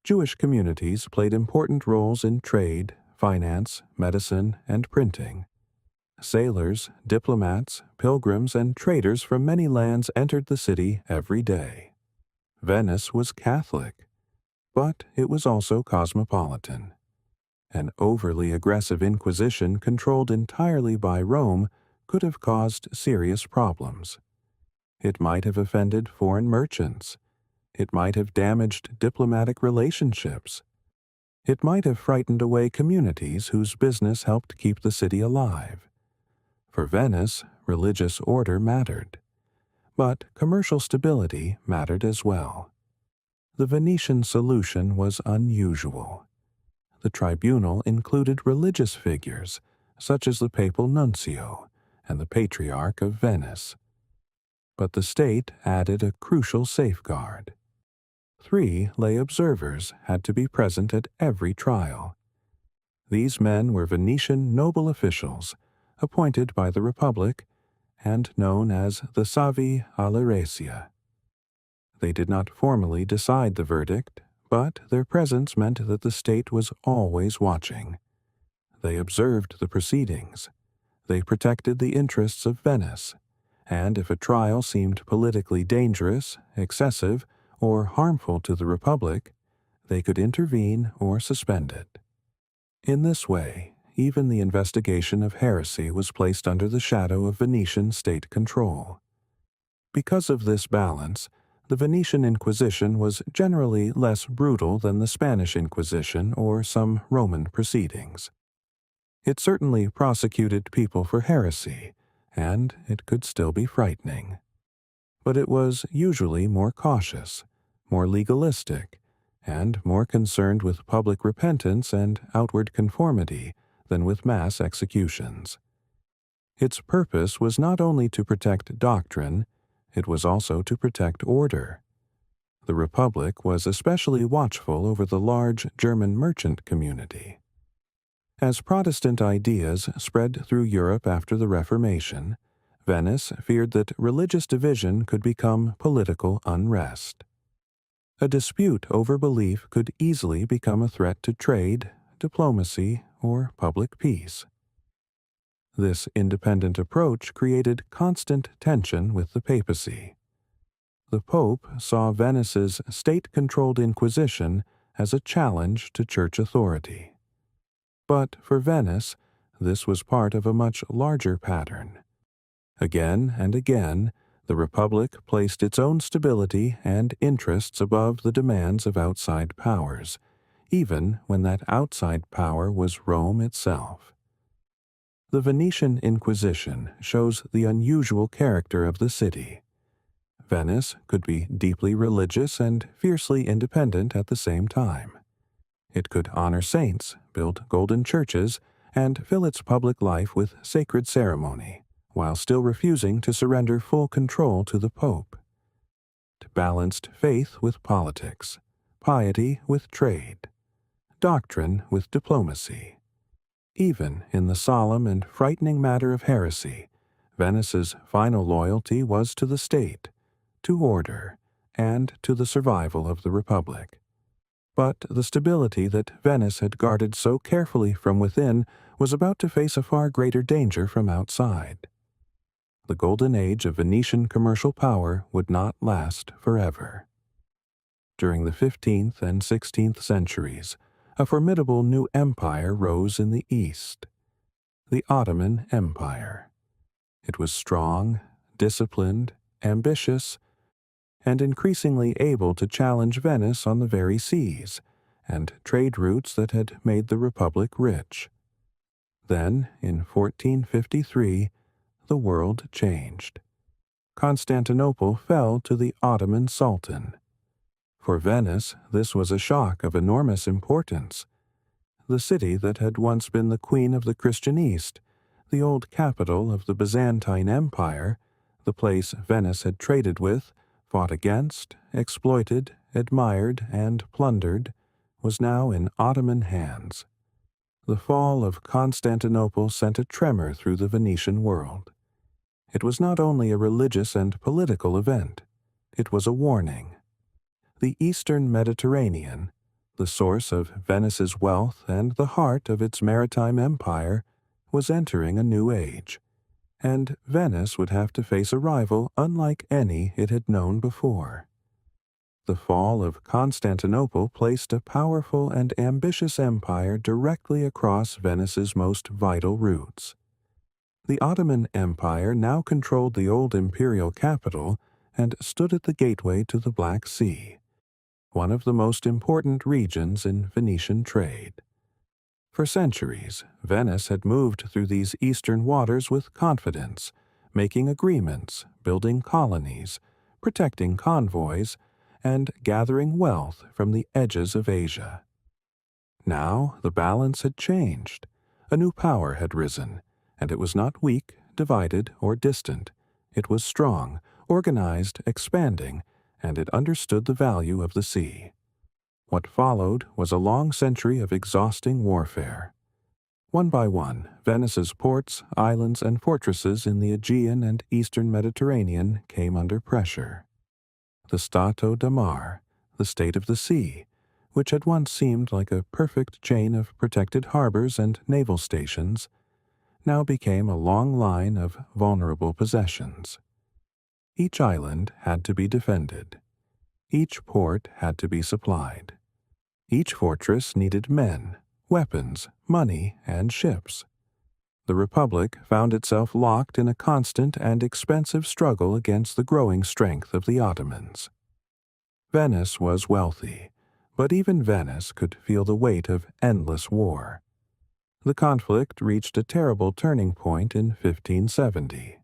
Jewish communities played important roles in trade, finance, medicine, and printing. Sailors, diplomats, pilgrims, and traders from many lands entered the city every day. Venice was Catholic, but it was also cosmopolitan. An overly aggressive inquisition controlled entirely by Rome could have caused serious problems. It might have offended foreign merchants. It might have damaged diplomatic relationships. It might have frightened away communities whose business helped keep the city alive. For Venice, religious order mattered. But commercial stability mattered as well. The Venetian solution was unusual. The tribunal included religious figures, such as the papal nuncio and the Patriarch of Venice. But the state added a crucial safeguard. 3 lay observers had to be present at every trial. These men were Venetian noble officials, appointed by the Republic, and known as the Savi alla Recia. They did not formally decide the verdict, but their presence meant that the state was always watching. They observed the proceedings. They protected the interests of Venice, and if a trial seemed politically dangerous, excessive, or harmful to the Republic, they could intervene or suspend it. In this way, even the investigation of heresy was placed under the shadow of Venetian state control. Because of this balance, the Venetian Inquisition was generally less brutal than the Spanish Inquisition or some Roman proceedings. It certainly prosecuted people for heresy, and it could still be frightening. But it was usually more cautious, more legalistic, and more concerned with public repentance and outward conformity than with mass executions. Its purpose was not only to protect doctrine, it was also to protect order. The Republic was especially watchful over the large German merchant community. As Protestant ideas spread through Europe after the Reformation, Venice feared that religious division could become political unrest. A dispute over belief could easily become a threat to trade, diplomacy, or public peace. This independent approach created constant tension with the papacy. The Pope saw Venice's state-controlled Inquisition as a challenge to church authority. But for Venice, this was part of a much larger pattern. Again and again, the Republic placed its own stability and interests above the demands of outside powers, even when that outside power was Rome itself. The Venetian Inquisition shows the unusual character of the city. Venice could be deeply religious and fiercely independent at the same time. It could honor saints, build golden churches, and fill its public life with sacred ceremony, while still refusing to surrender full control to the Pope. It balanced faith with politics, piety with trade, doctrine with diplomacy. Even in the solemn and frightening matter of heresy, Venice's final loyalty was to the state, to order, and to the survival of the Republic. But the stability that Venice had guarded so carefully from within was about to face a far greater danger from outside. The golden age of Venetian commercial power would not last forever. During the 15th and 16th centuries, a formidable new empire rose in the east, the Ottoman Empire. It was strong, disciplined, ambitious, and increasingly able to challenge Venice on the very seas and trade routes that had made the Republic rich. Then, in 1453, the world changed. Constantinople fell to the Ottoman Sultan. For Venice, this was a shock of enormous importance. The city that had once been the queen of the Christian East, the old capital of the Byzantine Empire, the place Venice had traded with, fought against, exploited, admired, and plundered, was now in Ottoman hands. The fall of Constantinople sent a tremor through the Venetian world. It was not only a religious and political event, it was a warning. The Eastern Mediterranean, The source of Venice's wealth and the heart of its maritime empire was entering a new age, and Venice would have to face a rival unlike any it had known before. The fall of Constantinople placed a powerful and ambitious empire directly across Venice's most vital routes. The Ottoman Empire now controlled the old imperial capital and stood at the gateway to the Black Sea, one of the most important regions in Venetian trade. For centuries, Venice had moved through these eastern waters with confidence, making agreements, building colonies, protecting convoys, and gathering wealth from the edges of Asia. Now the balance had changed. A new power had risen, and it was not weak, divided, or distant. It was strong, organized, expanding, and it understood the value of the sea. What followed was a long century of exhausting warfare. One by one, Venice's ports, islands, and fortresses in the Aegean and eastern Mediterranean came under pressure. The Stato da Mar, the state of the sea, which had once seemed like a perfect chain of protected harbors and naval stations, now became a long line of vulnerable possessions. Each island had to be defended. Each port had to be supplied. Each fortress needed men, weapons, money, and ships. The Republic found itself locked in a constant and expensive struggle against the growing strength of the Ottomans. Venice was wealthy, but even Venice could feel the weight of endless war. The conflict reached a terrible turning point in 1570.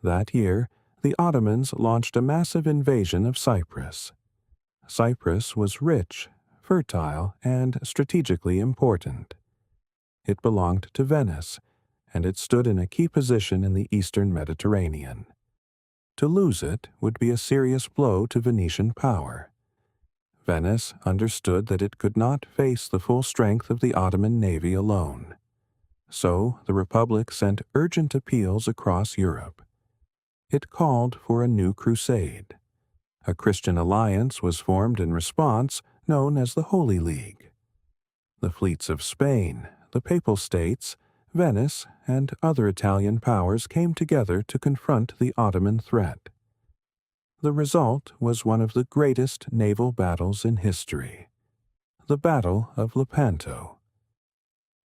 That year, the Ottomans launched a massive invasion of Cyprus. Cyprus was rich, fertile, and strategically important. It belonged to Venice, and it stood in a key position in the eastern Mediterranean. To lose it would be a serious blow to Venetian power. Venice understood that it could not face the full strength of the Ottoman navy alone. So the Republic sent urgent appeals across Europe. It called for a new crusade. A Christian alliance was formed in response, known as the Holy League. The fleets of Spain, the Papal States, Venice, and other Italian powers came together to confront the Ottoman threat. The result was one of the greatest naval battles in history, the Battle of Lepanto.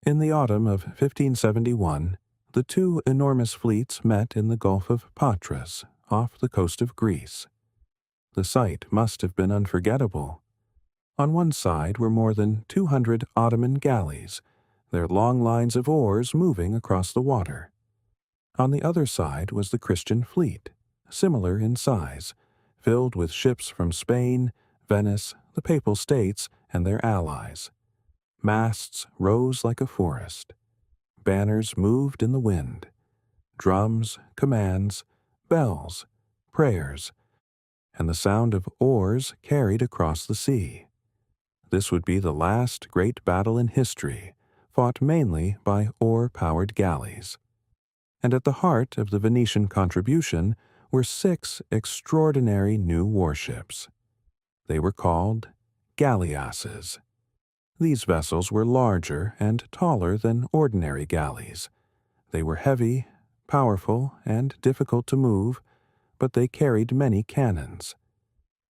In the autumn of 1571, the two enormous fleets met in the Gulf of Patras, off the coast of Greece. The sight must have been unforgettable. On one side were more than 200 Ottoman galleys, their long lines of oars moving across the water. On the other side was the Christian fleet, similar in size, filled with ships from Spain, Venice, the Papal States, and their allies. Masts rose like a forest. Banners moved in the wind. Drums, commands, bells, prayers, and the sound of oars carried across the sea. This would be the last great battle in history, fought mainly by oar-powered galleys. And at the heart of the Venetian contribution were 6 extraordinary new warships. They were called galleasses. These vessels were larger and taller than ordinary galleys. They were heavy, powerful, and difficult to move, but they carried many cannons.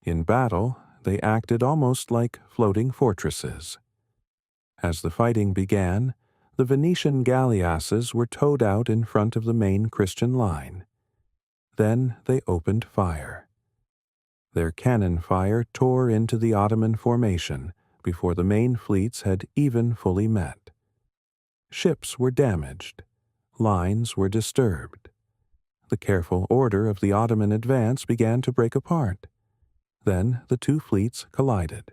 In battle, they acted almost like floating fortresses. As the fighting began, the Venetian galleasses were towed out in front of the main Christian line. Then they opened fire. Their cannon fire tore into the Ottoman formation before the main fleets had even fully met. Ships were damaged. Lines were disturbed. The careful order of the Ottoman advance began to break apart. Then the two fleets collided.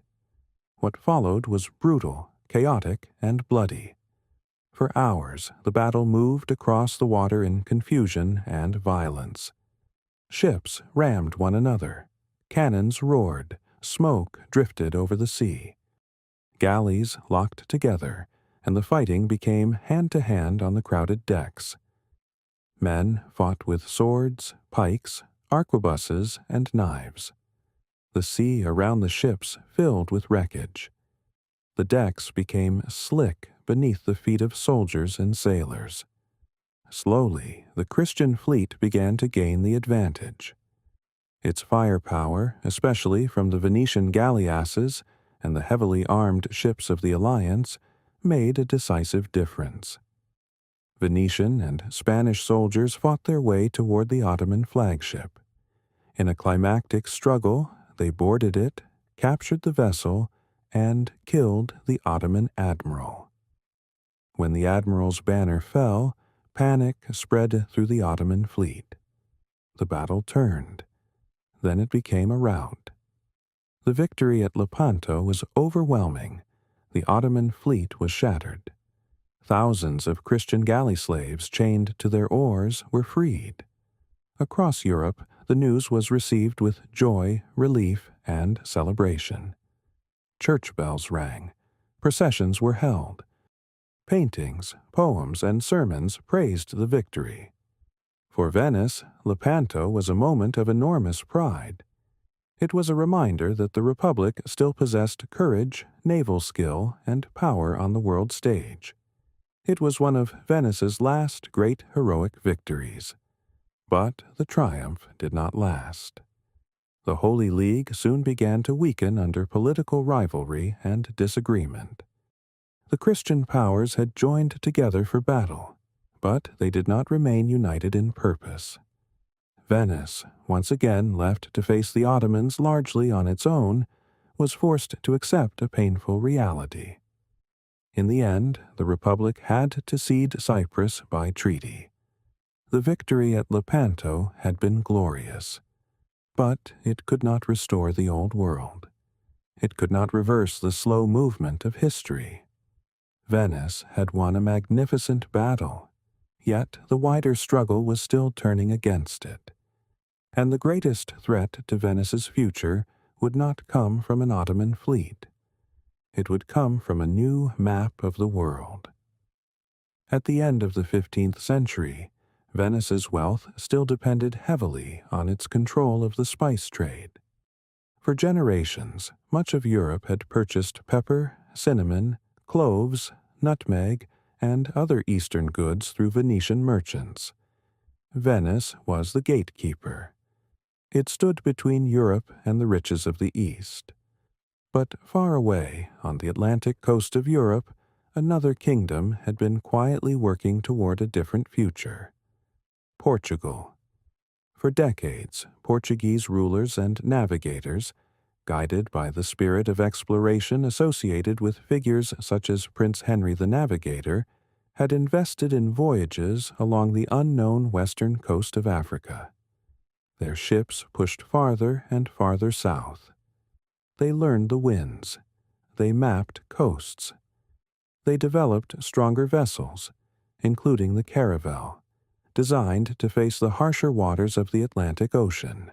What followed was brutal, chaotic, and bloody. For hours, the battle moved across the water in confusion and violence. Ships rammed one another. Cannons roared. Smoke drifted over the sea. Galleys locked together, and the fighting became hand-to-hand on the crowded decks. Men fought with swords, pikes, arquebuses, and knives. The sea around the ships filled with wreckage. The decks became slick beneath the feet of soldiers and sailors. Slowly, the Christian fleet began to gain the advantage. Its firepower, especially from the Venetian galleasses and the heavily armed ships of the Alliance, made a decisive difference. Venetian and Spanish soldiers fought their way toward the Ottoman flagship. In a climactic struggle, they boarded it, captured the vessel, and killed the Ottoman admiral. When the admiral's banner fell, panic spread through the Ottoman fleet. The battle turned. Then it became a rout. The victory at Lepanto was overwhelming. The Ottoman fleet was shattered. Thousands of Christian galley slaves chained to their oars were freed. Across Europe, the news was received with joy, relief, and celebration. Church bells rang. Processions were held. Paintings, poems, and sermons praised the victory. For Venice, Lepanto was a moment of enormous pride. It was a reminder that the Republic still possessed courage, naval skill, and power on the world stage. It was one of Venice's last great heroic victories. But the triumph did not last. The Holy League soon began to weaken under political rivalry and disagreement. The Christian powers had joined together for battle, but they did not remain united in purpose. Venice, once again left to face the Ottomans largely on its own, was forced to accept a painful reality. In the end, the Republic had to cede Cyprus by treaty. The victory at Lepanto had been glorious, but it could not restore the old world. It could not reverse the slow movement of history. Venice had won a magnificent battle, yet the wider struggle was still turning against it. And the greatest threat to Venice's future would not come from an Ottoman fleet. It would come from a new map of the world. At the end of the 15th century, Venice's wealth still depended heavily on its control of the spice trade. For generations, much of Europe had purchased pepper, cinnamon, cloves, nutmeg, and other Eastern goods through Venetian merchants. Venice was the gatekeeper. It stood between Europe and the riches of the East. But far away, on the Atlantic coast of Europe, another kingdom had been quietly working toward a different future. Portugal. For decades, Portuguese rulers and navigators, guided by the spirit of exploration associated with figures such as Prince Henry the Navigator, had invested in voyages along the unknown western coast of Africa. Their ships pushed farther and farther south. They learned the winds. They mapped coasts. They developed stronger vessels, including the caravel, designed to face the harsher waters of the Atlantic Ocean.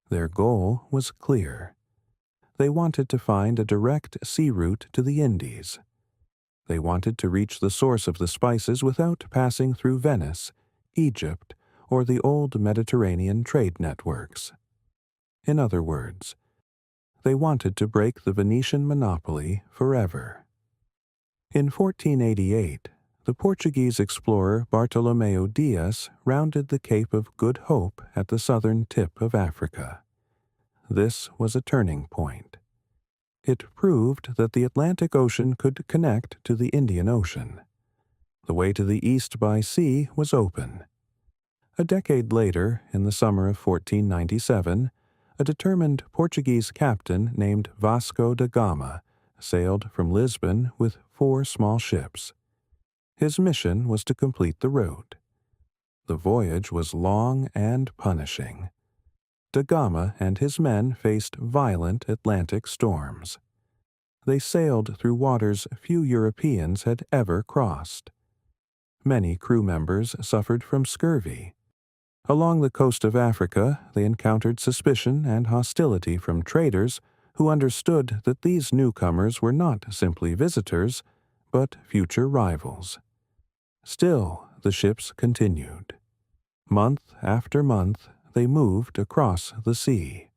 Their goal was clear. They wanted to find a direct sea route to the Indies. They wanted to reach the source of the spices without passing through Venice, Egypt, or the old Mediterranean trade networks. In other words, they wanted to break the Venetian monopoly forever. In 1488, the Portuguese explorer Bartolomeu Dias rounded the Cape of Good Hope at the southern tip of Africa. This was a turning point. It proved that the Atlantic Ocean could connect to the Indian Ocean. The way to the east by sea was open. A decade later, in the summer of 1497, a determined Portuguese captain named Vasco da Gama sailed from Lisbon with 4 small ships. His mission was to complete the route. The voyage was long and punishing. Da Gama and his men faced violent Atlantic storms. They sailed through waters few Europeans had ever crossed. Many crew members suffered from scurvy. Along the coast of Africa, they encountered suspicion and hostility from traders who understood that these newcomers were not simply visitors, but future rivals. Still, the ships continued. Month after month, they moved across the sea.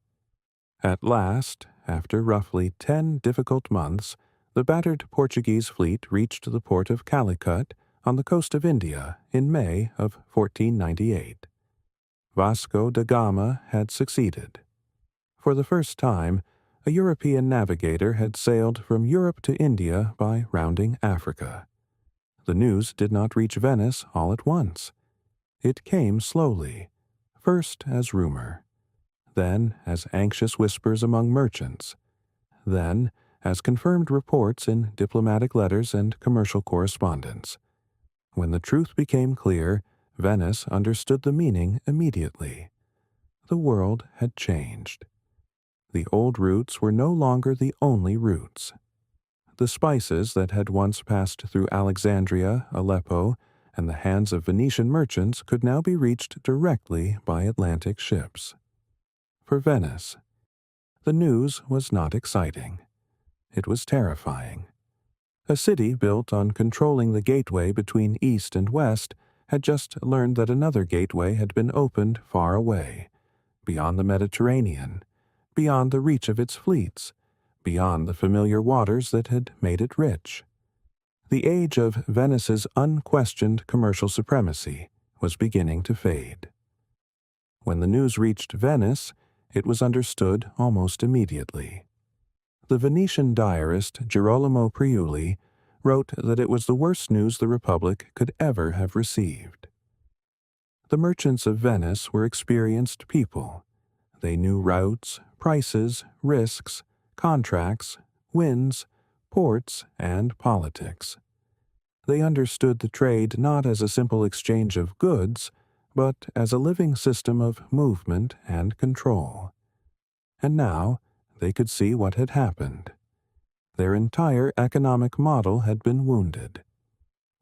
At last, after roughly 10 difficult months, the battered Portuguese fleet reached the port of Calicut on the coast of India in May of 1498. Vasco da Gama had succeeded. For the first time, a European navigator had sailed from Europe to India by rounding Africa. The news did not reach Venice all at once. It came slowly, first as rumor, then as anxious whispers among merchants, then as confirmed reports in diplomatic letters and commercial correspondence. When the truth became clear, Venice understood the meaning immediately. The world had changed. The old routes were no longer the only routes. The spices that had once passed through Alexandria, Aleppo, and the hands of Venetian merchants could now be reached directly by Atlantic ships. For Venice, the news was not exciting. It was terrifying. A city built on controlling the gateway between East and West had just learned that another gateway had been opened far away, beyond the Mediterranean, beyond the reach of its fleets, beyond the familiar waters that had made it rich. The age of Venice's unquestioned commercial supremacy was beginning to fade. When the news reached Venice, it was understood almost immediately. The Venetian diarist Girolamo Priuli wrote that it was the worst news the Republic could ever have received. The merchants of Venice were experienced people. They knew routes, prices, risks, contracts, winds, ports, and politics. They understood the trade not as a simple exchange of goods, but as a living system of movement and control. And now they could see what had happened. Their entire economic model had been wounded.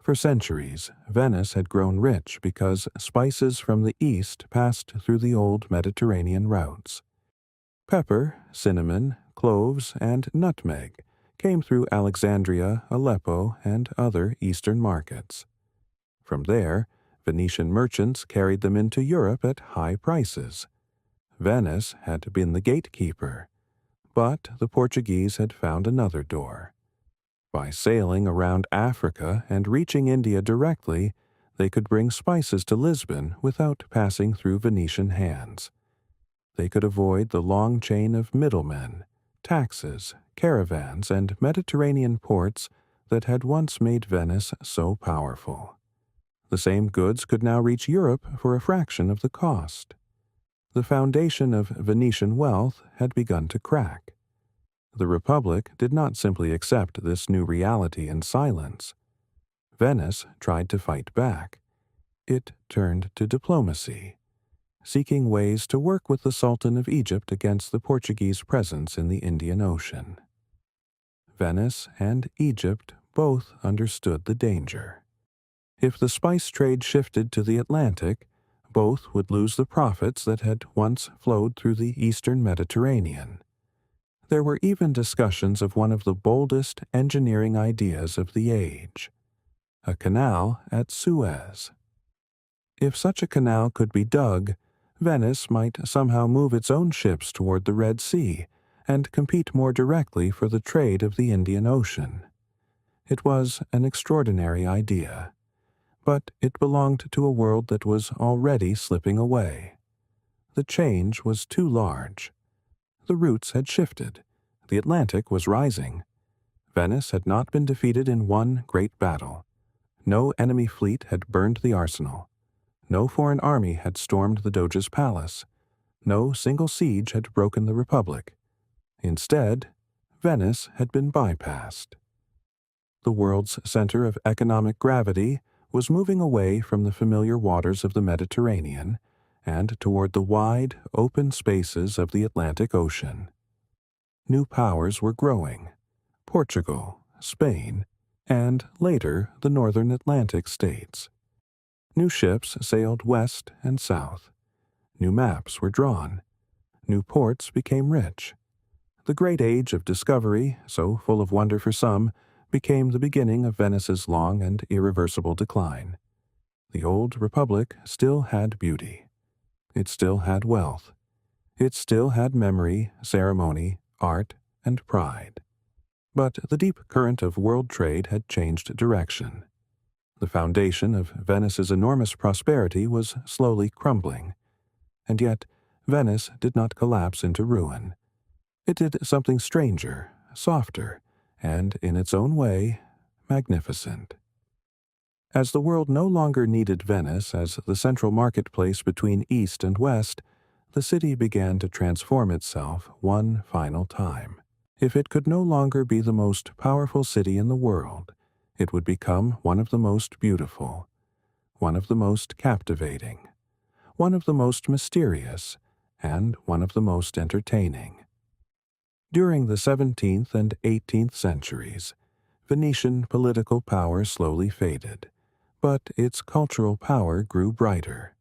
For centuries, Venice had grown rich because spices from the east passed through the old Mediterranean routes. Pepper, cinnamon, cloves, and nutmeg came through Alexandria, Aleppo, and other eastern markets. From there, Venetian merchants carried them into Europe at high prices. Venice had been the gatekeeper, but the Portuguese had found another door. By sailing around Africa and reaching India directly, they could bring spices to Lisbon without passing through Venetian hands. They could avoid the long chain of middlemen, taxes, caravans, and Mediterranean ports that had once made Venice so powerful. The same goods could now reach Europe for a fraction of the cost. The foundation of Venetian wealth had begun to crack. The Republic did not simply accept this new reality in silence. Venice tried to fight back. It turned to diplomacy, seeking ways to work with the Sultan of Egypt against the Portuguese presence in the Indian Ocean. Venice and Egypt both understood the danger. If the spice trade shifted to the Atlantic, both would lose the profits that had once flowed through the eastern Mediterranean. There were even discussions of one of the boldest engineering ideas of the age: a canal at Suez. If such a canal could be dug, Venice might somehow move its own ships toward the Red Sea and compete more directly for the trade of the Indian Ocean. It was an extraordinary idea, but it belonged to a world that was already slipping away. The change was too large. The routes had shifted. The Atlantic was rising. Venice had not been defeated in one great battle. No enemy fleet had burned the arsenal. No foreign army had stormed the Doge's palace. No single siege had broken the Republic. Instead, Venice had been bypassed. The world's center of economic gravity was moving away from the familiar waters of the Mediterranean and toward the wide, open spaces of the Atlantic Ocean. New powers were growing: Portugal, Spain, and later the northern Atlantic states. New ships sailed west and south. New maps were drawn. New ports became rich. The great age of discovery, so full of wonder for some, became the beginning of Venice's long and irreversible decline. The old Republic still had beauty. It still had wealth. It still had memory, ceremony, art, and pride. But the deep current of world trade had changed direction. The foundation of Venice's enormous prosperity was slowly crumbling, and yet Venice did not collapse into ruin. It did something stranger, softer, and, in its own way, magnificent. As the world no longer needed Venice as the central marketplace between East and West, the city began to transform itself one final time. If it could no longer be the most powerful city in the world, it would become one of the most beautiful, one of the most captivating, one of the most mysterious, and one of the most entertaining. During the 17th and 18th centuries, Venetian political power slowly faded, but its cultural power grew brighter.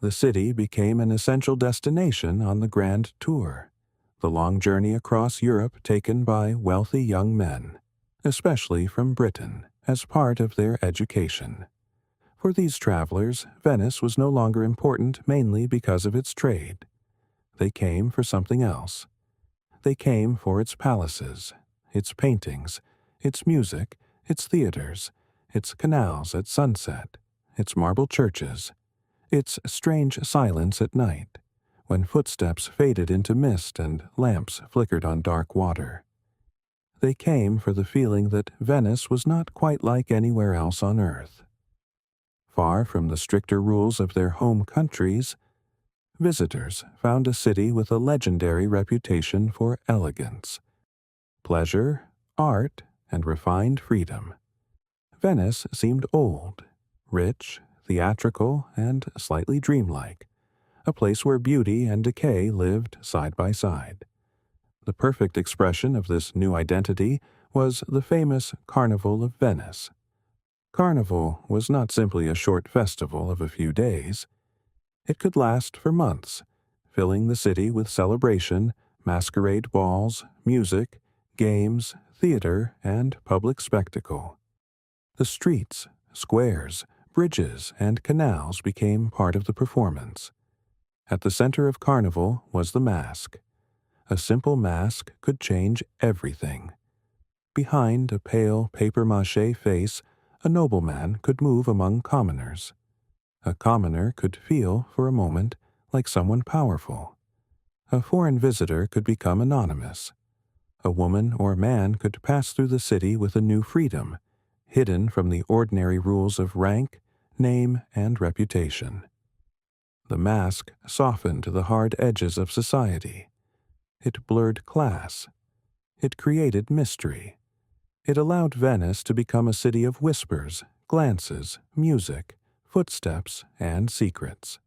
The city became an essential destination on the Grand Tour, the long journey across Europe taken by wealthy young men, especially from Britain, as part of their education. For these travelers, Venice was no longer important mainly because of its trade. They came for something else. They came for its palaces, its paintings, its music, its theaters, its canals at sunset, its marble churches, its strange silence at night, when footsteps faded into mist and lamps flickered on dark water. They came for the feeling that Venice was not quite like anywhere else on earth. Far from the stricter rules of their home countries, visitors found a city with a legendary reputation for elegance, pleasure, art, and refined freedom. Venice seemed old, rich, theatrical, and slightly dreamlike, a place where beauty and decay lived side by side. The perfect expression of this new identity was the famous Carnival of Venice. Carnival was not simply a short festival of a few days. It could last for months, filling the city with celebration, masquerade balls, music, games, theater, and public spectacle. The streets, squares, bridges, and canals became part of the performance. At the center of Carnival was the mask. A simple mask could change everything. Behind a pale papier-mâché face, a nobleman could move among commoners. A commoner could feel, for a moment, like someone powerful. A foreign visitor could become anonymous. A woman or man could pass through the city with a new freedom, hidden from the ordinary rules of rank, name, and reputation. The mask softened the hard edges of society. It blurred class. It created mystery. It allowed Venice to become a city of whispers, glances, music, footsteps, and secrets.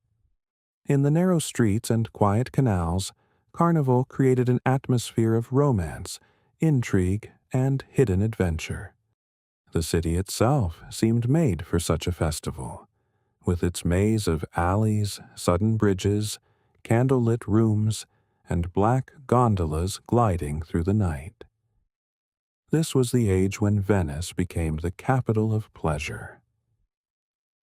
In the narrow streets and quiet canals, Carnival created an atmosphere of romance, intrigue, and hidden adventure. The city itself seemed made for such a festival, with its maze of alleys, sudden bridges, candlelit rooms, and black gondolas gliding through the night. This was the age when Venice became the capital of pleasure.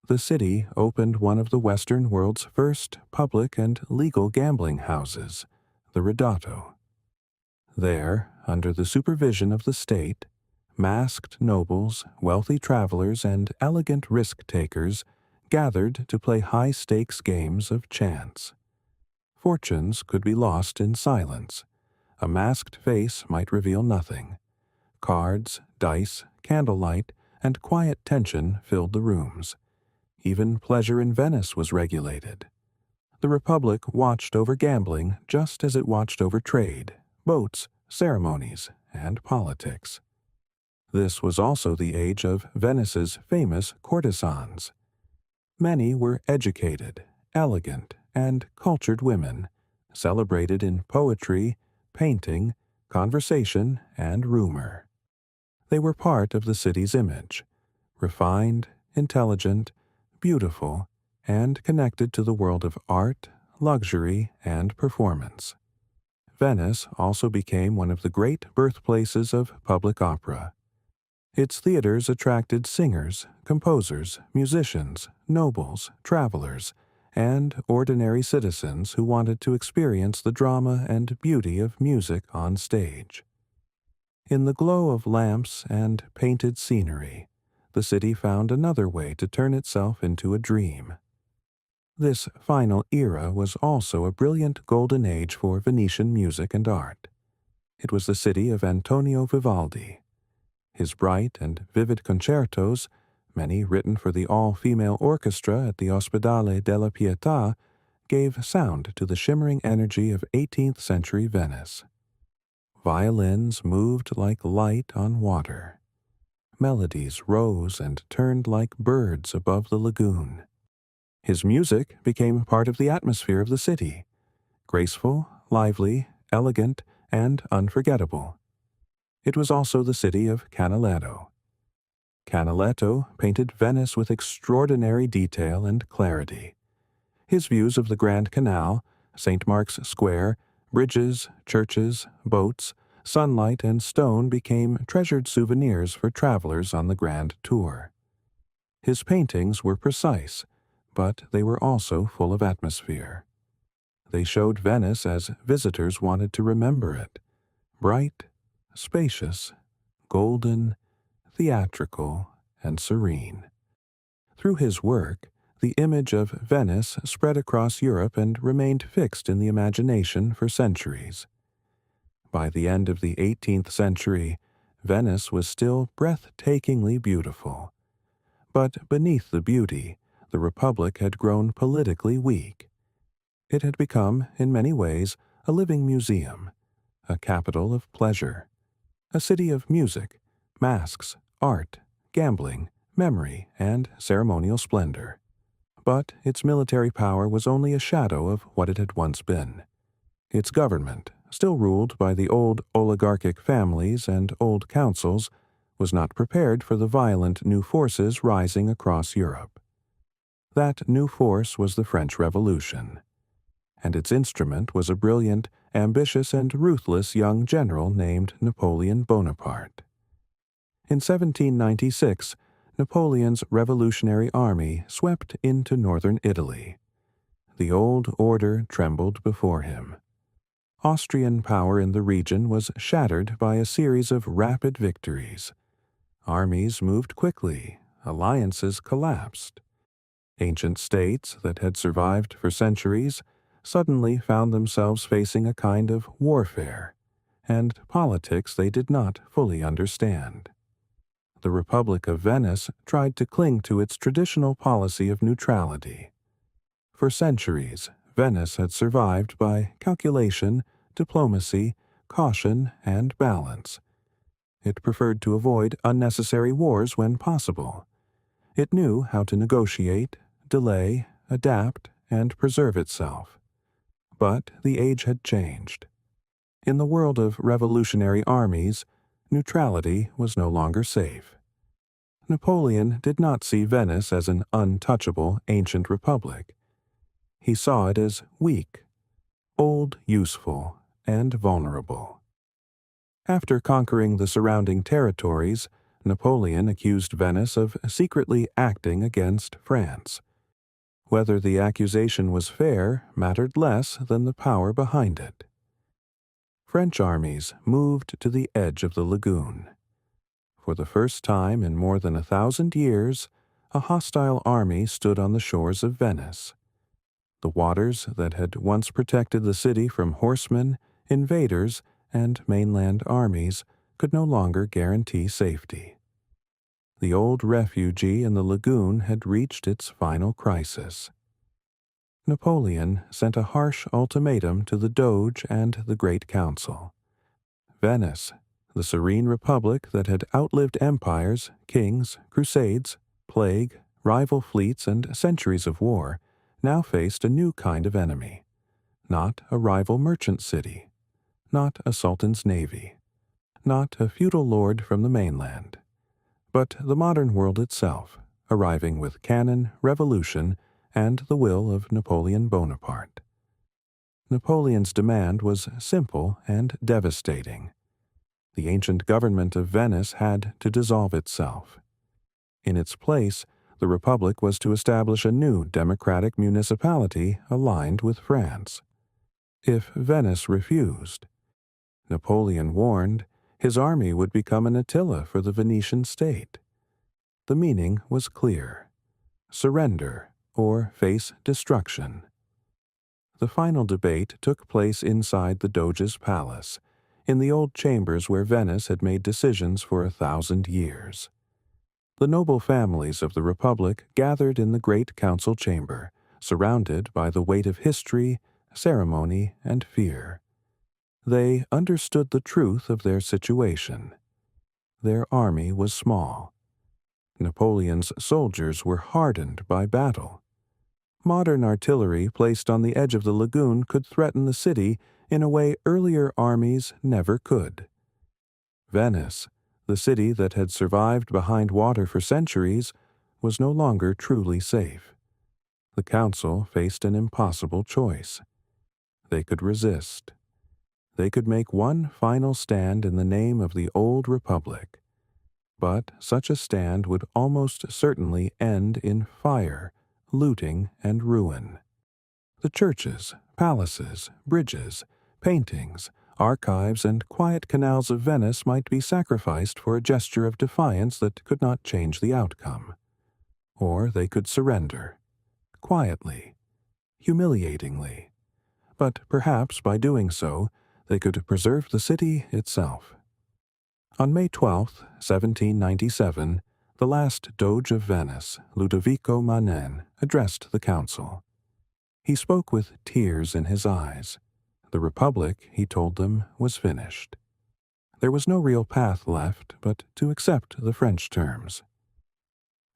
The city opened one of the Western world's first public and legal gambling houses, the Ridotto. There, under the supervision of the state, masked nobles, wealthy travelers, and elegant risk-takers gathered to play high-stakes games of chance. Fortunes could be lost in silence. A masked face might reveal nothing. Cards, dice, candlelight, and quiet tension filled the rooms. Even pleasure in Venice was regulated. The Republic watched over gambling just as it watched over trade, boats, ceremonies, and politics. This was also the age of Venice's famous courtesans. Many were educated, elegant, and cultured women, celebrated in poetry, painting, conversation, and rumor. They were part of the city's image, refined, intelligent, beautiful, and connected to the world of art, luxury, and performance. Venice also became one of the great birthplaces of public opera. Its theaters attracted singers, composers, musicians, nobles, travelers, and ordinary citizens who wanted to experience the drama and beauty of music on stage. In the glow of lamps and painted scenery, the city found another way to turn itself into a dream. This final era was also a brilliant golden age for Venetian music and art. It was the city of Antonio Vivaldi. His bright and vivid concertos, many written for the all-female orchestra at the Ospedale della Pietà, gave sound to the shimmering energy of 18th-century Venice. Violins moved like light on water. Melodies rose and turned like birds above the lagoon. His music became part of the atmosphere of the city, graceful, lively, elegant, and unforgettable. It was also the city of Canaletto. Canaletto painted Venice with extraordinary detail and clarity. His views of the Grand Canal, St. Mark's Square, bridges, churches, boats, sunlight, and stone became treasured souvenirs for travelers on the grand tour. His paintings were precise, but they were also full of atmosphere. They showed Venice as visitors wanted to remember it, bright, spacious, golden, theatrical, and serene. Through his work, the image of Venice spread across Europe and remained fixed in the imagination for centuries. By the end of the 18th century, Venice was still breathtakingly beautiful. But beneath the beauty, the Republic had grown politically weak. It had become, in many ways, a living museum, a capital of pleasure, a city of music, masks, art, gambling, memory, and ceremonial splendor. But its military power was only a shadow of what it had once been. Its government, still ruled by the old oligarchic families and old councils, was not prepared for the violent new forces rising across Europe. That new force was the French Revolution, and its instrument was a brilliant, ambitious, and ruthless young general named Napoleon Bonaparte. In 1796, Napoleon's revolutionary army swept into northern Italy. The old order trembled before him. Austrian power in the region was shattered by a series of rapid victories. Armies moved quickly, alliances collapsed. Ancient states that had survived for centuries suddenly found themselves facing a kind of warfare, and politics they did not fully understand. The Republic of Venice tried to cling to its traditional policy of neutrality. For centuries, Venice had survived by calculation, diplomacy, caution, and balance. It preferred to avoid unnecessary wars when possible. It knew how to negotiate, delay, adapt, and preserve itself. But the age had changed. In the world of revolutionary armies, neutrality was no longer safe. Napoleon did not see Venice as an untouchable ancient republic. He saw it as weak, old, useful, and vulnerable. After conquering the surrounding territories, Napoleon accused Venice of secretly acting against France. Whether the accusation was fair mattered less than the power behind it. French armies moved to the edge of the lagoon. For the first time in more than 1,000 years, a hostile army stood on the shores of Venice. The waters that had once protected the city from horsemen, invaders, and mainland armies could no longer guarantee safety. The old refugee in the lagoon had reached its final crisis. Napoleon sent a harsh ultimatum to the Doge and the Great Council. Venice, the serene republic that had outlived empires, kings, crusades, plague, rival fleets, and centuries of war, now faced a new kind of enemy. Not a rival merchant city, not a sultan's navy, not a feudal lord from the mainland, but the modern world itself, arriving with cannon, revolution, and the will of Napoleon Bonaparte. Napoleon's demand was simple and devastating. The ancient government of Venice had to dissolve itself. In its place, the Republic was to establish a new democratic municipality aligned with France. If Venice refused, Napoleon warned, His army would become an Attila for the Venetian state. The meaning was clear: surrender or face destruction. The final debate took place inside the Doge's palace, in the old chambers where Venice had made decisions for 1,000 years. The noble families of the Republic gathered in the great council chamber, surrounded by the weight of history, ceremony, and fear. They understood the truth of their situation. Their army was small. Napoleon's soldiers were hardened by battle. Modern artillery placed on the edge of the lagoon could threaten the city in a way earlier armies never could. Venice, the city that had survived behind water for centuries, was no longer truly safe. The council faced an impossible choice. They could resist. They could make one final stand in the name of the old republic. But such a stand would almost certainly end in fire, looting, and ruin. The churches, palaces, bridges, paintings, archives, and quiet canals of Venice might be sacrificed for a gesture of defiance that could not change the outcome. Or they could surrender, quietly, humiliatingly. But perhaps by doing so, they could preserve the city itself. On May 12, 1797, the last Doge of Venice, Ludovico Manin, addressed the council. He spoke with tears in his eyes. The Republic, he told them, was finished. There was no real path left but to accept the French terms.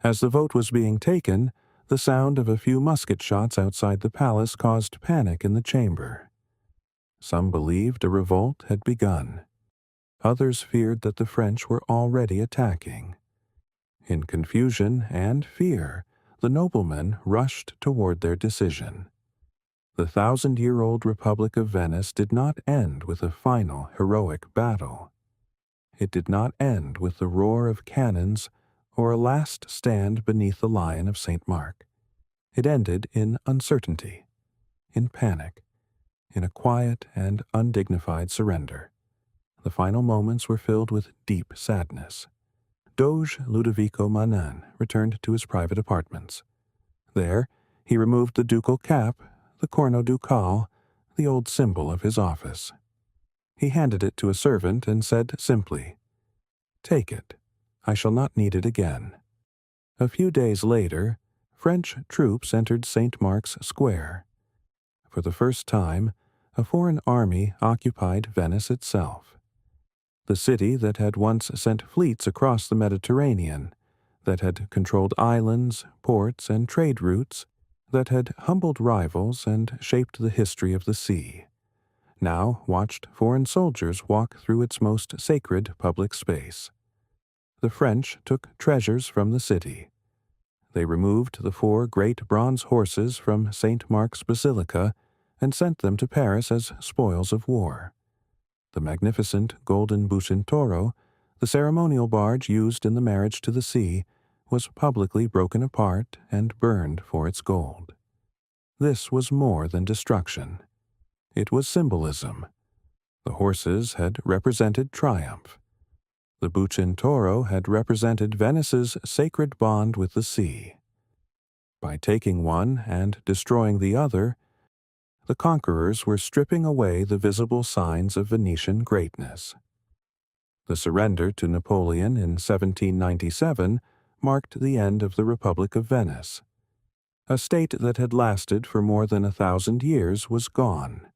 As the vote was being taken, the sound of a few musket shots outside the palace caused panic in the chamber. Some believed a revolt had begun. Others feared that the French were already attacking. In confusion and fear, the noblemen rushed toward their decision. The 1,000-year-old Republic of Venice did not end with a final heroic battle. It did not end with the roar of cannons or a last stand beneath the Lion of St. Mark. It ended in uncertainty, in panic, in a quiet and undignified surrender. The final moments were filled with deep sadness. Doge Ludovico Manin returned to his private apartments. There, he removed the ducal cap, the corno ducal, the old symbol of his office. He handed it to a servant and said simply, "Take it. I shall not need it again." A few days later, French troops entered St. Mark's Square. For the first time, a foreign army occupied Venice itself. The city that had once sent fleets across the Mediterranean, that had controlled islands, ports, and trade routes, that had humbled rivals and shaped the history of the sea, now watched foreign soldiers walk through its most sacred public space. The French took treasures from the city. They removed the 4 great bronze horses from St. Mark's Basilica and sent them to Paris as spoils of war. The magnificent golden Bucentoro, the ceremonial barge used in the marriage to the sea, was publicly broken apart and burned for its gold. This was more than destruction. It was symbolism. The horses had represented triumph. The Bucentoro had represented Venice's sacred bond with the sea. By taking one and destroying the other, the conquerors were stripping away the visible signs of Venetian greatness. The surrender to Napoleon in 1797 marked the end of the Republic of Venice. A state that had lasted for more than 1,000 years was gone.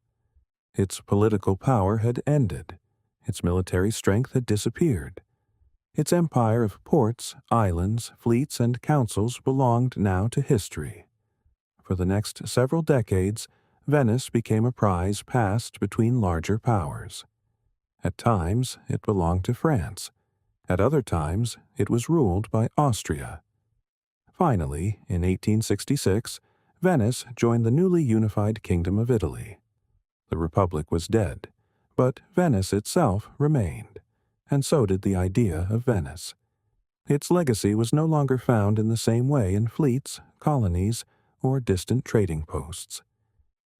Its political power had ended. Its military strength had disappeared. Its empire of ports, islands, fleets, and councils belonged now to history. For the next several decades, Venice became a prize passed between larger powers. At times, it belonged to France. At other times, it was ruled by Austria. Finally, in 1866, Venice joined the newly unified Kingdom of Italy. The Republic was dead, but Venice itself remained, and so did the idea of Venice. Its legacy was no longer found in the same way in fleets, colonies, or distant trading posts.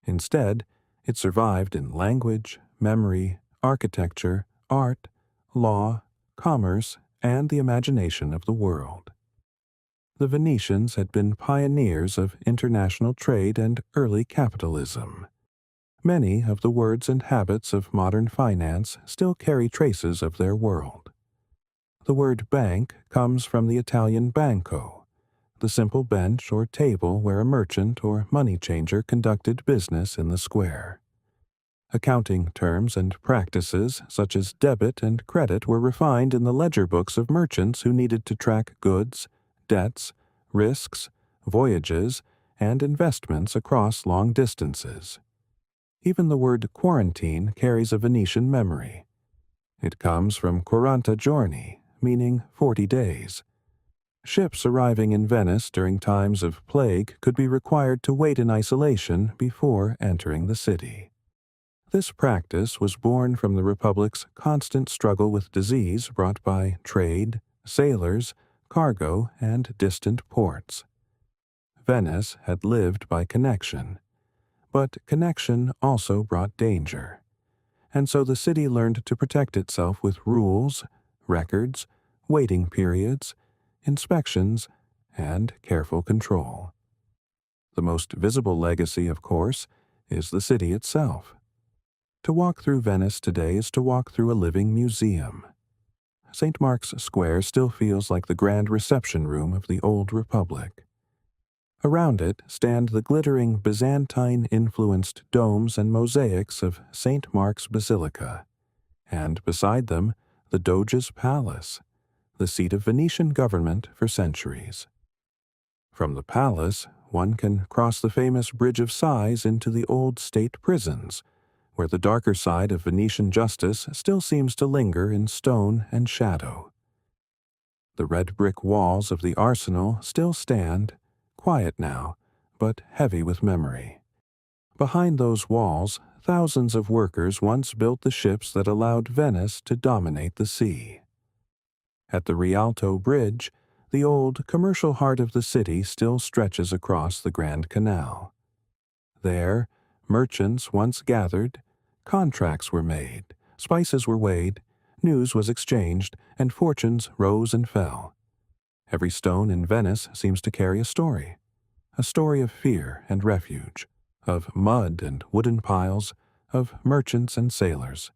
Instead, it survived in language, memory, architecture, art, law, commerce, and the imagination of the world. The Venetians had been pioneers of international trade and early capitalism. Many of the words and habits of modern finance still carry traces of their world. The word bank comes from the Italian banco, the simple bench or table where a merchant or money changer conducted business in the square. Accounting terms and practices such as debit and credit were refined in the ledger books of merchants who needed to track goods, debts, risks, voyages, and investments across long distances. Even the word quarantine carries a Venetian memory. It comes from 40 giorni, meaning 40 days. Ships arriving in Venice during times of plague could be required to wait in isolation before entering the city. This practice was born from the Republic's constant struggle with disease brought by trade, sailors, cargo, and distant ports. Venice had lived by connection, but connection also brought danger, and so the city learned to protect itself with rules, records, waiting periods, inspections, and careful control. The most visible legacy, of course, is the city itself. To walk through Venice today is to walk through a living museum. St. Mark's Square still feels like the grand reception room of the old Republic. Around it stand the glittering Byzantine-influenced domes and mosaics of St. Mark's Basilica, and beside them the Doge's Palace, the seat of Venetian government for centuries. From the palace, one can cross the famous Bridge of Sighs into the old state prisons, where the darker side of Venetian justice still seems to linger in stone and shadow. The red brick walls of the Arsenal still stand, quiet now, but heavy with memory. Behind those walls, thousands of workers once built the ships that allowed Venice to dominate the sea. At the Rialto Bridge, the old commercial heart of the city still stretches across the Grand Canal. There, merchants once gathered, contracts were made, spices were weighed, news was exchanged, and fortunes rose and fell. Every stone in Venice seems to carry a story of fear and refuge, of mud and wooden piles, of merchants and sailors,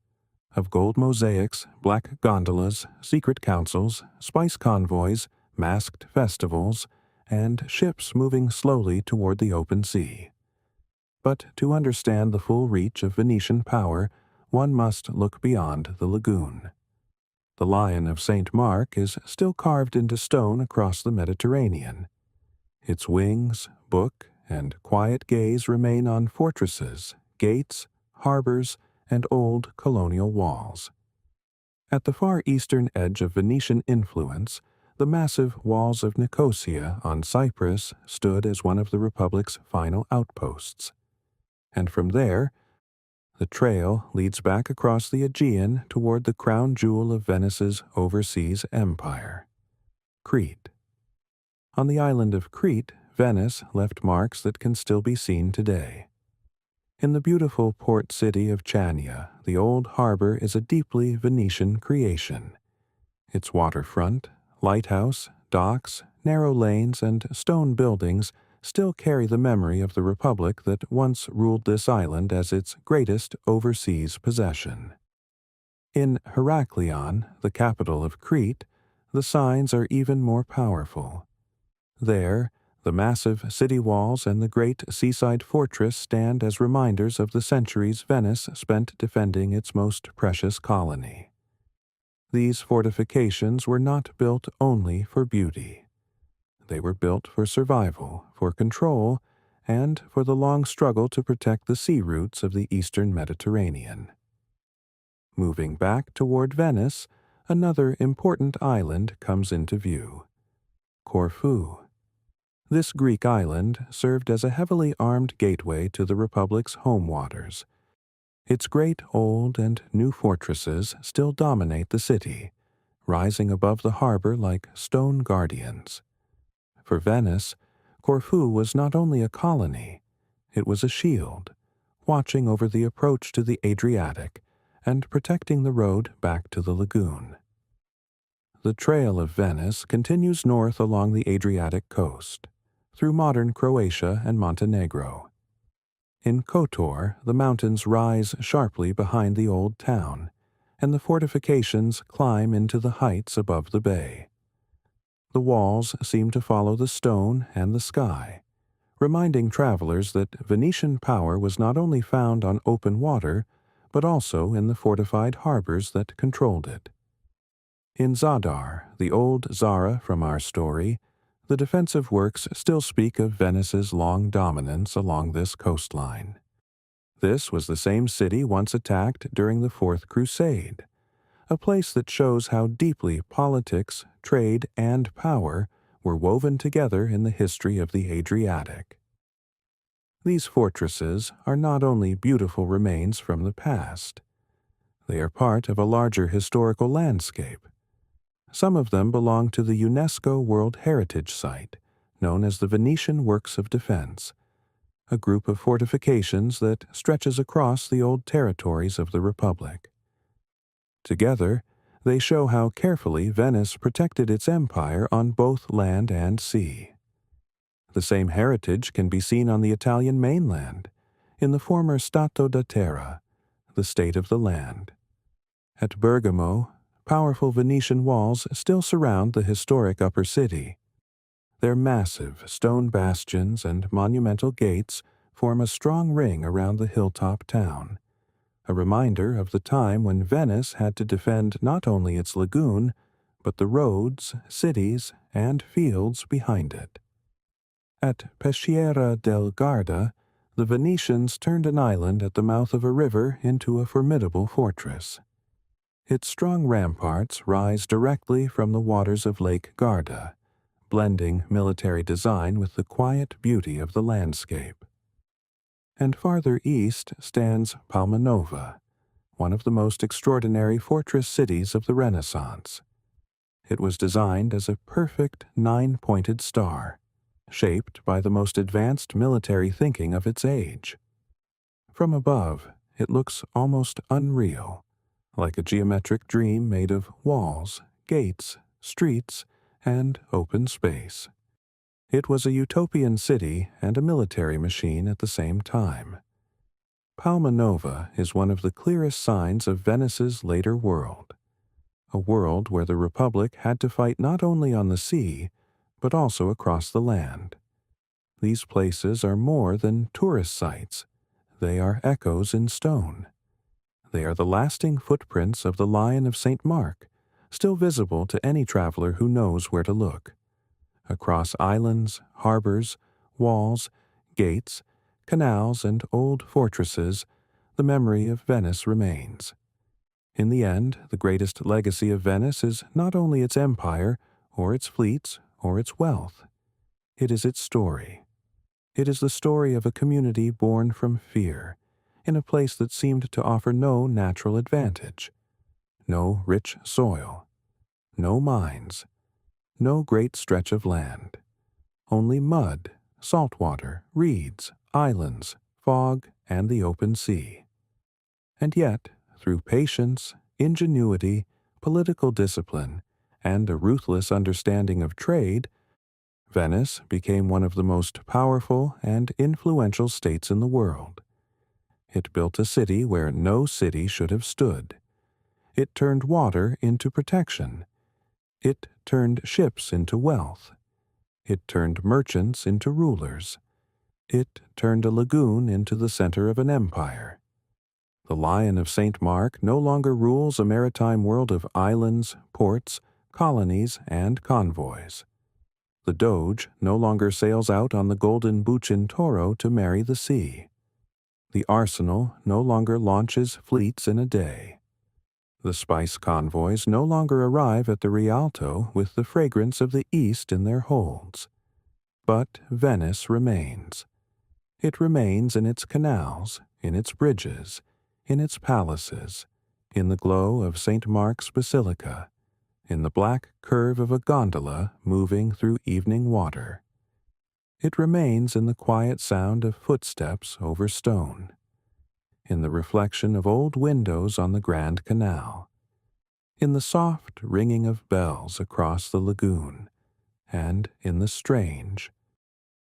of gold mosaics, black gondolas, secret councils, spice convoys, masked festivals, and ships moving slowly toward the open sea. But to understand the full reach of Venetian power, one must look beyond the lagoon. The Lion of St. Mark is still carved into stone across the Mediterranean. Its wings, book, and quiet gaze remain on fortresses, gates, harbors, and old colonial walls. At the far eastern edge of Venetian influence, the massive walls of Nicosia on Cyprus stood as one of the Republic's final outposts. And from there, the trail leads back across the Aegean toward the crown jewel of Venice's overseas empire, Crete. On the island of Crete, Venice left marks that can still be seen today. In the beautiful port city of Chania, the old harbor is a deeply Venetian creation. Its waterfront, lighthouse, docks, narrow lanes, and stone buildings still carry the memory of the Republic that once ruled this island as its greatest overseas possession. In Heraklion, the capital of Crete, the signs are even more powerful. There, the massive city walls and the great seaside fortress stand as reminders of the centuries Venice spent defending its most precious colony. These fortifications were not built only for beauty. They were built for survival, for control, and for the long struggle to protect the sea routes of the eastern Mediterranean. Moving back toward Venice, another important island comes into view: Corfu. This Greek island served as a heavily armed gateway to the Republic's home waters. Its great old and new fortresses still dominate the city, rising above the harbor like stone guardians. For Venice, Corfu was not only a colony, it was a shield, watching over the approach to the Adriatic and protecting the road back to the lagoon. The Trail of Venice continues north along the Adriatic coast, through modern Croatia and Montenegro. In Kotor, the mountains rise sharply behind the old town, and the fortifications climb into the heights above the bay. The walls seem to follow the stone and the sky, reminding travelers that Venetian power was not only found on open water, but also in the fortified harbors that controlled it. In Zadar, the old Zara from our story, the defensive works still speak of Venice's long dominance along this coastline. This was the same city once attacked during the Fourth Crusade, a place that shows how deeply politics, trade, and power were woven together in the history of the Adriatic. These fortresses are not only beautiful remains from the past. They are part of a larger historical landscape. Some of them belong to the UNESCO World Heritage Site, known as the Venetian Works of Defense, a group of fortifications that stretches across the old territories of the Republic. Together, they show how carefully Venice protected its empire on both land and sea. The same heritage can be seen on the Italian mainland, in the former Stato da Terra, the state of the land. At Bergamo, powerful Venetian walls still surround the historic upper city. Their massive stone bastions and monumental gates form a strong ring around the hilltop town, a reminder of the time when Venice had to defend not only its lagoon, but the roads, cities, and fields behind it. At Peschiera del Garda, the Venetians turned an island at the mouth of a river into a formidable fortress. Its strong ramparts rise directly from the waters of Lake Garda, blending military design with the quiet beauty of the landscape. And farther east stands Palmanova, one of the most extraordinary fortress cities of the Renaissance. It was designed as a perfect nine-pointed star, shaped by the most advanced military thinking of its age. From above, it looks almost unreal, like a geometric dream made of walls, gates, streets, and open space. It was a utopian city and a military machine at the same time. Palmanova is one of the clearest signs of Venice's later world, a world where the Republic had to fight not only on the sea, but also across the land. These places are more than tourist sites. They are echoes in stone. They are the lasting footprints of the Lion of St. Mark, still visible to any traveler who knows where to look. Across islands, harbors, walls, gates, canals, and old fortresses, the memory of Venice remains. In the end, the greatest legacy of Venice is not only its empire, or its fleets, or its wealth. It is its story. It is the story of a community born from fear, in a place that seemed to offer no natural advantage, no rich soil, no mines, no great stretch of land, only mud, saltwater, reeds, islands, fog, and the open sea. And yet, through patience, ingenuity, political discipline, and a ruthless understanding of trade, Venice became one of the most powerful and influential states in the world. It built a city where no city should have stood. It turned water into protection. It turned ships into wealth. It turned merchants into rulers. It turned a lagoon into the center of an empire. The Lion of St. Mark no longer rules a maritime world of islands, ports, colonies, and convoys. The doge no longer sails out on the golden Bucintoro to marry the sea. The arsenal no longer launches fleets in a day. The spice convoys no longer arrive at the Rialto with the fragrance of the East in their holds. But Venice remains. It remains in its canals, in its bridges, in its palaces, in the glow of St. Mark's Basilica, in the black curve of a gondola moving through evening water. It remains in the quiet sound of footsteps over stone. in the reflection of old windows on the Grand Canal, in the soft ringing of bells across the lagoon, and in the strange,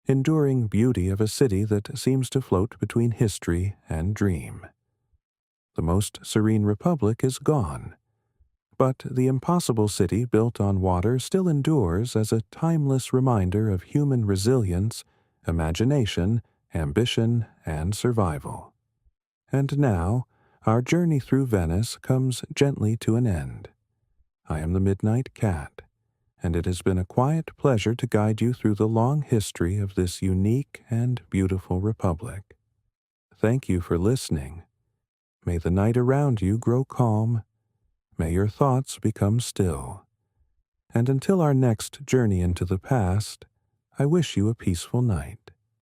enduring beauty of a city that seems to float between history and dream. The Most Serene Republic is gone, but the impossible city built on water still endures as a timeless reminder of human resilience, imagination, ambition, and survival. And now, our journey through Venice comes gently to an end. I am the Midnight Cat, and it has been a quiet pleasure to guide you through the long history of this unique and beautiful republic. Thank you for listening. May the night around you grow calm. May your thoughts become still. And until our next journey into the past, I wish you a peaceful night.